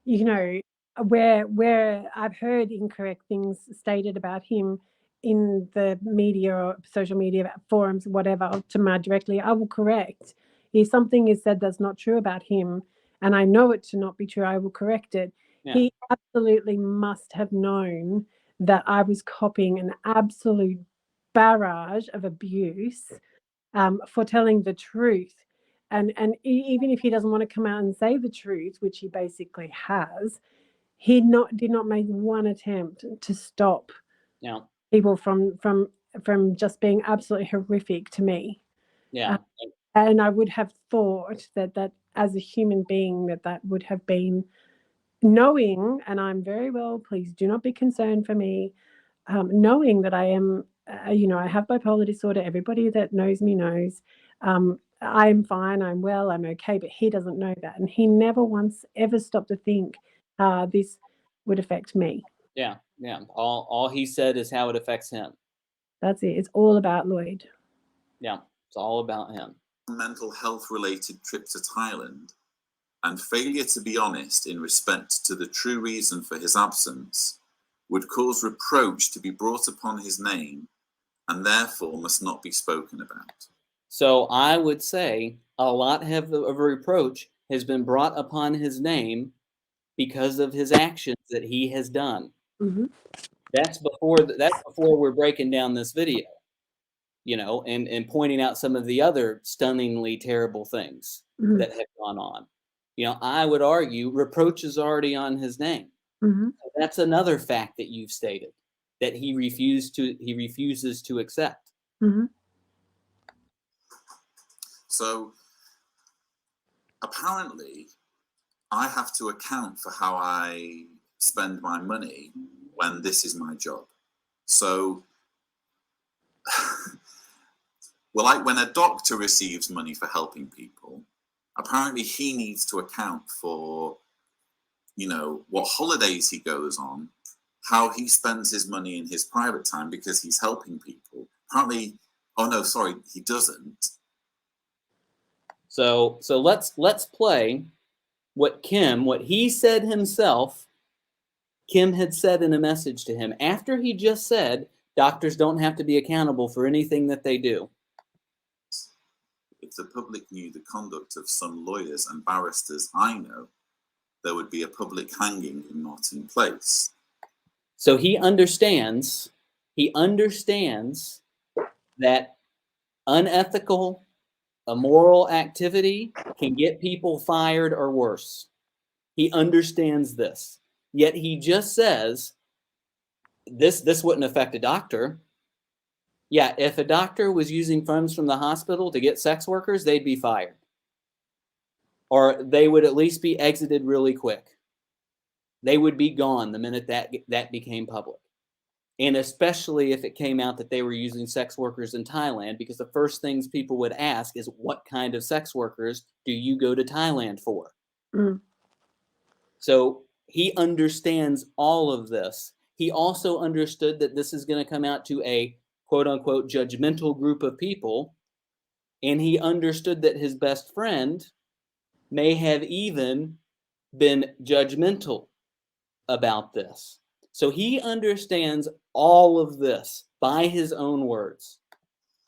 you know, where I've heard incorrect things stated about him in the media or social media forums, whatever, to Mad directly, I will correct. If something is said that's not true about him, and I know it to not be true, I will correct it. Yeah. He absolutely must have known that I was copying an absolute barrage of abuse for telling the truth. And even if he doesn't want to come out and say the truth, which he basically has, he did not make one attempt to stop people from just being absolutely horrific to me. Yeah. And I would have thought that as a human being that would have been knowing, and I'm very well, please do not be concerned for me, knowing that I am, I have bipolar disorder. Everybody that knows me knows. I'm fine, I'm well, I'm okay, but he doesn't know that. And he never once ever stopped to think this would affect me. Yeah. All he said is how it affects him. That's it. It's all about Lloyd. Yeah, it's all about him. Mental health related trip to Thailand and failure to be honest in respect to the true reason for his absence would cause reproach to be brought upon his name and therefore must not be spoken about. So I would say a lot of reproach has been brought upon his name because of his actions that he has done. Mm-hmm. That's before we're breaking down this video, and pointing out some of the other stunningly terrible things that have gone on. I would argue reproach is already on his name. That's another fact that you've stated that he refuses to accept. So apparently I have to account for how I spend my money when this is my job. So well, when a doctor receives money for helping people, apparently he needs to account for, what holidays he goes on, how he spends his money in his private time because he's helping people. Apparently, he doesn't. So let's play what he said himself. Kim had said in a message to him after he just said doctors don't have to be accountable for anything that they do. If the public knew the conduct of some lawyers and barristers I know, there would be a public hanging not in place. So he understands that unethical, immoral activity can get people fired or worse. He understands this. Yet he just says, this wouldn't affect a doctor. Yeah, if a doctor was using funds from the hospital to get sex workers, they'd be fired. Or they would at least be exited really quick. They would be gone the minute that became public. And especially if it came out that they were using sex workers in Thailand, because the first things people would ask is, what kind of sex workers do you go to Thailand for? So he understands all of this. He also understood that this is going to come out to a quote unquote judgmental group of people. And he understood that his best friend may have even been judgmental about this. So he understands all of this by his own words.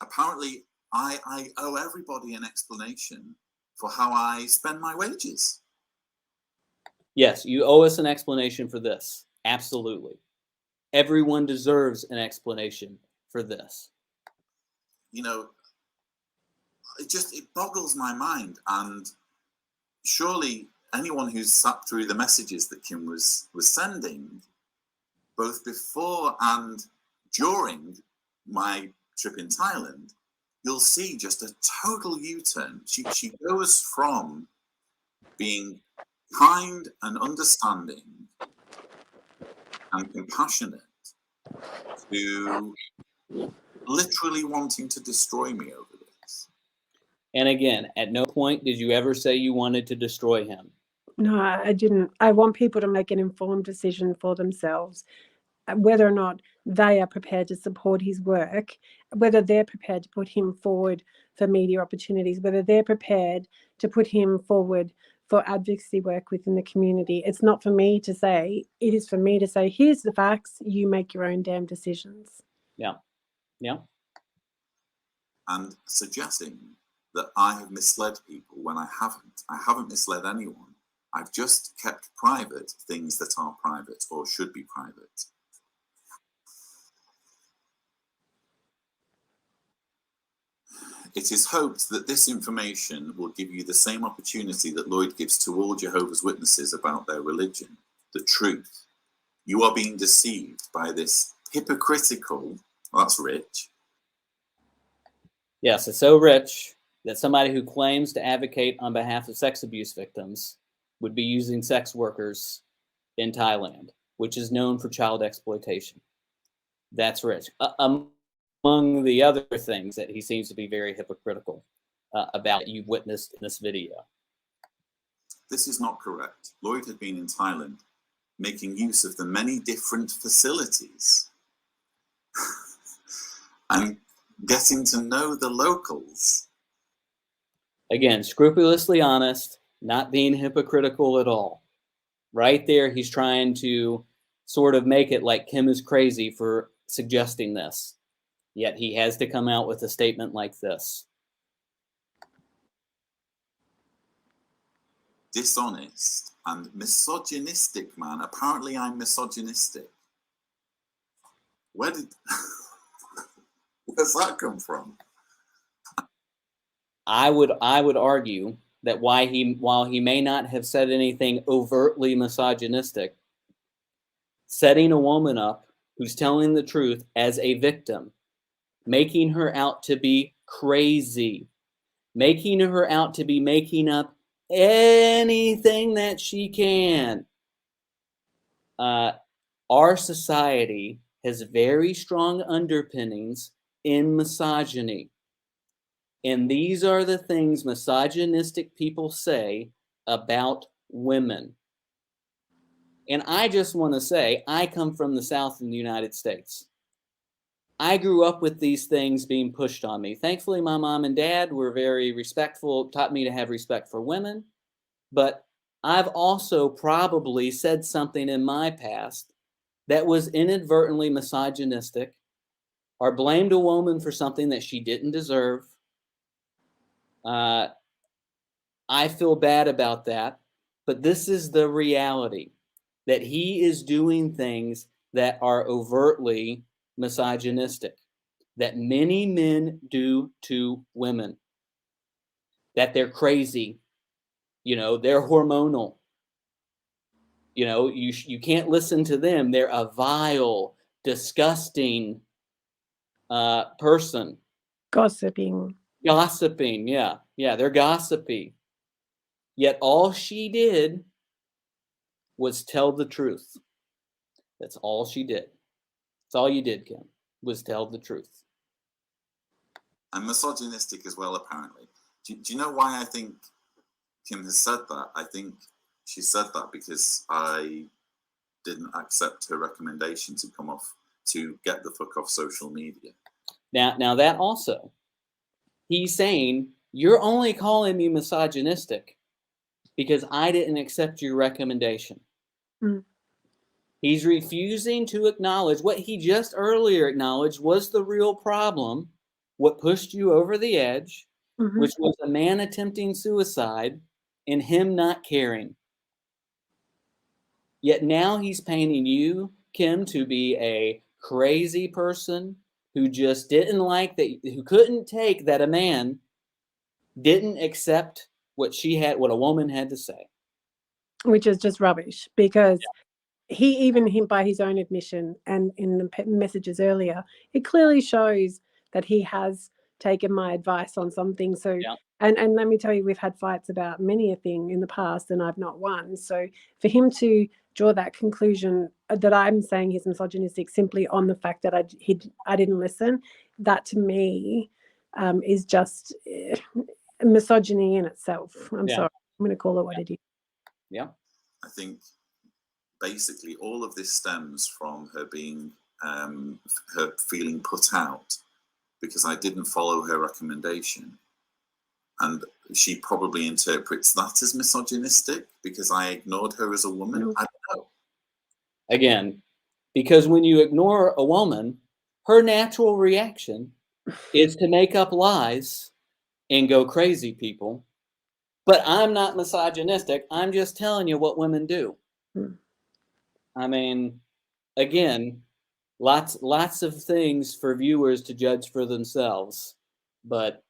Apparently, I owe everybody an explanation for how I spend my wages. Yes, you owe us an explanation for this. Absolutely. Everyone deserves an explanation for this. it boggles my mind. And surely anyone who's sat through the messages that Kim was sending, both before and during my trip in Thailand, you'll see just a total U-turn. She goes from being kind and understanding and compassionate to literally wanting to destroy me over this. And again, at no point did you ever say you wanted to destroy him. No, I didn't. I want people to make an informed decision for themselves, whether or not they are prepared to support his work, whether they're prepared to put him forward for media opportunities, whether they're prepared to put him forward for advocacy work within the community. It's not for me to say, it is for me to say, here's the facts, you make your own damn decisions. Yeah. Yeah. And suggesting that I have misled people when I haven't. I haven't misled anyone. I've just kept private things that are private or should be private. It is hoped that this information will give you the same opportunity that Lloyd gives to all Jehovah's Witnesses about their religion, the truth. You are being deceived by this hypocritical, well, that's rich. Yes, it's so rich that somebody who claims to advocate on behalf of sex abuse victims would be using sex workers in Thailand, which is known for child exploitation. That's rich. Among the other things that he seems to be very hypocritical about, you've witnessed in this video. This is not correct. Lloyd had been in Thailand making use of the many different facilities and getting to know the locals. Again, scrupulously honest, not being hypocritical at all. Right there, he's trying to sort of make it like Kim is crazy for suggesting this. Yet he has to come out with a statement like this. Dishonest and misogynistic man. Apparently I'm misogynistic. Where's that come from? I would argue that while he may not have said anything overtly misogynistic, setting a woman up who's telling the truth as a victim, making her out to be crazy, making her out to be making up anything that she can. Our society has very strong underpinnings in misogyny. And these are the things misogynistic people say about women. And I just want to say, I come from the South in the United States. I grew up with these things being pushed on me. Thankfully, my mom and dad were very respectful, taught me to have respect for women. But I've also probably said something in my past that was inadvertently misogynistic, or blamed a woman for something that she didn't deserve. I feel bad about that, but this is the reality, that he is doing things that are overtly misogynistic, that many men do to women, that they're crazy, they're hormonal, you can't listen to them, they're a vile, disgusting person. Gossiping, yeah, they're gossipy. Yet all she did was tell the truth. That's all she did. That's all you did, Kim, was tell the truth. And misogynistic as well, apparently. Do you know why I think Kim has said that? I think she said that because I didn't accept her recommendation to get the fuck off social media. Now that also, he's saying, you're only calling me misogynistic because I didn't accept your recommendation. Mm. He's refusing to acknowledge what he just earlier acknowledged was the real problem, what pushed you over the edge, which was a man attempting suicide and him not caring. Yet now he's painting you, Kim, to be a crazy person who just didn't like that, who couldn't take that a man didn't accept what a woman had to say. Which is just rubbish, because he by his own admission and in the messages earlier, it clearly shows that he has taken my advice on something. So Yeah. and let me tell you, we've had fights about many a thing in the past and I've not won. So for him to draw that conclusion that I'm saying he's misogynistic simply on the fact that I didn't listen, that to me is just misogyny in itself. I'm sorry, I'm going to call it what it is. Yeah. I think basically all of this stems from her being, her feeling put out because I didn't follow her recommendation. And she probably interprets that as misogynistic because I ignored her as a woman. I don't know. Again, because when you ignore a woman, her natural reaction is to make up lies and go crazy, people. But I'm not misogynistic. I'm just telling you what women do. I mean, again, lots of things for viewers to judge for themselves, but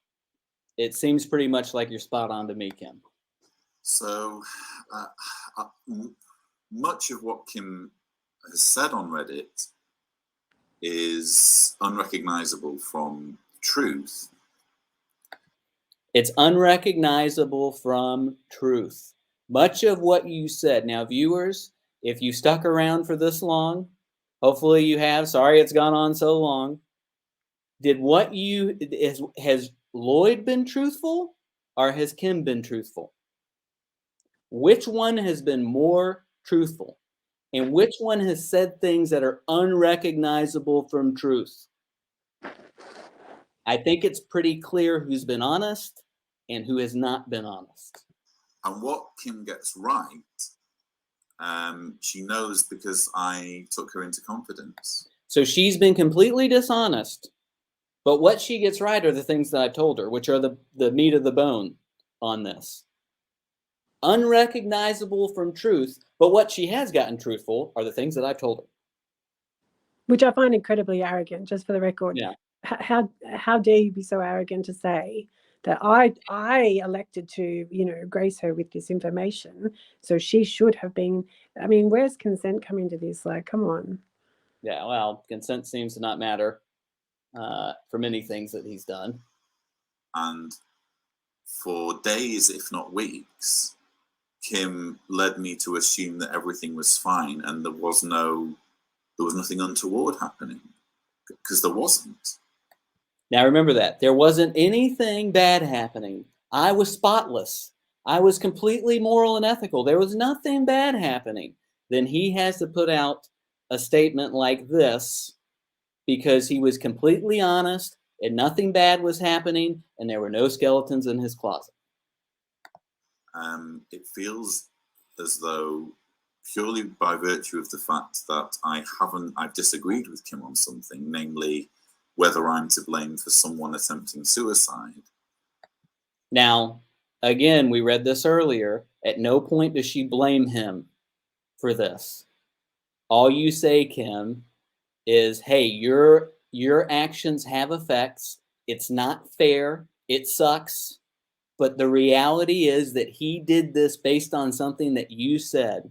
it seems pretty much like you're spot on to me, Kim. So much of what Kim has said on Reddit is unrecognizable from truth. It's unrecognizable from truth. Much of what you said. Now, viewers, if you stuck around for this long, hopefully you have. Sorry it's gone on so long. Has Lloyd been truthful or has Kim been truthful? Which one has been more truthful? And which one has said things that are unrecognizable from truth? I think it's pretty clear who's been honest and who has not been honest. And what Kim gets right, she knows because I took her into confidence. So she's been completely dishonest, but what she gets right are the things that I told her, which are the meat of the bone on this. Unrecognizable from truth, but what she has gotten truthful are the things that I've told her. Which I find incredibly arrogant, just for the record. Yeah. How dare you be so arrogant to say that I elected to, grace her with this information, so she should have been. I mean, where's consent come into this? Like, come on. Yeah, well, consent seems to not matter for many things that he's done. And for days, if not weeks, Kim led me to assume that everything was fine and there was nothing untoward happening, because there wasn't. Now remember that. There wasn't anything bad happening. I was spotless. I was completely moral and ethical. There was nothing bad happening. Then he has to put out a statement like this because he was completely honest and nothing bad was happening and there were no skeletons in his closet. It feels as though, purely by virtue of the fact that I've disagreed with Kim on something, namely whether I'm to blame for someone attempting suicide. Now, again, we read this earlier. At no point does she blame him for this. All you say, Kim, is, hey, your actions have effects. It's not fair. It sucks. But the reality is that he did this based on something that you said.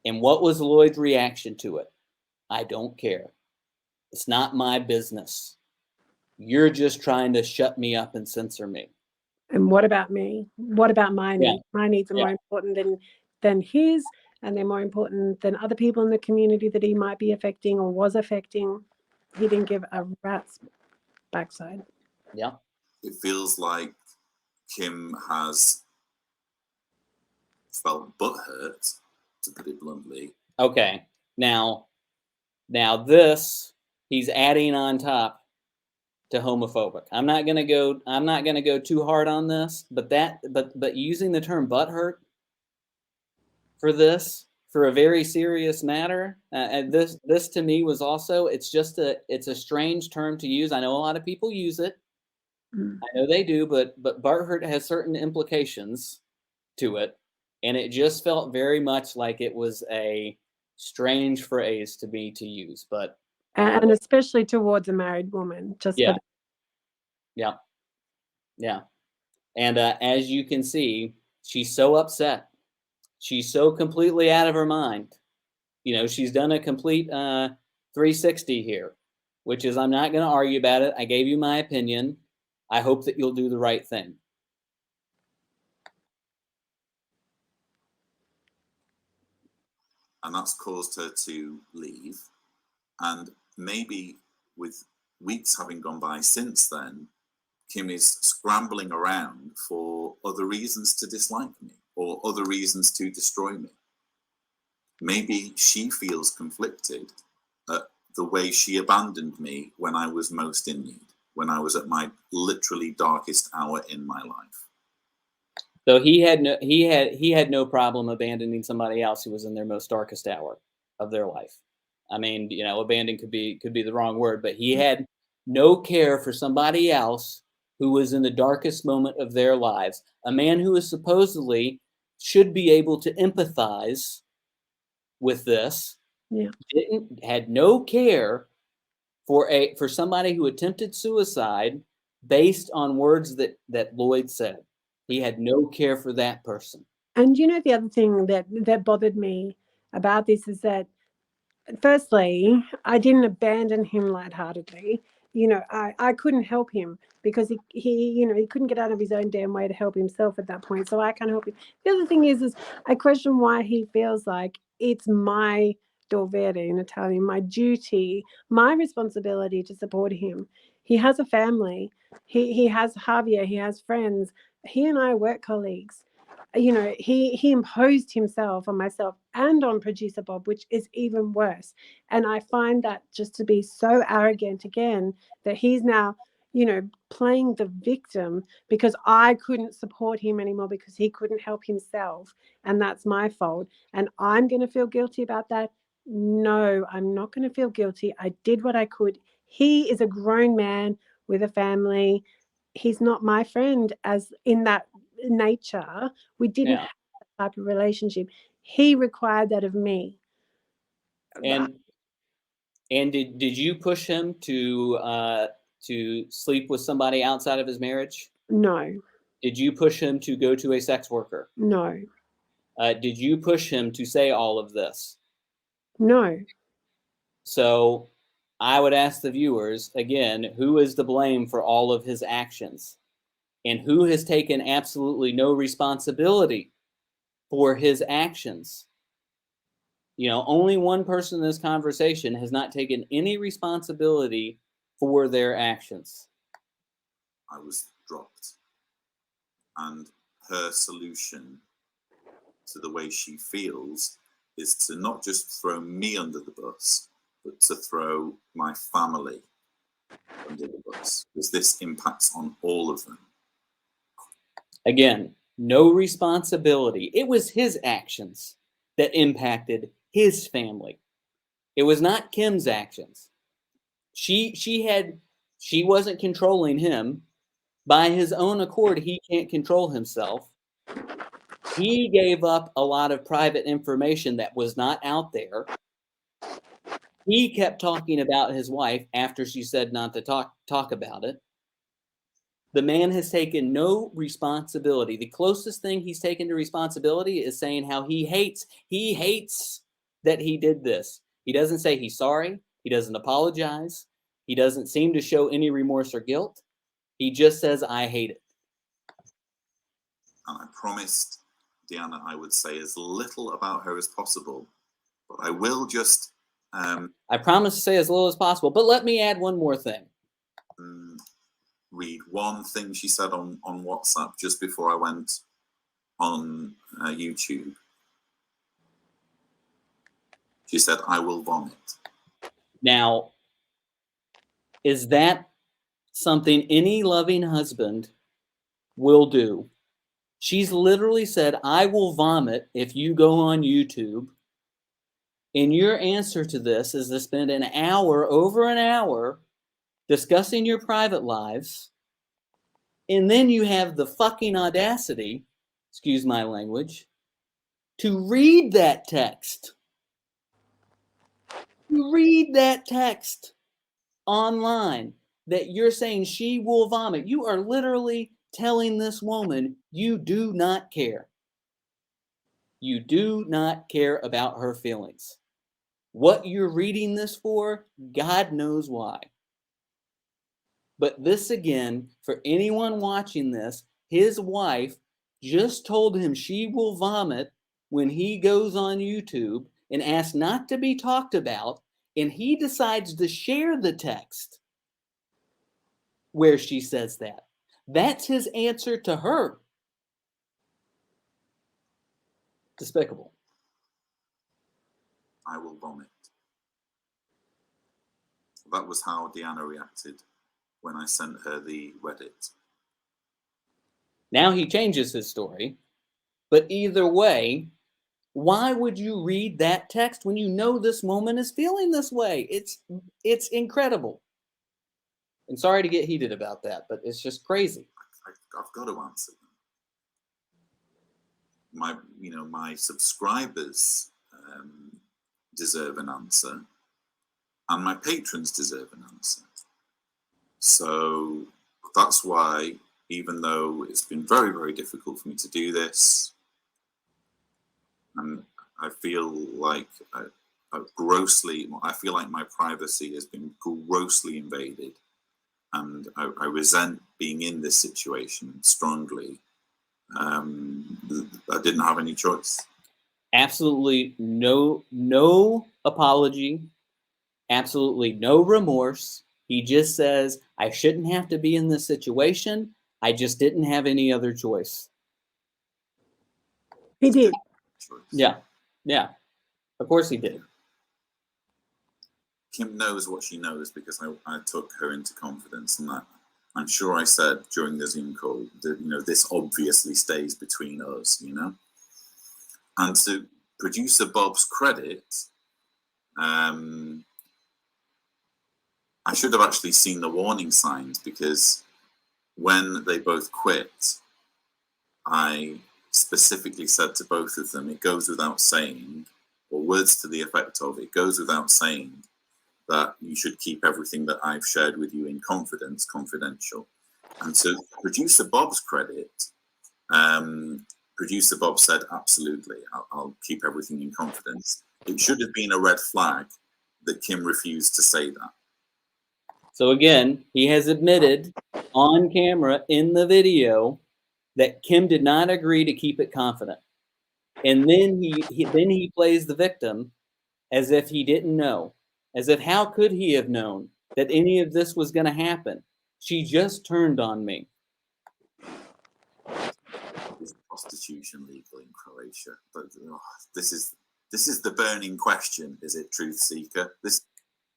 And what was Lloyd's reaction to it? I don't care. It's not my business. You're just trying to shut me up and censor me. And what about me? What about my needs? My needs are more important than his, and they're more important than other people in the community that he might be affecting or was affecting. He didn't give a rat's backside. Yeah. It feels like Kim has felt butthurt, to put it bluntly. Okay. Now this he's adding on top to homophobic. I'm not gonna go too hard on this, but using the term butthurt for this, for a very serious matter, and this to me was also, it's a strange term to use. I know a lot of people use it. I know they do, but butthurt has certain implications to it, and it just felt very much like it was a strange phrase to me to use. But and especially towards a married woman, just yeah, for yeah. And as you can see, she's so upset. She's so completely out of her mind. She's done a complete 360 here, which is, I'm not going to argue about it. I gave you my opinion. I hope that you'll do the right thing. And that's caused her to leave. And maybe with weeks having gone by since then, Kim is scrambling around for other reasons to dislike me or other reasons to destroy me. Maybe she feels conflicted at the way she abandoned me when I was most in need, when I was at my literally darkest hour in my life. So he had no problem abandoning somebody else who was in their most darkest hour of their life. I mean, abandon could be the wrong word, but he had no care for somebody else who was in the darkest moment of their lives. A man who is supposedly should be able to empathize with this, had no care for somebody who attempted suicide based on words that Lloyd said. He had no care for that person. And the other thing that bothered me about this is that, firstly, I didn't abandon him lightheartedly. I couldn't help him because he couldn't get out of his own damn way to help himself at that point. So I can't help him. The other thing is I question why he feels like it's my dovere in Italian, my duty, my responsibility to support him. He has a family. He has Javier. He has friends. He and I are work colleagues. He imposed himself on myself and on producer Bob, which is even worse. And I find that just to be so arrogant again, that he's now, playing the victim because I couldn't support him anymore because he couldn't help himself. And that's my fault. And I'm going to feel guilty about that. No, I'm not going to feel guilty. I did what I could. He is a grown man with a family. He's not my friend as in that nature. We didn't have that type of relationship. He required that of me. And did you push him to sleep with somebody outside of his marriage? No. Did you push him to go to a sex worker? No. Did you push him to say all of this? No. So I would ask the viewers again, who is to blame for all of his actions? And who has taken absolutely no responsibility for his actions? Only one person in this conversation has not taken any responsibility for their actions. I was dropped. And her solution to the way she feels is to not just throw me under the bus, but to throw my family under the bus, because this impacts on all of them. Again, no responsibility. It was his actions that impacted his family. It was not Kim's actions. She wasn't controlling him. By his own accord, he can't control himself. He gave up a lot of private information that was not out there. He kept talking about his wife after she said not to talk about it. The man has taken no responsibility. The closest thing he's taken to responsibility is saying how he hates that he did this. He doesn't say he's sorry. He doesn't apologize. He doesn't seem to show any remorse or guilt. He just says, I hate it. And I promised Deanna I would say as little about her as possible, but I will just... I promise to say as little as possible, but let me add one more thing. Read one thing she said on WhatsApp just before I went on YouTube. She said, I will vomit. Now, is that something any loving husband will do? She's literally said, I will vomit if you go on YouTube. And your answer to this is to spend over an hour, discussing your private lives. And then you have the fucking audacity, excuse my language, to read that text. You read that text online that you're saying she will vomit. You are literally telling this woman you do not care. You do not care about her feelings. What you're reading this for, God knows why. But this again, for anyone watching this, his wife just told him she will vomit when he goes on YouTube and asks not to be talked about, and he decides to share the text where she says that. That's his answer to her. Despicable. I will vomit. That was how Deanna reacted when I sent her the Reddit. Now he changes his story, but either way, why would you read that text when you know this woman is feeling this way? It's incredible. And sorry to get heated about that, but it's just crazy. I've got to answer them. My subscribers deserve an answer, and my patrons deserve an answer. So that's why, even though it's been very, very difficult for me to do this, and I feel like I feel like my privacy has been grossly invaded, and I resent being in this situation strongly. I didn't have any choice. Absolutely no apology, absolutely no remorse. He just says, I shouldn't have to be in this situation. I just didn't have any other choice. He did. Yeah. Of course he did. Kim knows what she knows because I took her into confidence, and I'm sure I said during the Zoom call that this obviously stays between us, And to producer Bob's credit, I should have actually seen the warning signs, because when they both quit, I specifically said to both of them, it goes without saying, or words to the effect of, it goes without saying that you should keep everything that I've shared with you in confidence confidential. And to producer Bob's credit, producer Bob said, absolutely, I'll keep everything in confidence. It should have been a red flag that Kim refused to say that. So again, he has admitted on camera in the video that Kim did not agree to keep it confident. And then he plays the victim as if he didn't know, as if how could he have known that any of this was going to happen? She just turned on me. Is prostitution legal in Croatia? But this is the burning question. Is it, Truth Seeker?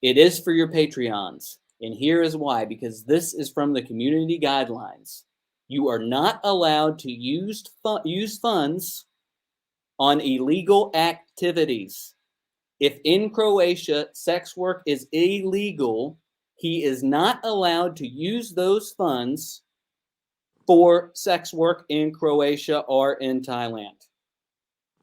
It is for your Patreons. And here is why, because this is from the community guidelines. You are not allowed to use funds on illegal activities. If in Croatia sex work is illegal, he is not allowed to use those funds for sex work in Croatia or in Thailand.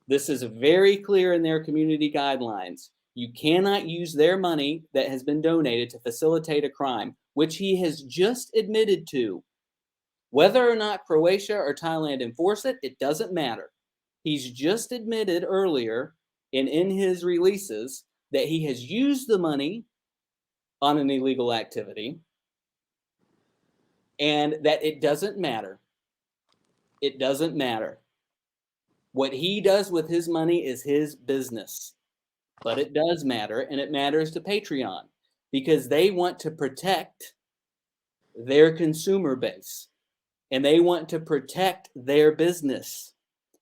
This is very clear in their community guidelines. You cannot use their money that has been donated to facilitate a crime, which he has just admitted to. Whether or not Croatia or Thailand enforce it, it doesn't matter. He's just admitted earlier and in his releases that he has used the money on an illegal activity and that it doesn't matter. It doesn't matter. What he does with his money is his business. But it does matter, and it matters to Patreon because they want to protect their consumer base and they want to protect their business.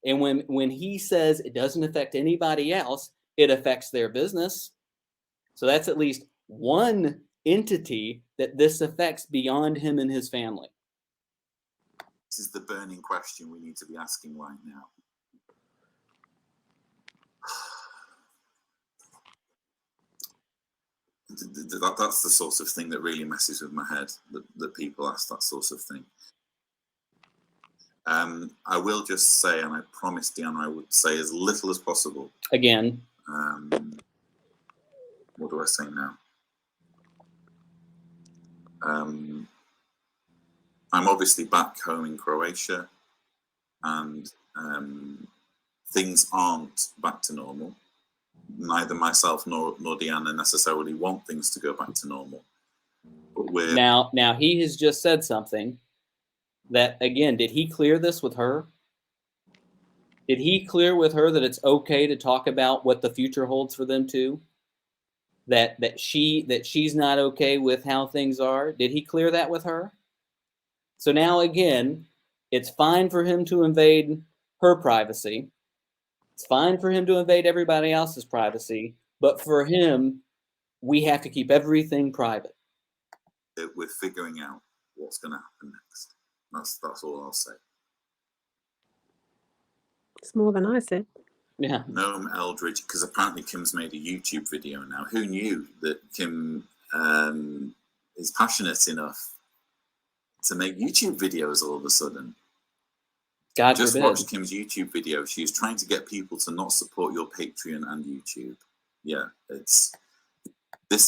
And when he says it doesn't affect anybody else, it affects their business. So that's at least one entity that this affects beyond him and his family. This is the burning question we need to be asking right now. That's the sort of thing that really messes with my head, that people ask that sort of thing. I will just say, and I promised Deanna I would say as little as possible. Again. What do I say now? I'm I'm obviously back home in Croatia, and things aren't back to normal. Neither myself nor Deanna necessarily want things to go back to normal. But we're Now he has just said something that, again, did he clear this with her? Did he clear with her that it's okay to talk about what the future holds for them too? That she's not okay with how things are? Did he clear that with her? So now again, it's fine for him to invade her privacy. It's fine for him to invade everybody else's privacy, but for him, we have to keep everything private. we're figuring out what's going to happen next. That's all I'll say. It's more than I said. Yeah. Noam Eldridge, because apparently Kim's made a YouTube video now. Who knew that Kim is passionate enough to make YouTube videos all of a sudden? God Just forbid. watched Kim's YouTube video. She's trying to get people to not support your Patreon and YouTube. Yeah, this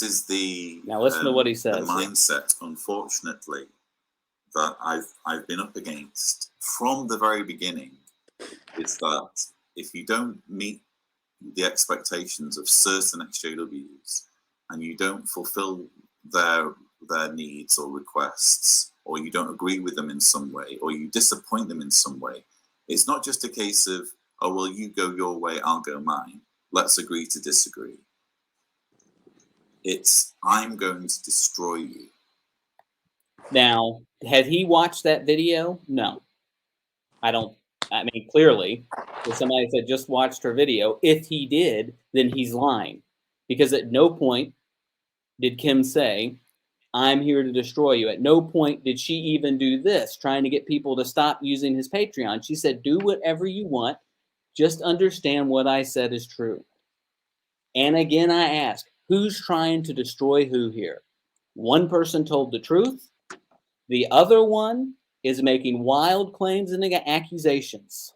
is the Now listen to what he says. The mindset, unfortunately, that I've been up against from the very beginning. Is that if you don't meet the expectations of certain XJWs and you don't fulfill their needs or requests, or you don't agree with them in some way, or you disappoint them in some way, it's not just a case of, oh, well, you go your way, I'll go mine. Let's agree to disagree. It's, I'm going to destroy you. Now, had he watched that video? No. I mean, clearly, if somebody said just watched her video, if he did, then he's lying. Because at no point did Kim say, I'm here to destroy you. At no point did she even do this, trying to get people to stop using his Patreon. She said, do whatever you want. Just understand what I said is true. And again, I ask, who's trying to destroy who here? One person told the truth. The other one is making wild claims and accusations.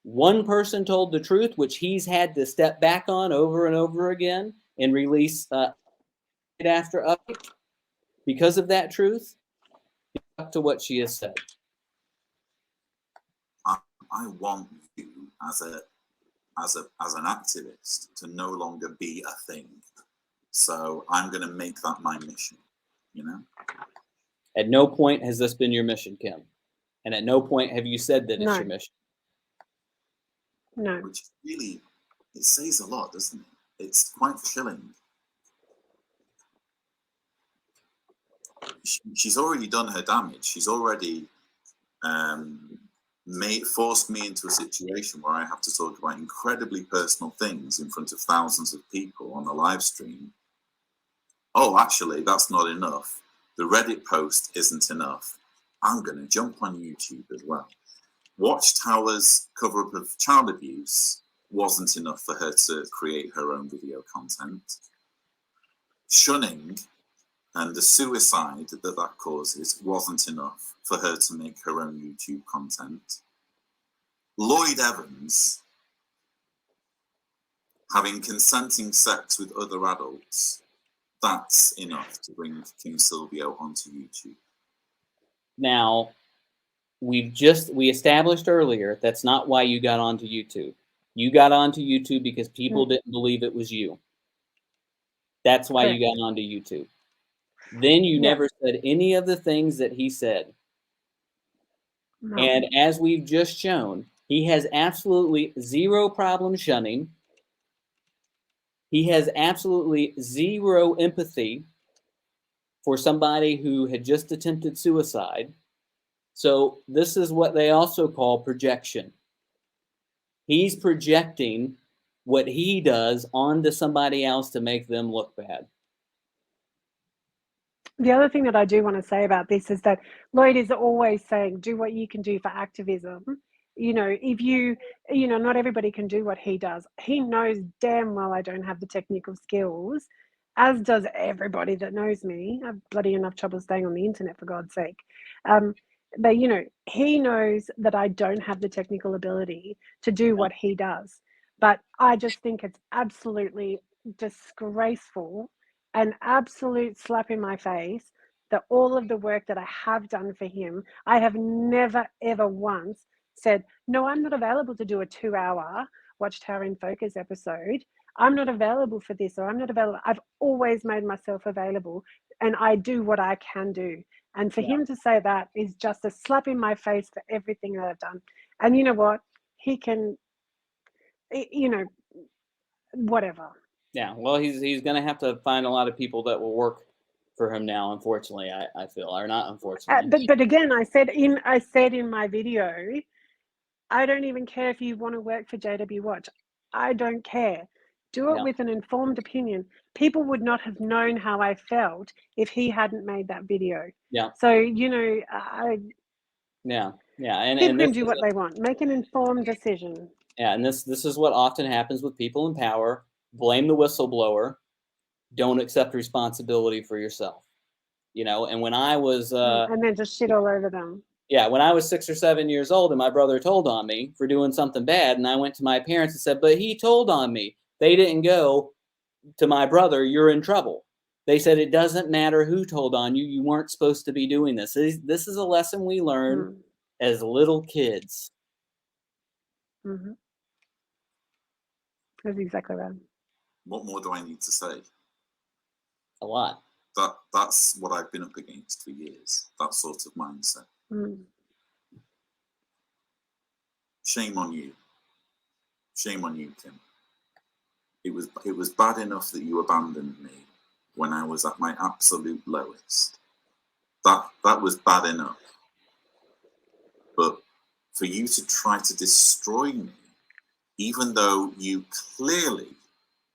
One person told the truth, which he's had to step back on over and over again and release after update. Because of that truth, up to what she has said. I want you as an activist to no longer be a thing. So I'm going to make that my mission, you know? At no point has this been your mission, Kim. And at no point have you said that it's your mission. No. Which really, it says a lot, doesn't it? It's quite chilling. She's already done her damage. She's already forced me into a situation where I have to talk about incredibly personal things in front of thousands of people on a live stream. Oh, actually, that's not enough. The Reddit post isn't enough. I'm going to jump on YouTube as well. Watchtower's cover-up of child abuse wasn't enough for her to create her own video content. Shunning and the suicide that causes wasn't enough for her to make her own YouTube content. Lloyd Evans having consenting sex with other adults, that's enough to bring King Silvio onto YouTube. Now, we established earlier that's not why you got onto YouTube. You got onto YouTube because people didn't believe it was you. That's why you got onto YouTube. Then you never said any of the things that he said. No. And as we've just shown, he has absolutely zero problem shunning. He has absolutely zero empathy for somebody who had just attempted suicide. So this is what they also call projection. He's projecting what he does onto somebody else to make them look bad. The other thing that I do want to say about this is that Lloyd is always saying, do what you can do for activism. You know, if not everybody can do what he does. He knows damn well I don't have the technical skills, as does everybody that knows me. I've bloody enough trouble staying on the internet, for God's sake. But, he knows that I don't have the technical ability to do what he does. But I just think it's absolutely disgraceful, an absolute slap in my face that all of the work that I have done for him, I have never, ever once said, no, I'm not available to do a 2-hour Watchtower in Focus episode. I'm not available for this, or I'm not available. I've always made myself available, and I do what I can do. And for him to say that is just a slap in my face for everything that I've done. And you know what? He can, you know, whatever. Yeah, well, he's going to have to find a lot of people that will work for him now. Unfortunately, I feel, or not unfortunately. But again, I said in my video, I don't even care if you want to work for JW Watch. I don't care. Do it with an informed opinion. People would not have known how I felt if he hadn't made that video. Yeah. So, you know, and people can do what they want. Make an informed decision. Yeah, and this is what often happens with people in power. Blame the whistleblower. Don't accept responsibility for yourself. You know, and when I was and then just shit all over them. Yeah, when I was 6 or 7 years old and my brother told on me for doing something bad, and I went to my parents and said, but he told on me. They didn't go to my brother, you're in trouble. They said, it doesn't matter who told on you. You weren't supposed to be doing this. This is a lesson we learn as little kids. Mm-hmm. That's exactly right. What more do I need to say? A lot. That's what I've been up against for years, that sort of mindset. Shame on you. Shame on you, Kim. It was bad enough that you abandoned me when I was at my absolute lowest. That was bad enough. But for you to try to destroy me, even though you clearly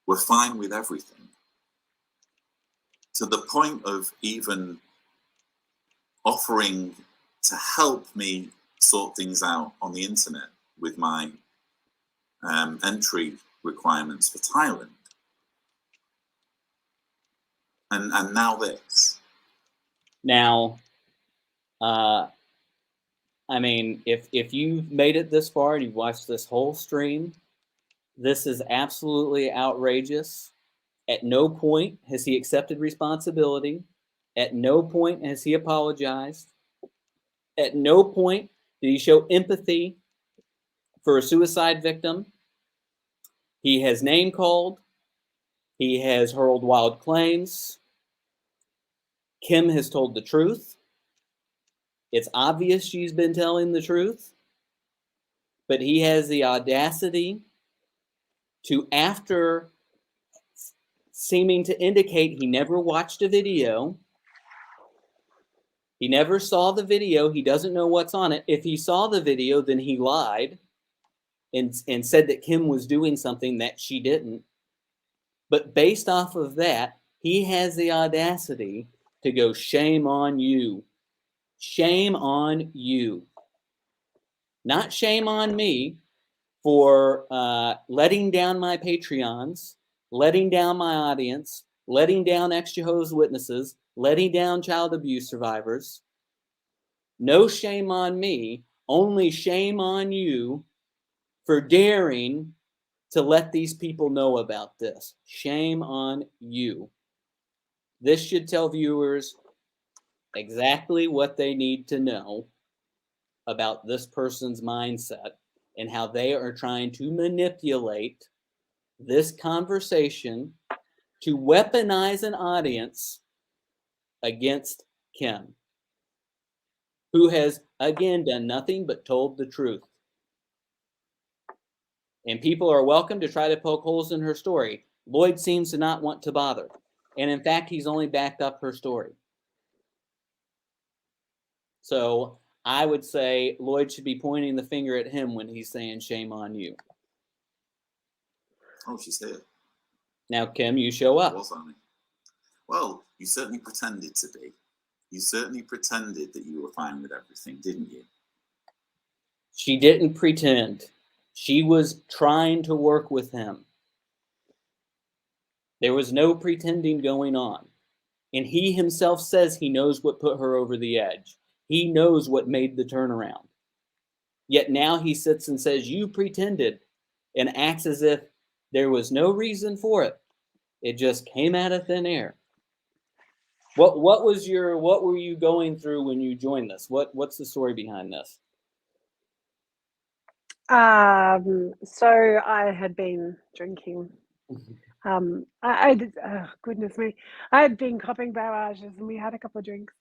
were fine with everything, to the point of even offering to help me sort things out on the internet with my entry requirements for Thailand. And now this. Now, I mean, if you've made it this far and you've watched this whole stream, this is absolutely outrageous. At no point has he accepted responsibility. At no point has he apologized. At no point did he show empathy for a suicide victim. He has name called. He has hurled wild claims. Kim has told the truth. It's obvious she's been telling the truth. But he has the audacity to, after seeming to indicate he never watched a video, he never saw the video, he doesn't know what's on it. If he saw the video, then he lied and said that Kim was doing something that she didn't. But based off of that, he has the audacity to go, shame on you. Shame on you. Not shame on me for letting down my Patreons, letting down my audience, letting down ex-Jehovah's Witnesses, letting down child abuse survivors. No shame on me, only shame on you for daring to let these people know about this. Shame on you. This should tell viewers exactly what they need to know about this person's mindset and how they are trying to manipulate this conversation to weaponize an audience against Kim, who has, again, done nothing but told the truth. And people are welcome to try to poke holes in her story. Lloyd seems to not want to bother. And in fact, he's only backed up her story. So I would say Lloyd should be pointing the finger at him when he's saying shame on you. Oh, she's here. Now, Kim, you show up. Well, you certainly pretended to be. You certainly pretended that you were fine with everything, didn't you? She didn't pretend. She was trying to work with him. There was no pretending going on. And he himself says he knows what put her over the edge. He knows what made the turnaround. Yet now he sits and says, you pretended, and acts as if there was no reason for it. It just came out of thin air. What were you going through when you joined this? What's the story behind this? So I had been drinking. Goodness me, I had been copping barrages, and we had a couple of drinks,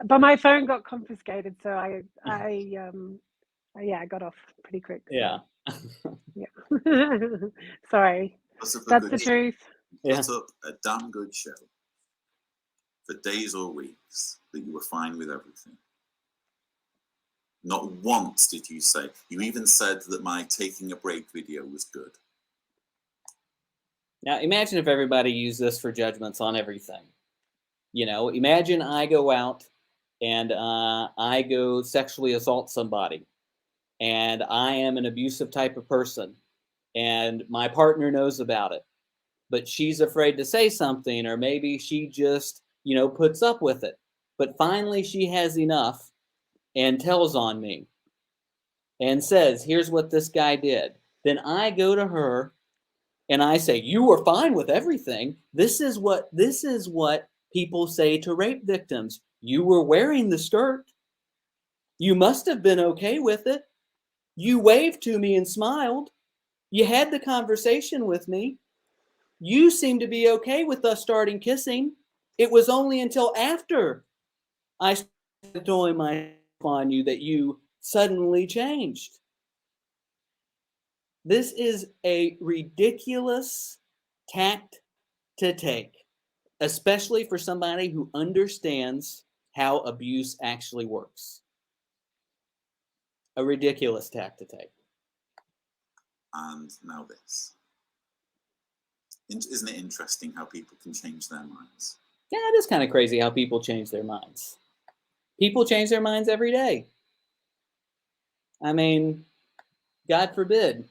but my phone got confiscated, so I got off pretty quick. So. Yeah. Yeah. Sorry. That's the truth. Put up a damn good show for days or weeks that you were fine with everything. Not once did you say. You even said that my taking a break video was good. Now, imagine if everybody used this for judgments on everything. You know, imagine I go out and I go sexually assault somebody, and I am an abusive type of person, and my partner knows about it, but she's afraid to say something, or maybe she just, you know, puts up with it. But finally she has enough and tells on me and says, here's what this guy did. Then I go to her and I say, you were fine with everything. This is what people say to rape victims. You were wearing the skirt. You must have been okay with it. You waved to me and smiled. You had the conversation with me. You seemed to be okay with us starting kissing. It was only until after I started throwing myself on you that you suddenly changed. This is a ridiculous tact to take, especially for somebody who understands how abuse actually works. A ridiculous tact to take. And now this. Isn't it interesting how people can change their minds? Yeah, it is kind of crazy how people change their minds. People change their minds every day. I mean, God forbid.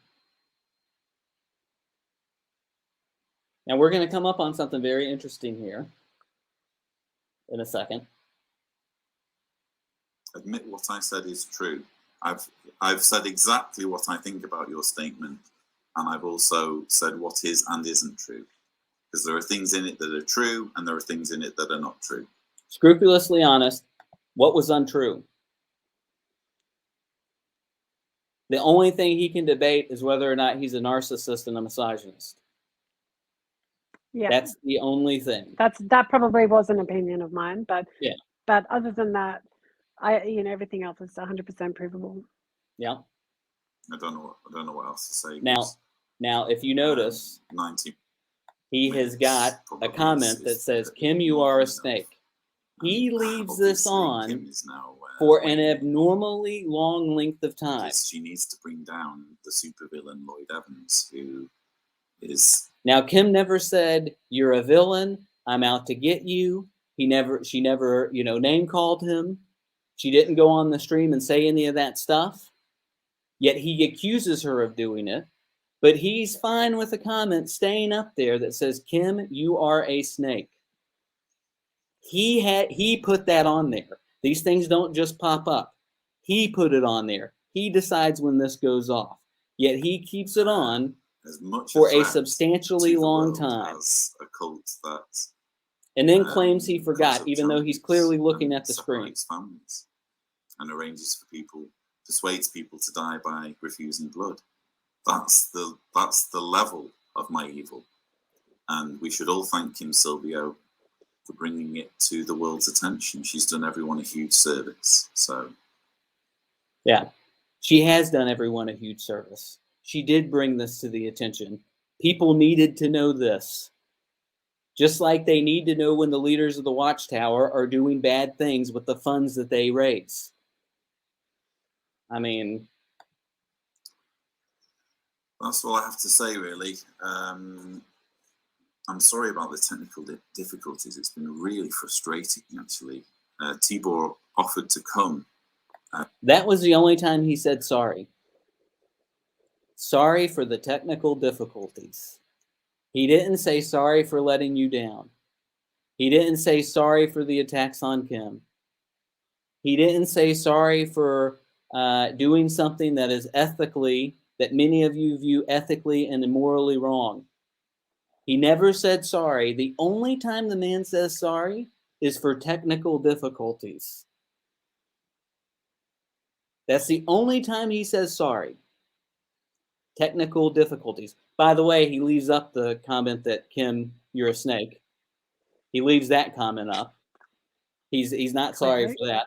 Now we're going to come up on something very interesting here in a second. Admit what I said is true. I've said exactly what I think about your statement, and I've also said what is and isn't true. Because there are things in it that are true, and there are things in it that are not true. Scrupulously honest, what was untrue? The only thing he can debate is whether or not he's a narcissist and a misogynist. Yeah, that's the only thing. That probably was an opinion of mine, but yeah. But other than that, everything else is 100% provable. Yeah. I don't know what else to say. Now, if you notice, 90. He has got a comment that says, "Kim, you are a snake." He leaves this on for an abnormally long length of time. She needs to bring down the supervillain Lloyd Evans, who is... Now, Kim never said, "You're a villain. I'm out to get you." She never, name called him. She didn't go on the stream and say any of that stuff. Yet he accuses her of doing it. But he's fine with a comment staying up there that says, "Kim, you are a snake." He put that on there. These things don't just pop up. He put it on there. He decides when this goes off. Yet he keeps it on for a substantially long time. As a cult that, and then claims he forgot, even though he's clearly looking at the screen. Families and arranges for people, persuades people to die by refusing blood. That's the level of my evil. And we should all thank Kim Silvio for bringing it to the world's attention. She's done everyone a huge service. So, yeah, she has done everyone a huge service. She did bring this to the attention. People needed to know this. Just like they need to know when the leaders of the Watchtower are doing bad things with the funds that they raise. I mean, that's all I have to say, really. I'm sorry about the technical difficulties. It's been really frustrating, actually. Tibor offered to come. That was the only time he said sorry. Sorry for the technical difficulties. He didn't say sorry for letting you down. He didn't say sorry for the attacks on Kim. He didn't say sorry for doing something that is ethically, that many of you view ethically and morally wrong. He never said sorry. The only time the man says sorry is for technical difficulties. That's the only time he says sorry. Technical difficulties. By the way, he leaves up the comment that, Kim, you're a snake. He leaves that comment up. He's not sorry for that.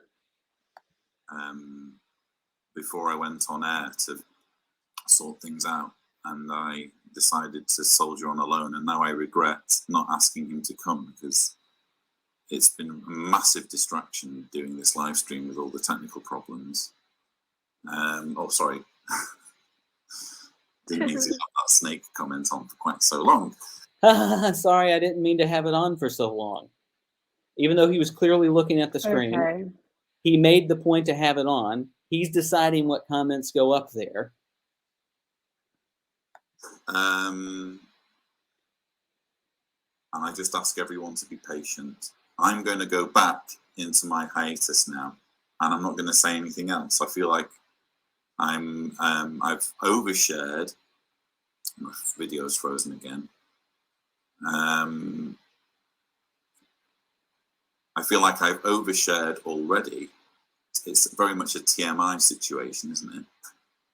Before I went on air to sort things out, and I decided to soldier on alone, and now I regret not asking him to come, because it's been a massive distraction doing this live stream with all the technical problems. Oh, sorry. Didn't mean to have that snake comment on for quite so long. Sorry, I didn't mean to have it on for so long. Even though he was clearly looking at the screen, Okay. he made the point to have it on. He's deciding what comments go up there. And I just ask everyone to be patient. I'm going to go back into my hiatus now, and I'm not going to say anything else. I feel like I've overshared. My video's frozen again. I feel like I've overshared already. It's very much a TMI situation, isn't it?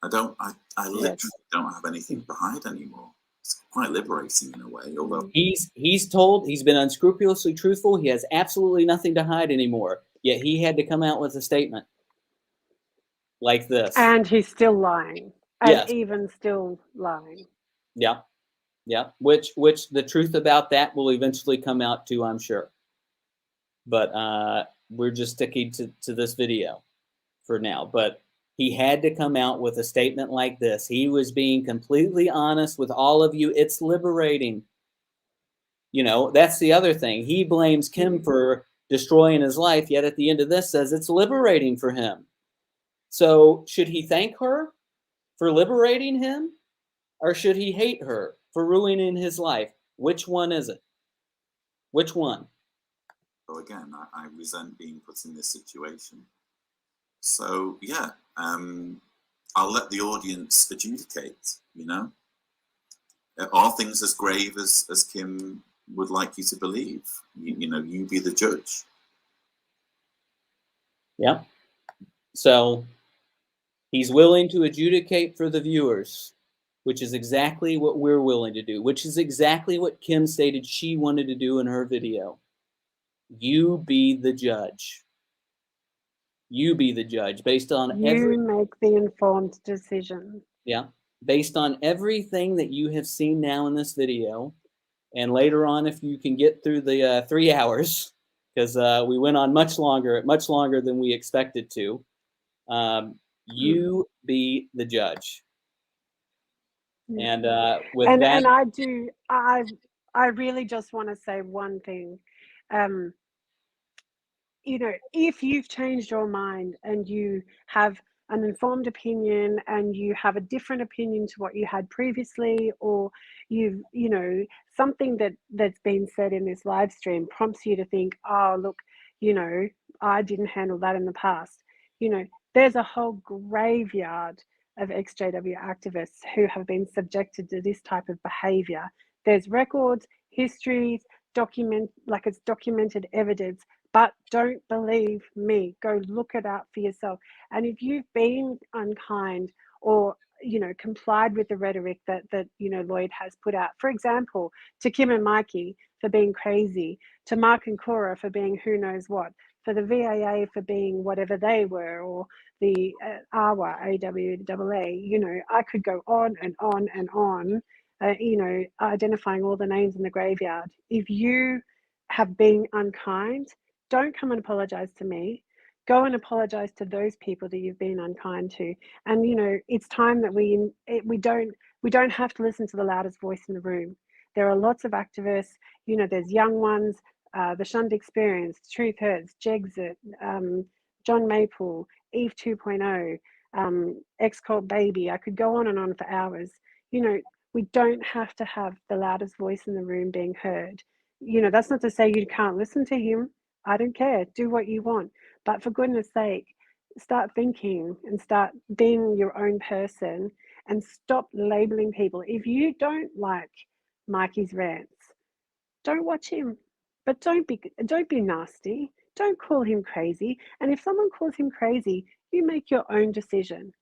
I literally don't have anything to hide anymore. It's quite liberating in a way, although he's told he's been unscrupulously truthful. He has absolutely nothing to hide anymore. Yet he had to come out with a statement like this. And he's still lying. And yes. even still lying. Yeah. Yeah. Which the truth about that will eventually come out too, I'm sure. But we're just sticking to this video for now. But he had to come out with a statement like this. He was being completely honest with all of you. It's liberating. You know, that's the other thing. He blames Kim for destroying his life, yet at the end of this says it's liberating for him. So should he thank her for liberating him, or should he hate her for ruining his life? Which one is it? Which one? So again, I resent being put in this situation. So yeah, I'll let the audience adjudicate, you know. Are things as grave as Kim would like you to believe? You know, you be the judge. Yeah. So he's willing to adjudicate for the viewers, which is exactly what we're willing to do, which is exactly what Kim stated she wanted to do in her video. You be the judge. You be the judge based on You make the informed decision. Yeah, based on everything that you have seen now in this video, and later on, if you can get through the 3 hours, because we went on much longer than we expected to. You be the judge. And with that, and I really just want to say one thing. You know, if you've changed your mind and you have an informed opinion and you have a different opinion to what you had previously, or you know, something that's been said in this live stream prompts you to think, oh, look, you know, I didn't handle that in the past. You know, there's a whole graveyard of ex-JW activists who have been subjected to this type of behavior. There's records, histories, it's documented evidence. But don't believe me. Go look it out for yourself. And if you've been unkind or, you know, complied with the rhetoric that you know, Lloyd has put out, for example, to Kim and Mikey for being crazy, to Mark and Cora for being who knows what, for the VAA for being whatever they were, or the AWA, AWAA, you know, I could go on and on and on, you know, identifying all the names in the graveyard. If you have been unkind, don't come and apologize to me. Go and apologize to those people that you've been unkind to. And you know, it's time that we don't have to listen to the loudest voice in the room. There are lots of activists. You know, there's young ones, the Shunned Experience, Truth Hurts, Jexit, John Maple, Eve 2.0, Ex-Cult Baby. I could go on and on for hours. You know, we don't have to have the loudest voice in the room being heard. You know, that's not to say you can't listen to him. I don't care. Do what you want. But for goodness sake, start thinking and start being your own person and stop labeling people. If you don't like Mikey's rants, don't watch him. but don't be nasty. Don't call him crazy. And if someone calls him crazy, you make your own decision.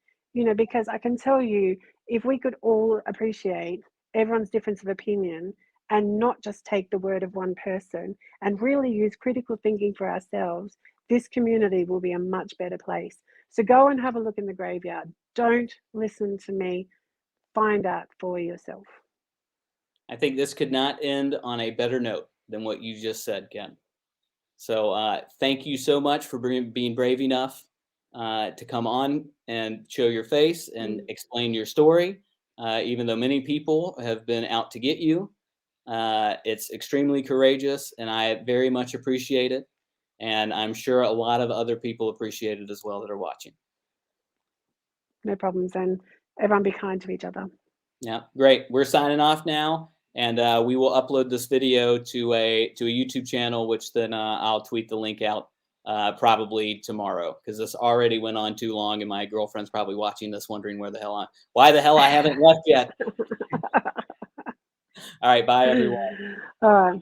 Because I can tell you, if we could all appreciate everyone's difference of opinion and not just take the word of one person and really use critical thinking for ourselves, this community will be a much better place. So go and have a look in the graveyard. Don't listen to me. Find out for yourself. I think this could not end on a better note than what you just said, Ken. So thank you so much for being brave enough to come on and show your face and explain your story. Even though many people have been out to get you, it's extremely courageous, and I very much appreciate it. And I'm sure a lot of other people appreciate it as well that are watching. No problems, and everyone be kind to each other. Yeah, great. We're signing off now, and we will upload this video to a YouTube channel, which then I'll tweet the link out probably tomorrow, because this already went on too long, and my girlfriend's probably watching this wondering why the hell I haven't left yet. All right, bye everyone. All right.